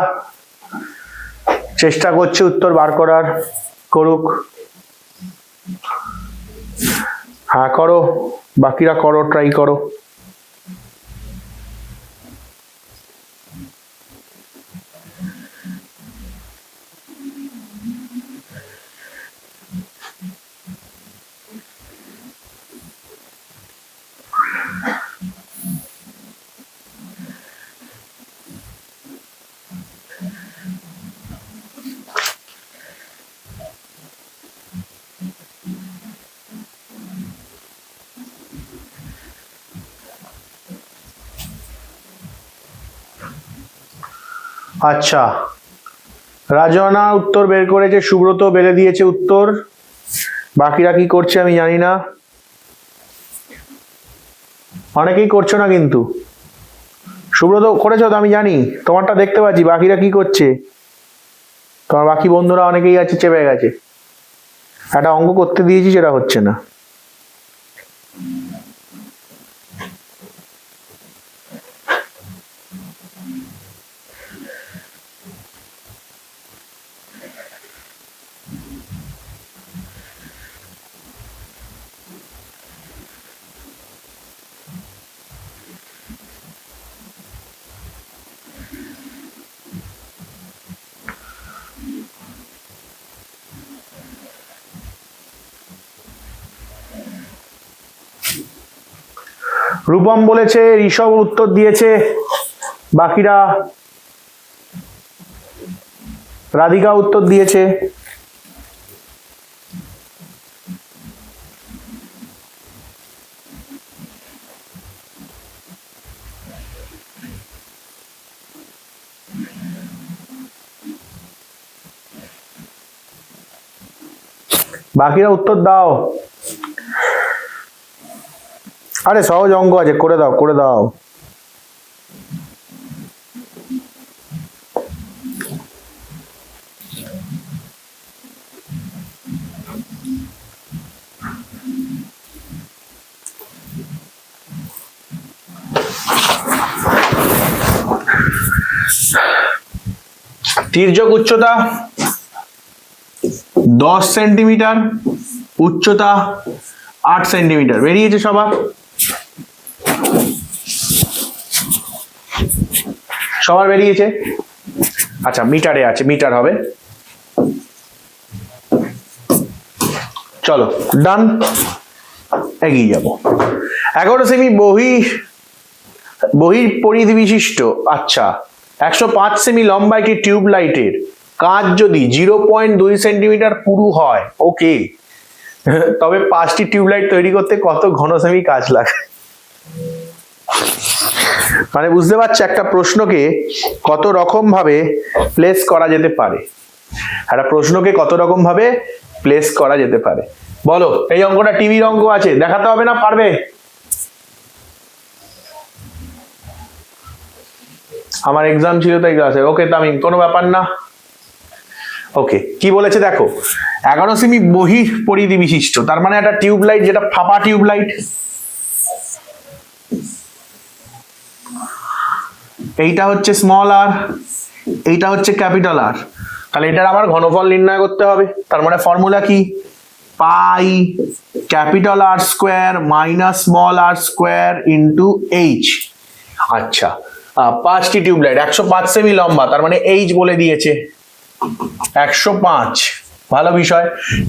চেষ্টা করছে উত্তর বার করার। করুক, হ্যাঁ করো, বাকিরা করো, ট্রাই করো। আচ্ছা, রাজনা উত্তর বের করেছে, সুব্রত বেলে দিয়েছে উত্তর, বাকিরা কি করছে আমি জানি না, অনেকেই করছো না কিন্তু। সুব্রত করেছো তো আমি জানি, তোমারটা দেখতে পাচ্ছি, বাকিরা কি করছে? তোমার বাকি বন্ধুরা অনেকেই আছে চেপে গেছে, একটা অঙ্ক করতে দিয়েছি সেটা হচ্ছে না। রূপম বলেছে, ঋষভ উত্তর দিয়েছে, বাকিরা, রাধিকা উত্তর দিয়েছে। বাকিরা উত্তর দাও। আরে সহজ অঙ্ক আছে, করে দাও করে দাও। তির্যক উচ্চতা 10 সেন্টিমিটার, উচ্চতা 8 সেন্টিমিটার, বেরিয়েছে সবার? সবার বেরিয়েছে? আচ্ছা, মিটারে আছে, মিটার হবে। চলো ডান, এগিয়ে যাব। 11 সেমি বহির পরিধি বিশিষ্ট, আচ্ছা 105 সেমি লম্বা একটি টিউব লাইটের কাঁচ যদি 0.2 সেন্টিমিটার পুরু হয়, ওকে, তবে 5টি টিউবলাইট তৈরি করতে কত ঘন সেমি কাঁচ লাগে? মানে বুঝতে পারছো একটা প্রশ্নকে কত রকম ভাবে প্লেস করা যেতে পারে, একটা প্রশ্নকে কত রকম ভাবে প্লেস করা যেতে পারে। বলো, এই অঙ্কটা টিভির অঙ্ক আছে, দেখাতে হবে না? পারবে? আমার এক্সাম ছিল তাই ক্লাসে, ওকে তামিম, কোনো ব্যাপার না। ওকে, কি বলেছে দেখো, 11 সেমি বহির পরিধি বিশিষ্ট, তার মানে একটা টিউব লাইট, যেটা ফাঁপা টিউব লাইট, এইটা হচ্ছে স্মল আর, এইটা হচ্ছে ক্যাপিটাল আর, তাহলে এটার আমার ঘনফল নির্ণয় করতে হবে। তার মানে ফর্মুলা কি? Pi capital R square minus small r square into H. আচ্ছা, 5টি টিউবলাইট, 105 সেমি লম্বা, তার মানে এইচ বলে দিয়েছে 105, ভালো বিষয়।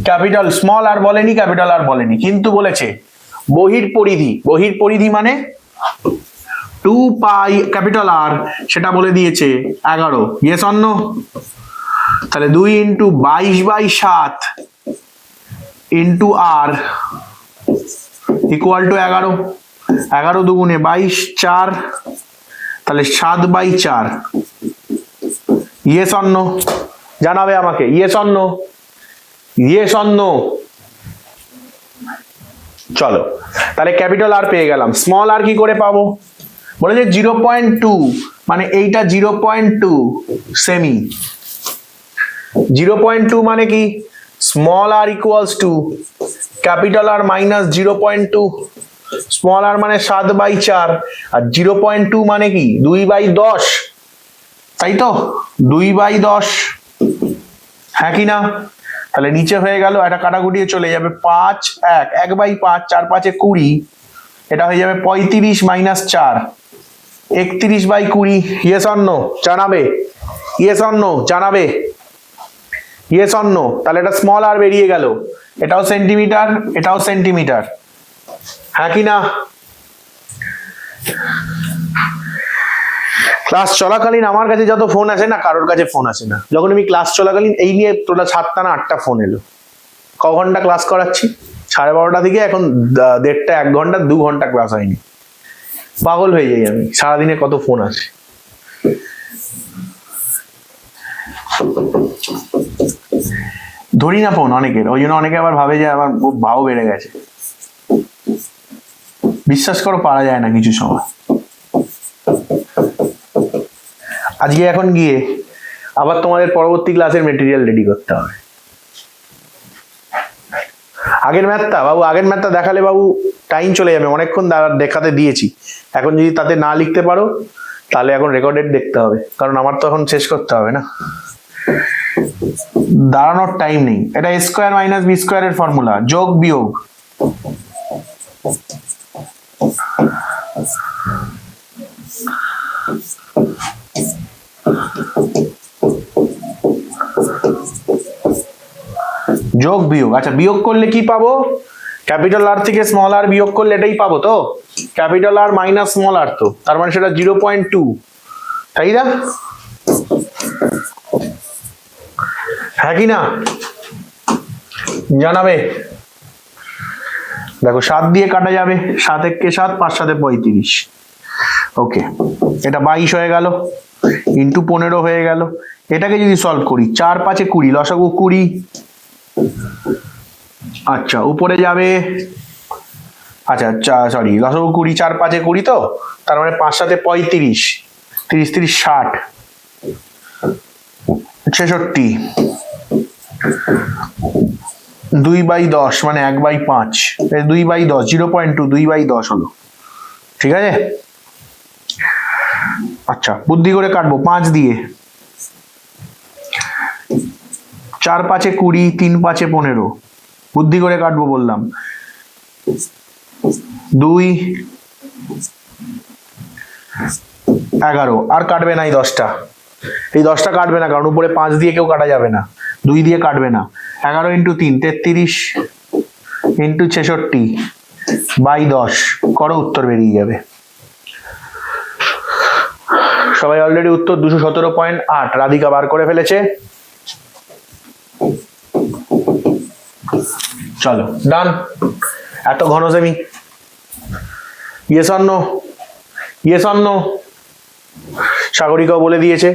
ক্যাপিটাল, স্মল আর বলেনি, ক্যাপিটাল আর বলেনি, কিন্তু বলেছে বহির পরিধি, বহির পরিধি মানে 2 পাই ক্যাপিটাল আর, সেটা বলে দিয়েছে 11। Yes or no? তাহলে 2 into 22/7 into R equal to 11, 11 দুগুণে 22, 4, তাহলে 7/4। Yes or no? জানাবে আমাকে, yes or no? Yes or no? চলো, তাহলে ক্যাপিটাল আর পেয়ে গেলাম, স্মল আর কি করে পাবো? বলেছে 0.2, মানে এইটা 0.2 সেমি। 0.2 মানে কি? Small r equals to capital R minus 0.2, small r মানে 7/4, আর 0.2 মানে কি 2/10, তাই তো? 2/10, হ্যাঁ কি না? তাহলে নিচে হয়ে গেল, একটা কাটাকুটিয়ে চলে যাবে, 5 1, 1/5, 4 5 20, এটা হয়ে যাবে 35 মাইনাস 4, 31/20। Yes or no? জানাবে, ইয়েস অর নো? জানাবে, ইয়েস অর নো? তাহলে এটা স্মল আর বেরিয়ে গেল, এটাও সেন্টিমিটার, এটাও সেন্টিমিটার, হ্যাঁ কি না? ক্লাস চলাকালীন আমার কাছে যত ফোন আসে না, কারোর কাছে ফোন আসে না। যখন আমি ক্লাস চলাকালীন এই নিয়ে তোলা 7টা না 8টা ফোন এলো। ক ঘন্টা ক্লাস করাচ্ছি? 12:30 থেকে এখন 1.5 1 ঘন্টা, 2 ঘন্টা ক্লাস হয়নি। পাগল হয়ে যাই আমি, সারাদিনে কত ফোন আসে। ধরি না ফোন অনেকের, ওই জন্য অনেকে আবার ভাবে যে আমার ভাও বেড়ে গেছে। বিশ্বাস করো পারা যায় না কিছু সময়। আজকে এখন গিয়ে আবার তোমাদের পরবর্তী ক্লাসের মেটেরিয়াল রেডি করতে হবে। আগের ম্যাথটা দেখালে বাবু টাইম চলে যাবে, অনেকক্ষণ দেখাতে দিয়েছি। এখন যদি তাতে না লিখতে পারো তাহলে এখন রেকর্ডেড দেখতে হবে, কারণ আমার তো এখন শেষ করতে হবে না, দাঁড়ানোর টাইম নেই। এটা a স্কয়ার মাইনাস b স্কয়ারের ফর্মুলা, যোগ বিয়োগ। যোগ বিয়োগ, আচ্ছা বিয়োগ করলে কি পাবো? ক্যাপিটাল আর থেকে স্মল আর বিয়োগ করলে এটাই পাবো তো, ক্যাপিটাল আর মাইনাস স্মল আর, তো তার মানে সেটা 0.2, তাই না? হ্যাঁ কি না জানাবে? দেখো 7 দিয়ে কাটা যাবে, 7 একে 7, 5 7 35। ওকে, এটা 22 হয়ে গেল, ইন্টু 15 হয়ে গেল। এটাকে যদি সলভ করি, 4 5 20, লসাগু 20। আচ্ছা উপরে যাবে, আচ্ছা সরি, লসাগু 20, 4 5 20, তো তার মানে 5 7 35, 30 30 60, 66, 2/10 মানে 1/5, 2/10, 0.2, 2/10 হলো, ঠিক আছে? আচ্ছা বুদ্ধি করে কাটবো 5 দিয়ে, 4 5 20, 3 5 15, বুদ্ধি করে কাটবো বললাম, 2 11, আর কাটবে না এই 10টা, এই 10টা কাটবে না, কারণ উপরে 5 দিয়ে কেউ কাটা যাবে না, 2 দিয়ে কাটবে না। 11 × 3 33 × 66/10 করো, উত্তর বেরিয়ে যাবে। সবাই অলরেডি উত্তর 217.8 রাধিকা বার করে ফেলেছে। চলো ডান, এত ঘন সেমি। Yes or no? Yes or no? সাগরিকাও বলে দিয়েছে।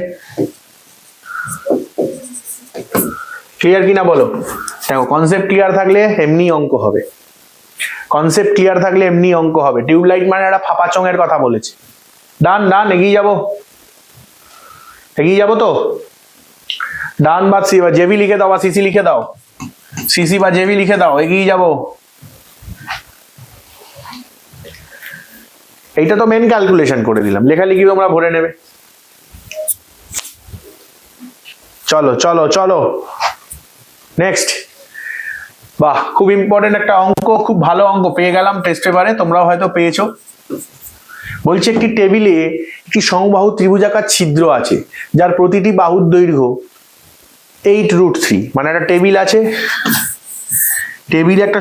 ক্লিয়ার কিনা বলো? দেখো কনসেপ্ট ক্লিয়ার থাকলে এমনি অঙ্ক হবে, কনসেপ্ট ক্লিয়ার থাকলে এমনি অঙ্ক হবে। টিউবলাইট মানে একটা ফাঁপা চঙের কথা বলেছে। ডান ডান, এগিয়ে যাবো, এগিয়ে যাবো তো। ডান বা সি বা জেবি লিখে দাও, বা সিসি লিখে দাও, সিসি বা জেবি লিখে দাও, এগিয়ে যাবো। এইটা তো মেন ক্যালকুলেশন করে দিলাম, লেখালেখি তোমরা ভরে নেবে। চলো চলো চলো নেক্সট। বাহ, খুব ইম্পর্টেন্ট একটা অঙ্ক, খুব ভালো অঙ্ক পেয়ে গেলাম টেস্ট পেপারে, তোমরাও হয়তো পেয়েছো। বলছে একটি টেবিলে একটি সমবাহু ত্রিভুজাকার ছিদ্র আছে, যার প্রতিটি বাহুর দৈর্ঘ্য 8√3। মানে একটা টেবিল আছে, টেবিলে একটা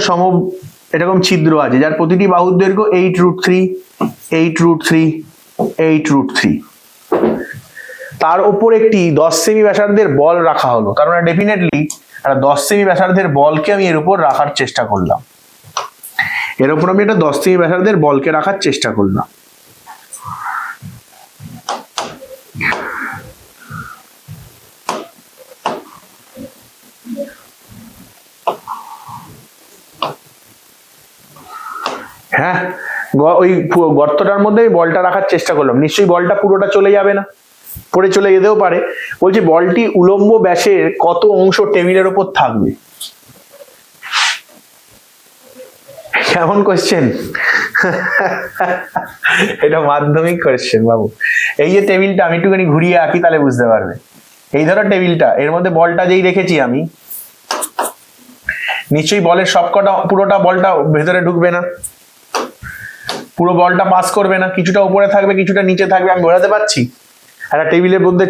এরকম ছিদ্র আছে, যার প্রতিটি বাহুর দৈর্ঘ্য 8√3, 8√3, 8√3। তার উপর একটি 10 সেমি ব্যাসার্ধের বল রাখা হলো। তার মানে ডেফিনেটলি একটা 10 সেমি ব্যাসার্ধের বলকে আমি এর উপর রাখার চেষ্টা করলাম, এর উপর আমি একটা 10 সেমি ব্যাসার্ধের বলকে রাখার চেষ্টা করলাম। হ্যাঁ, ওই গর্তটার মধ্যে বলটা রাখার চেষ্টা করলাম, নিশ্চয়ই বলটা পুরোটা চলে যাবে না, পড়ে চলে যেতেও পারে। বলছি বলটি উলম্ব ব্যাসের কত অংশ টেবিলের উপর থাকবে? কেমন কোশ্চেন? এটা মাধ্যমিক কোশ্চেন বাবু। এই যে টেবিলটা আমি একটুখানি ঘুরিয়ে আঁকি তাহলে বুঝতে পারবে। এই ধরো টেবিলটা, এর মধ্যে বলটা যেই রেখেছি আমি, নিশ্চয়ই বলের সবকটা পুরোটা বলটা ভেতরে ঢুকবে না, পুরো বলটা পাস করবে না, কিছুটা উপরে থাকবে কিছুটা নিচে থাকবে। আমি বোঝাতে পারছি? একটা টেবিলের মধ্যে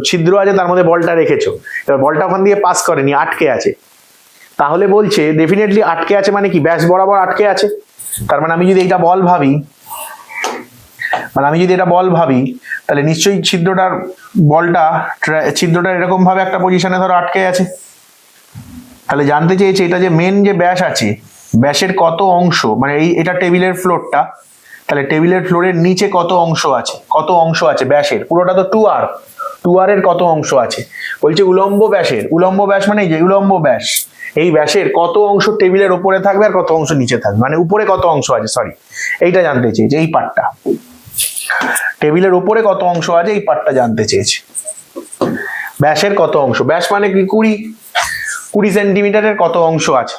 ছিদ্র আছে, তার মধ্যে বলটা রেখেছো, এবার বলটা ওখান দিয়ে পাস করেনি, আটকে আছে। তাহলে বলছে ডেফিনেটলি আটকে আছে মানে কি, ব্যাস বরাবর আটকে আছে। তার মানে আমি যদি এটা বল ভাবি, তাহলে নিশ্চয়ই ছিদ্রটা এরকম ভাবে একটা পজিশনে ধরো আটকে আছে। তাহলে জানতে চেয়েছে এটা যে মেন যে ব্যাস আছে, ব্যাসের কত অংশ, মানে এটা টেবিলের ফ্লোরটা, তাহলে টেবিলের ফ্লোরের নিচে কত অংশ আছে ব্যাসের, পুরোটা তো 2r, 2r এর কত অংশ আছে, বলছে উলম্ব ব্যাসের, উলম্ব ব্যাস মানে এই যে উলম্ব ব্যাস, এই ব্যাসের কত অংশ টেবিলের উপরে থাকবে আর কত অংশ নিচে থাকবে, মানে উপরে কত অংশ আছে, সরি এইটা জানতে চেয়েছে, এই পার্টটা, টেবিলের উপরে কত অংশ আছে এই পার্টটা জানতে চেয়েছে। ব্যাসের কত অংশ, ব্যাস মানে কি 20 সেন্টিমিটারের কত অংশ আছে।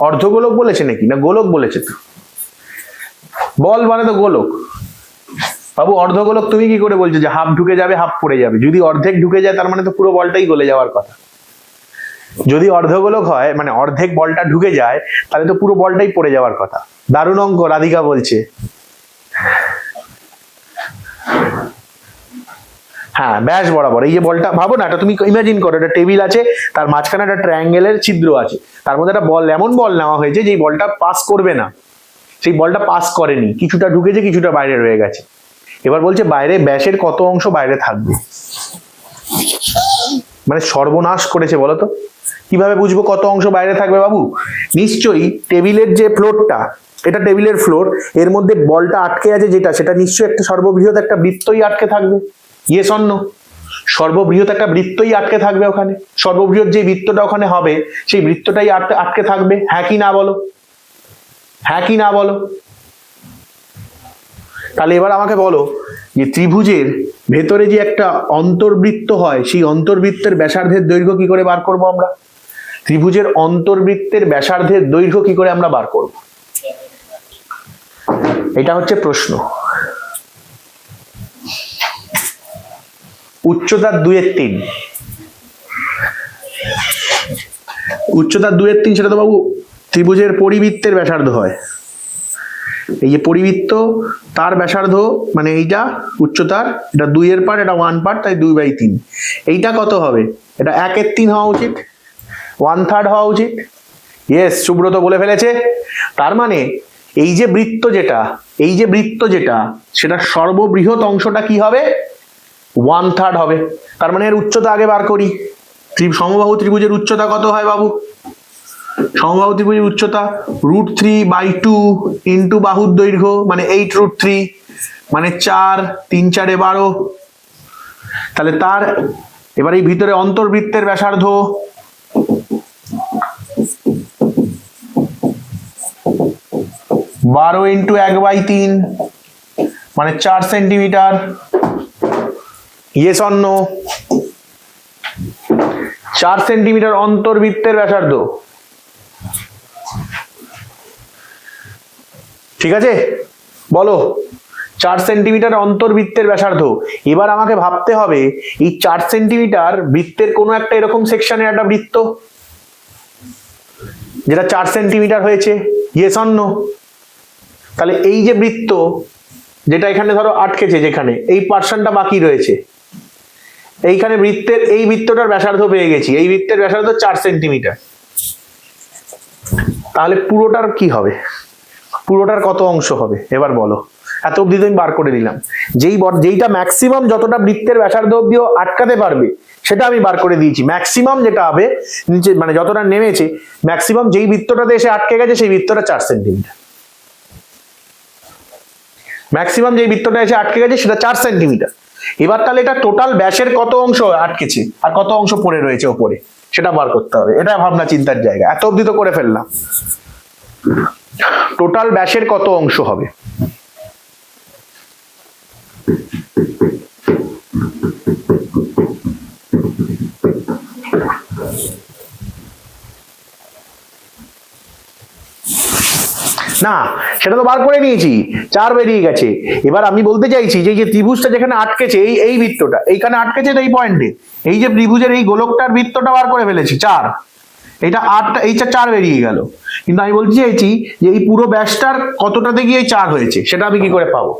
অর্ধগোলক বলেছে নাকি, না গোলক বলেছে? তো বল মানে তো গোলক বাবু। অর্ধগোলক তুমি কি করে বলছো যে হাফ ঢুকে যাবে হাফ পড়ে যাবে? যদি অর্ধেক ঢুকে যায় তার মানে তো পুরো বলটাই গলে যাওয়ার কথা। যদি অর্ধগোলক হয় মানে অর্ধেক বলটা ঢুকে যায় তাহলে তো পুরো বলটাই পড়ে যাওয়ার কথা। দারুণ অঙ্ক, রাধিকা বলছে। হ্যাঁ, ব্যাস বরাবর এই যে বলটা, ভাবো না, এটা তুমি ইমাজিন করো, একটা টেবিল আছে, তার মাঝখানে একটা ট্রায়াঙ্গেলের ছিদ্র আছে, তার মধ্যে একটা বল, এমন বল নেওয়া হয়েছে যে বলটা পাস করবে না, সেই বলটা পাস করেনি, কিছুটা ঢুকেছে কিছুটা বাইরে রয়ে গেছে। এবার বলছে বাইরে ব্যাসের কত অংশ বাইরে থাকবে, মানে সর্বনাশ করেছে বলো তো। কিভাবে বুঝবো কত অংশ বাইরে থাকবে বাবু? নিশ্চয়ই টেবিলের যে ফ্লোরটা, এটা টেবিলের ফ্লোর, এর মধ্যে বলটা আটকে আছে যেটা, সেটা নিশ্চয়ই একটা সর্ববৃহৎ একটা বৃত্তই আটকে থাকবে। Yes or no? সর্ববৃহৎ একটা বৃত্তই আটকে থাকবে ওখানে, সর্ববৃহৎ যে বৃত্তটা ওখানে হবে সেই বৃত্তটাই আটকে থাকবে। হ্যাঁ কি না বলো, হ্যাঁ কি না বলো? তাহলে এবার আমাকে বলো যে ত্রিভুজের ভেতরে যে একটা অন্তর্বৃত্ত হয়, সেই অন্তর্বৃত্তের ব্যাসার্ধের দৈর্ঘ্য কি করে বার করব আমরা? ত্রিভুজের অন্তর্বৃত্তের ব্যাসার্ধের দৈর্ঘ্য কি করে আমরা বার করব? এটা হচ্ছে প্রশ্ন। উচ্চতা 2/3, উচ্চতা 2/3, সেটা তো বাবু ত্রিভুজের পরিবৃত্তের ব্যাসার্ধ হয়। এই যে পরিবৃত্ত তার ব্যাসার্ধ মানে এইটা উচ্চতার, এটা 2 এর পার্ট, এটা 1 পার্ট, তাই 2/3। এইটা কত হবে? এটা 1/3 হওয়া উচিত, 1/3 হওয়া উচিত। ইয়েস, সুব্রত বলে ফেলেছে। তার মানে এই যে বৃত্ত যেটা, এই যে বৃত্ত যেটা, সেটা সর্ববৃহৎ অংশটা কি হবে? 1/3 হবে। তার মানে এর উচ্চতা আগে বার করি। সমবাহু ত্রিভুজের উচ্চতা কত হয় বাবু? সমবাহু ত্রিভুজের উচ্চতা √3/2 ইন্টু বাহুর দৈর্ঘ্য মানে 8√3, মানে 4, 3 4 12। তাহলে তার এবার এই ভিতরে অন্তর্বৃত্তের ব্যাসার্ধ 12 ইন্টু 1/3 মানে 4 centimetre. Yes or no? 4 centimetre অন্তর্বৃত্তের ব্যাসার্ধ, ঠিক আছে? বলো, 4 সেন্টিমিটার অন্তর্বৃত্তের ব্যাসার্ধ। এবার আমাকে ভাবতে হবে এই 4 সেন্টিমিটার বৃত্তের কোনো একটা এরকম সেকশনের একটা বৃত্ত যেটা 4 সেন্টিমিটার হয়েছে। Yes or no? তাহলে এই যে বৃত্ত যেটা এখানে ধরো আটকেছে, যেখানে এই পার্সনটা বাকি রয়েছে, এইখানে বৃত্তের এই বৃত্তটার ব্যাসার্ধ পেয়ে গেছি, এই বৃত্তের ব্যাসার্ধ 4 সেন্টিমিটার। তাহলে পুরোটার কি হবে? পুরোটার কত অংশ হবে এবার বলো? এত অব্দি তো আমি বার করে দিলাম। যেইটা ম্যাক্সিমাম যতটা বৃত্তের ব্যাসার্ধ অব্দিও আটকাতে পারবে সেটা আমি বার করে দিয়েছি। ম্যাক্সিমাম যেটা হবে নিচে, মানে যতটা নেমেছে, ম্যাক্সিমাম যেই বৃত্তটাতে এসে আটকে গেছে সেই বৃত্তটা 4 সেন্টিমিটার। ম্যাক্সিমাম যেই বৃত্তটা এসে আটকে গেছে সেটা 4 সেন্টিমিটার। এবার তাহলে এটা টোটাল ব্যাসের কত অংশ আটকেছে আর কত অংশ পড়ে রয়েছে ওপরে সেটা বার করতে হবে। এটা ভাবনা চিন্তার জায়গা। এত অব্দি তো করে ফেললাম। টোটাল ব্যাসের কত অংশ হবে? না, সেটা তো বার করে নিয়েছি, 4 বেরিয়ে গেছে। এবার আমি বলতে চাইছি যে ত্রিভুজটা যেখানে আটকেছে, এই বৃত্তটা এইখানে আটকেছে, এই পয়েন্টে, এই যে ত্রিভুজের এই গোলকটার বৃত্তটা বার করে ফেলেছি 4, এটা 8টা, এইটা 4 বেরিয়ে গেল। কিন্তু আমি বলতে চাইছি যে এই পুরো ব্যাসটার কতটাতে গিয়ে 4 হয়েছে সেটা আমি কি করে পাবো?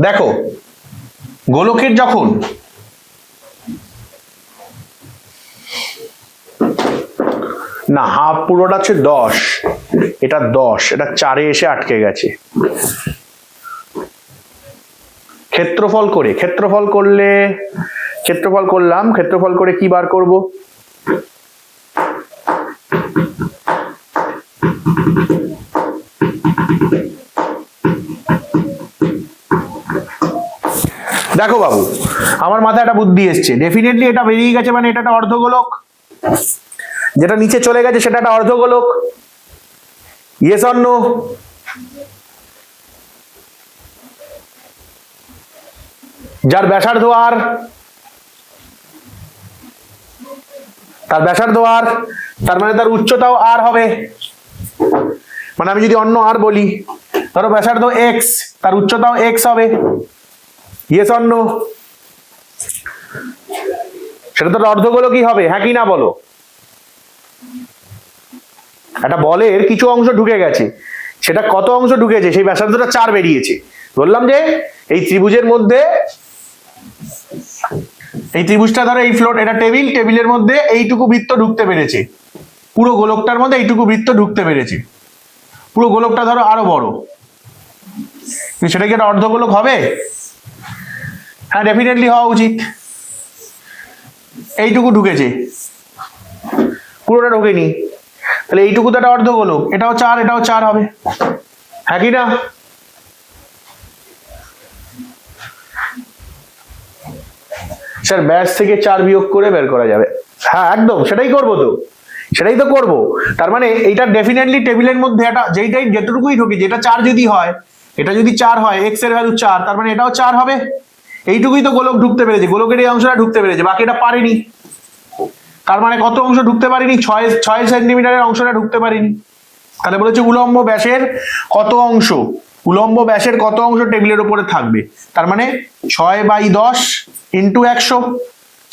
দেখো, গোলকের যখন না হাফ, পুরোটা হচ্ছে 10, এটা 10, এটা 4 এ এসে আটকে গেছে। ক্ষেত্রফল করলাম, ক্ষেত্রফল করে কি বার করব? দেখো বাবু, আমার মাথায় একটা বুদ্ধি এসছে। ডেফিনেটলি এটা বেরিয়ে গেছে, মানে এটা একটা অর্ধগোলক। যেটা নিচে চলে গেছে সেটা একটা অর্ধগোলক। Yes or no? যার ব্যাসার্ধ আর, তার ব্যাসার্ধ আর, তার মানে তার উচ্চতাও আর হবে। মানে আমি যদি অন্য আর বলি, ধরো ব্যাসার্ধ এক্স, তার উচ্চতাও এক্স হবে। Yes or no? সেটা তো অর্ধগোলকই হবে, হ্যাঁ কি না বলো? একটা বলের কিছু অংশ ঢুকে গেছে, সেটা কত অংশ ঢুকেছে, সেই ব্যাসার্ধটা 4 বেরিয়েছে। বললাম যে এই ত্রিভুজের মধ্যে, এই ত্রিভুজটা ধরো এই ফ্লোর, এটা টেবিল, টেবিলের মধ্যে এইটুকু বৃত্ত ঢুকতে পেরেছে, পুরো গোলকটার মধ্যে এইটুকু বৃত্ত ঢুকতে পেরেছে। পুরো গোলকটা ধরো আরো বড়, সেটা কি একটা অর্ধগোলক হবে? হ্যাঁ, ডেফিনেটলি হওয়া উচিত। এইটুকু ঢুকেছে, পুরোটা ঢোকেনি, তাহলে এইটুকু তো একটা অর্ধগোলক, এটাও 4, এটাও 4 হবে, হ্যাঁ কি না? স্যার ব্যাস থেকে 4 বিয়োগ করে বের করা যাবে। হ্যাঁ একদম, সেটাই করবো তো, সেটাই তো করবো। তার মানে এইটা ডেফিনেটলি টেবিলের মধ্যে একটা যেইটাই যেটুকুই ঢোকে, যেটা 4 যদি হয়, এটা যদি 4 হয়, এক্স এর ভ্যালু 4, তার মানে এটাও 4 হবে। এইটুকুই তো গোলক ঢুকতে পেরেছে, গোলকের এই অংশটা ঢুকতে পেরেছে, বাকিটা পারেনি। তার মানে কত অংশ ঢুকতে পারিনি? 6 সেন্টিমিটারের অংশটা ঢুকতে পারিনি। তাহলে বলেছে উলম্ব ব্যাসের কত অংশ, উলম্ব ব্যাসের কত অংশ টেবিলের উপরে থাকবে। তার মানে 6/10 ইন্টু 100,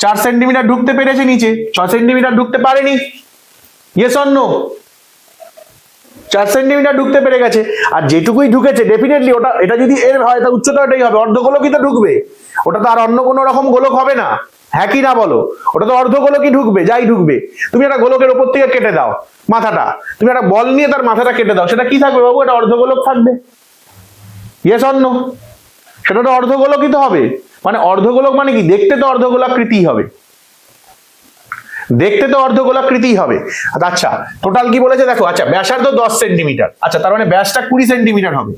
4 সেন্টিমিটার ঢুকতে পেরেছে নিচে, 6 সেন্টিমিটার ঢুকতে পারেনি। Yes or no? 4 সেন্টিমিটার ঢুকতে পেরে গেছে, আর যেটুকুই ঢুকেছে ডেফিনেটলি ওটা, এটা যদি এর হয় তার উচ্চতা এটাই হবে, অর্ধগোলকই তো ঢুকবে, ওটা তো আর অন্য কোনো রকম গোলক হবে না, হ্যাঁ কি না বলো? ওটা তো অর্ধগোলকই ঢুকবে, যাই ঢুকবে। তুমি একটা গোলকের উপর থেকে কেটে দাও মাথাটা, তুমি একটা বল নিয়ে তার মাথাটা কেটে দাও, সেটা কি থাকবে বাবু? এটা অর্ধগোলক থাকবে। Yes or no? সেটা তো অর্ধগোলকই তো হবে। মানে অর্ধগোলক মানে কি? দেখতে তো অর্ধগোলাকৃতি হবে, দেখতে তো অর্ধগোলাকৃতি হবে। আচ্ছা টোটাল কি বলেছে দেখো, আচ্ছা ব্যাসার্ধ 10 সেন্টিমিটার, আচ্ছা তার মানে ব্যাসটা 20 সেন্টিমিটার হবে।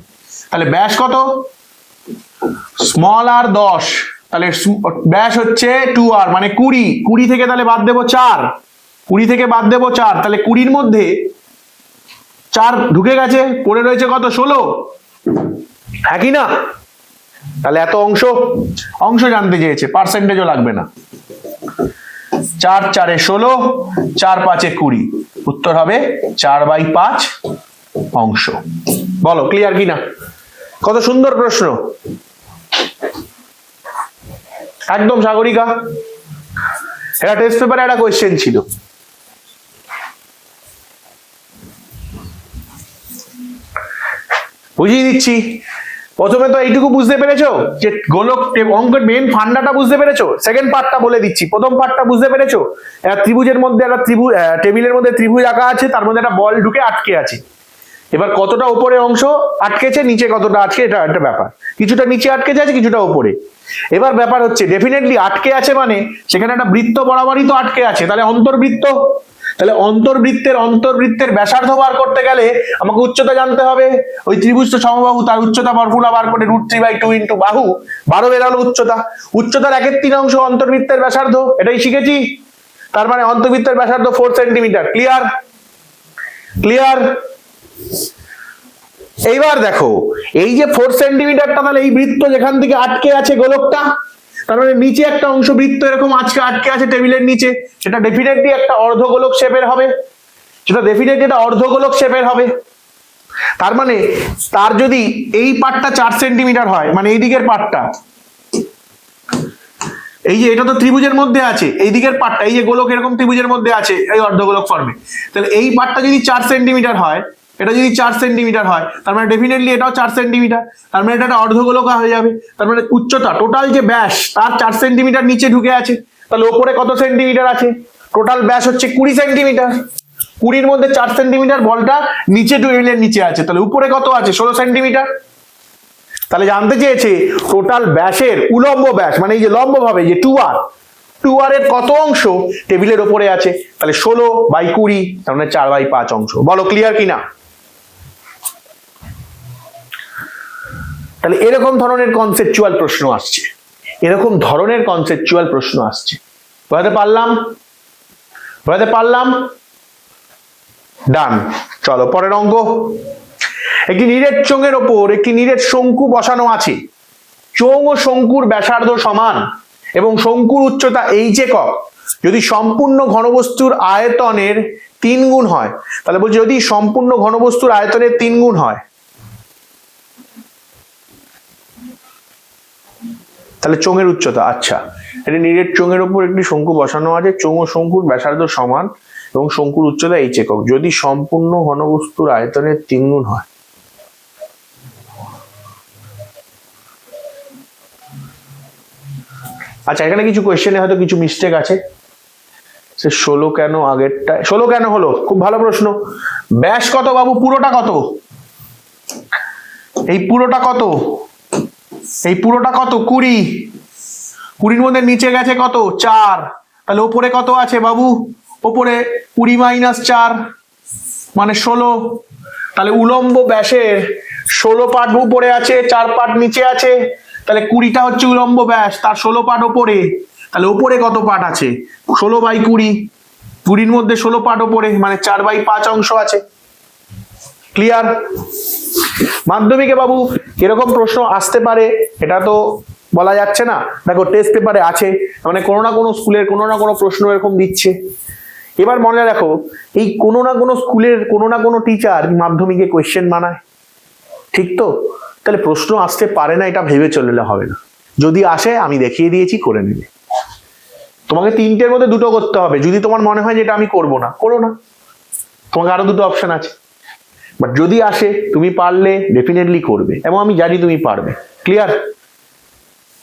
তাহলে ব্যাস কত? স্মল আর 10, তাহলে ব্যাস হচ্ছে 2r, মানে 20। 20 থেকে তাহলে বাদ দেবো 4, 20 থেকে বাদ দেবো 4, তাহলে 20-র মধ্যে 4 ঢুকে গেছে, পড়ে রয়েছে কত? 16, হ্যাঁ কি না? তাহলে এত অংশ, অংশ জানতে চেয়েছে, পার্সেন্টেজও লাগবে না। 4 4 16, 4 5 20, উত্তর হবে 4/5 অংশ। বলো ক্লিয়ার কিনা? কত সুন্দর প্রশ্ন, একদম সাগরিকা। এটা টেস্ট পেপারে একটা কোয়েশ্চেন ছিল। বুঝিয়ে দিচ্ছি। প্রথমে তো এইটুকু বুঝতে পেরেছো যে গোলক অঙ্কের মেন ফান্ডাটা বুঝতে পেরেছো। সেকেন্ড পার্টটা বলে দিচ্ছি। প্রথম পার্টটা বুঝতে পেরেছো, একটা ত্রিভুজের মধ্যে একটা ত্রিভুজ, টেবিলের মধ্যে ত্রিভুজ আঁকা আছে, তার মধ্যে একটা বল ঢুকে আটকে আছে। এবার কতটা উপরে অংশ আটকেছে, নিচে কতটা আটকে, এটা একটা ব্যাপার। কিছুটা নিচে আটকে আছে, কিছুটা উপরে। এবার ব্যাপার হচ্ছে ডেফিনেটলি আটকে আছে মানে সেখানে একটা বৃত্ত বরাবরই তো আটকে আছে, তাহলে অন্তর্বৃত্ত। তাহলে অন্তর্বৃত্তের ব্যাসার্ধ বার করতে গেলে আমাকে উচ্চতা জানতে হবে। ওই ত্রিভুজটা সমবাহু, তার উচ্চতা ফর্মুলা বার করে √3/2 ইন্টু বাহু 12 বেরালো উচ্চতা। উচ্চতার 1/3 অংশ অন্তর্বৃত্তের ব্যাসার্ধ, এটাই শিখেছি। তার মানে অন্তর্বৃত্তের ব্যাসার্ধ 4 সেন্টিমিটার। ক্লিয়ার? ক্লিয়ার? এইবার দেখো এই যে 4 সেন্টিমিটারটা, তাহলে এই বৃত্ত যেখান থেকে আটকে আছে গোলকটা, তার মানে নিচে একটা অংশ বৃত্ত এরকম আটকে আছে টেবিলের নিচে, সেটা ডেফিনেটলি একটা অর্ধগোলক শেপের হবে, সেটা ডেফিনেটলি একটা অর্ধগোলক শেপের হবে। তার মানে তার যদি এই পার্টটা 4 সেন্টিমিটার হয়, মানে এই দিকের পার্টটা, এই যে এটা তো ত্রিভুজের মধ্যে আছে, এই দিকের পার্টটা, এই যে গোলক এরকম ত্রিভুজের মধ্যে আছে এই অর্ধগোলক ফর্মে, তাহলে এই পার্টটা যদি 4 সেন্টিমিটার হয়, এটা যদি 4 সেন্টিমিটার হয়, তার মানে ডেফিনেটলি এটাও 4 সেন্টিমিটার, তার মানে এটা একটা অর্ধগোলক হয়ে যাবে। তার মানে উচ্চতা টোটাল যে ব্যাস তার 4 সেন্টিমিটার নিচে ঢুকে আছে, তাহলে ওপরে কত সেন্টিমিটার আছে? টোটাল ব্যাস হচ্ছে 20 সেন্টিমিটার। 20-র মধ্যে 4 সেন্টিমিটার বলটা নিচে টেবিলের নিচে আছে, তাহলে উপরে কত আছে? 16 সেন্টিমিটার। তাহলে জানতে চেয়েছে টোটাল ব্যাসের উলম্ব ব্যাস, মানে এই যে লম্ব ভাবে যে 2r, 2r এর কত অংশ টেবিলের ওপরে আছে? তাহলে 16/20, তার মানে 4/5 অংশ। বলো ক্লিয়ার কিনা? তাহলে এরকম ধরনের কনসেপচুয়াল প্রশ্ন আসছে, এরকম ধরনের কনসেপচুয়াল প্রশ্ন আসছে। বোঝাতে পারলাম? বোঝাতে পারলাম? ডান। চলো পরের অঙ্ক। একটি নিরেট চোঙের ওপর একটি নিরেট শঙ্কু বসানো আছে। চোঙ ও শঙ্কুর ব্যাসার্ধ সমান এবং শঙ্কুর উচ্চতা h একক যদি সম্পূর্ণ ঘনবস্তুর আয়তনের 3 গুণ হয়। তাহলে বলছি যদি সম্পূর্ণ ঘনবস্তুর আয়তনের 3 গুণ হয়, তাহলে চোঙের উচ্চতা। আচ্ছা, এটা নিরেট চোঙের উপর একটি শঙ্কু বসানো আছে, চোঙ ও শঙ্কুর ব্যাসার্ধ সমান এবং শঙ্কুর উচ্চতা h একক যদি সম্পূর্ণ ঘনবস্তুর আয়তনের 3 গুণ হয়। আচ্ছা, এখানে কিছু কোয়েশ্চেনে হয়তো কিছু মিস্টেক আছে। সে 16 কেন আগেরটা 16 কেন হলো? খুব ভালো প্রশ্ন। ব্যাস কত বাবু? পুরোটা কত? এই পুরোটা কত? এই পুরোটা কত? 20। 20-র মধ্যে নিচে গেছে কত? 4। তাহলে ওপরে কত আছে বাবু? ওপরে 20 - 4 মানে 16। তাহলে উলম্ব ব্যাসের 16 পাট উপরে আছে, 4 পাট নিচে আছে। তাহলে 20টা হচ্ছে উলম্ব ব্যাস, তার 16 পাট ওপরে। তাহলে ওপরে কত পাট আছে? 16/20। 20-র মধ্যে 16 পাট ওপরে, মানে 4/5 অংশ আছে। ক্লিয়ার? মাধ্যমিকে বাবু এরকম প্রশ্ন আসতে পারে, এটা তো বলা যাচ্ছে না। দেখো টেস্ট পেপারে আছে, মানে কোনো না কোনো স্কুলের কোনো না কোনো প্রশ্ন এরকম দিচ্ছে। এবার মনে রাখো, এই কোনো না কোনো স্কুলের কোনো না কোনো টিচার মাধ্যমিকে কোয়েশ্চেন বানায়, ঠিক তো? তাহলে প্রশ্ন আসতে পারে না এটা ভেবে চললে হবে না। যদি আসে আমি দেখিয়ে দিয়েছি, করে নেবে। তোমাকে 3টের মধ্যে 2টো করতে হবে। যদি তোমার মনে হয় যে এটা আমি করবো না, করো না, তোমাকে আরো 2টো অপশন আছে। বাট যদি আসে, তুমি পারলে ডেফিনেটলি করবে, এবং আমি জানি তুমি পারবে। ক্লিয়ার?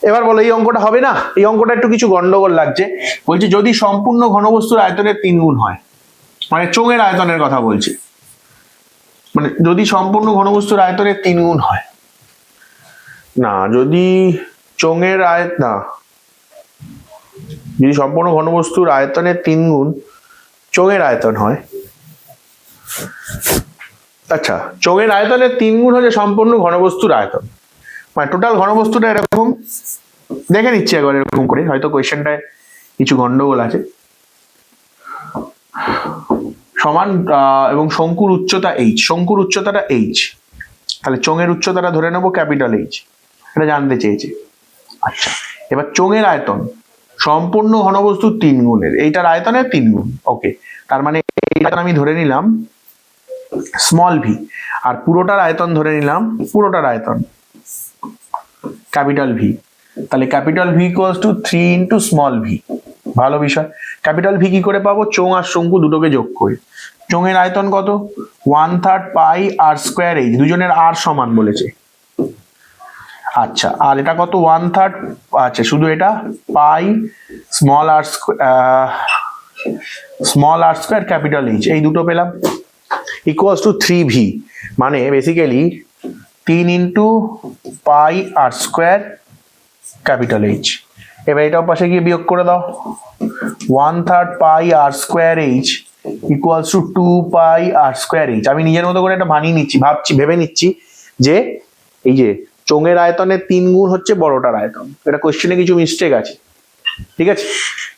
এবার বলো এই অঙ্কটা হবে না? এই অঙ্কটা একটু কিছু গন্ডগোল লাগছে। বলছি যদি সম্পূর্ণ ঘনবস্তুর আয়তনের 3 গুণ হয়, মানে চোঙের আয়তনের কথা বলছি, মানে যদি সম্পূর্ণ ঘনবস্তুর আয়তনের 3 গুণ হয় না, যদি চোঙের না, যদি সম্পূর্ণ ঘনবস্তুর আয়তনের 3 গুণ চোঙের আয়তন হয়। আচ্ছা, চোঙের আয়তনের 3 গুণ হচ্ছে সম্পূর্ণ ঘনবস্তুর আয়তন, মানে টোটাল ঘনবস্তুটা এরকম দেখে নিচ্ছি একবার এরকম করে, হয়তো কোয়েশ্চেনটায় কিছু গন্ডগোল আছে। সমান এবং শঙ্কুর উচ্চতা h, শঙ্কুর উচ্চতাটা h, তাহলে চোঙের উচ্চতাটা ধরে নেবো ক্যাপিটাল H, এটা জানতে চেয়েছে। আচ্ছা, এবার চোঙের আয়তন সম্পূর্ণ ঘনবস্তুর 3 গুণের, এইটার আয়তনের 3 গুণ। ওকে, তার মানে এইটা আমি ধরে নিলাম স্মল ভি, আর পুরোটার আয়তন ধরে নিলাম, পুরোটার আয়তন ক্যাপিটাল ভি। তাহলে capital V equals to 3 into small V. ভালো বিষয়। ক্যাপিটাল ভি কি করে পাবো? চোঙ আর শঙ্কু দুটোকে যোগ করে। চোঙের আয়তন কত? 1/3 পাই আর স্কোয়ার এইচ, দুজনের আর সমান বলেছে। আচ্ছা, আর এটা কত? 1/3, আচ্ছা শুধু এটা pi small r square capital H, এই দুটো পেলাম, ইকুয়ালস টু 3v, মানে basically 3 into pi r square capital H. এবার এটাও পাশে গিয়ে বিয়োগ করে দাও। 1/3 pi r square H equals to 2 pi r square H. আমি নিজের মতো করে এটা বানিয়ে নিচ্ছি, ভেবে নিচ্ছি যে এই যে চোঙের আয়তনের 3 গুণ হচ্ছে বড়টার আয়তন। এটা কোয়েশ্চেনে কিছু মিস্টেক আছে, ঠিক আছে?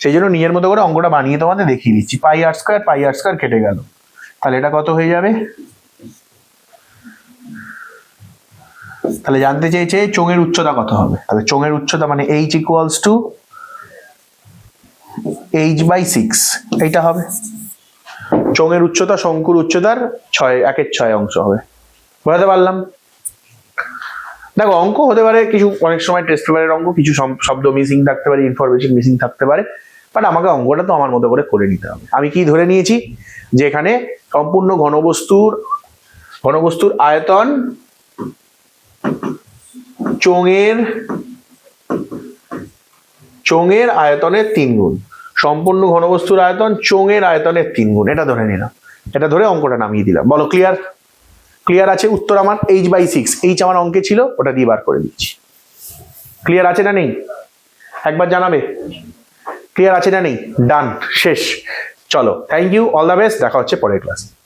সেই জন্য নিজের মতো করে অঙ্কটা বানিয়ে তোমাদের দেখিয়ে দিচ্ছি। পাই আর স্কোয়ার কেটে গেল, তাহলে এটা কত হয়ে যাবে? তাহলে জানতে চেয়েছে চোঙের উচ্চতা কত হবে। তাহলে চোঙের উচ্চতা মানে h ইকুয়ালস টু h/6, এইটা হবে চোঙের উচ্চতা। শঙ্কুর উচ্চতার 1/6 অংশ হবে। বুঝতে পারলাম? দেখো অঙ্ক হতে পারে কিছু, অনেক সময় টেস্ট পেপারের অঙ্ক কিছু শব্দ মিসিং থাকতে পারে, ইনফরমেশন মিসিং থাকতে পারে, বাট আমাকে অঙ্কটা তো আমার মতো করে নিতে হবে। আমি কি ধরে নিয়েছি যে এখানে সম্পূর্ণ ঘনবস্তুর আয়তন চোঙের আয়তনের 3 গুণ, সম্পূর্ণ ঘনবস্তুর আয়তন চোঙের আয়তনের 3 গুণ, এটা ধরে নিলাম। এটা ধরে অঙ্কটা নামিয়ে দিলাম। বলো ক্লিয়ার? ক্লিয়ার আছে? উত্তর আমার h/6, h আমার অঙ্কে ছিল, ওটা দিয়ে বার করে দিচ্ছি। ক্লিয়ার আছে না নেই? একবার জানাবে। ক্লিয়ার আছে না নেই? ডান, শেষ। চলো, thank you, all the best, দেখা হচ্ছে পরের ক্লাসে।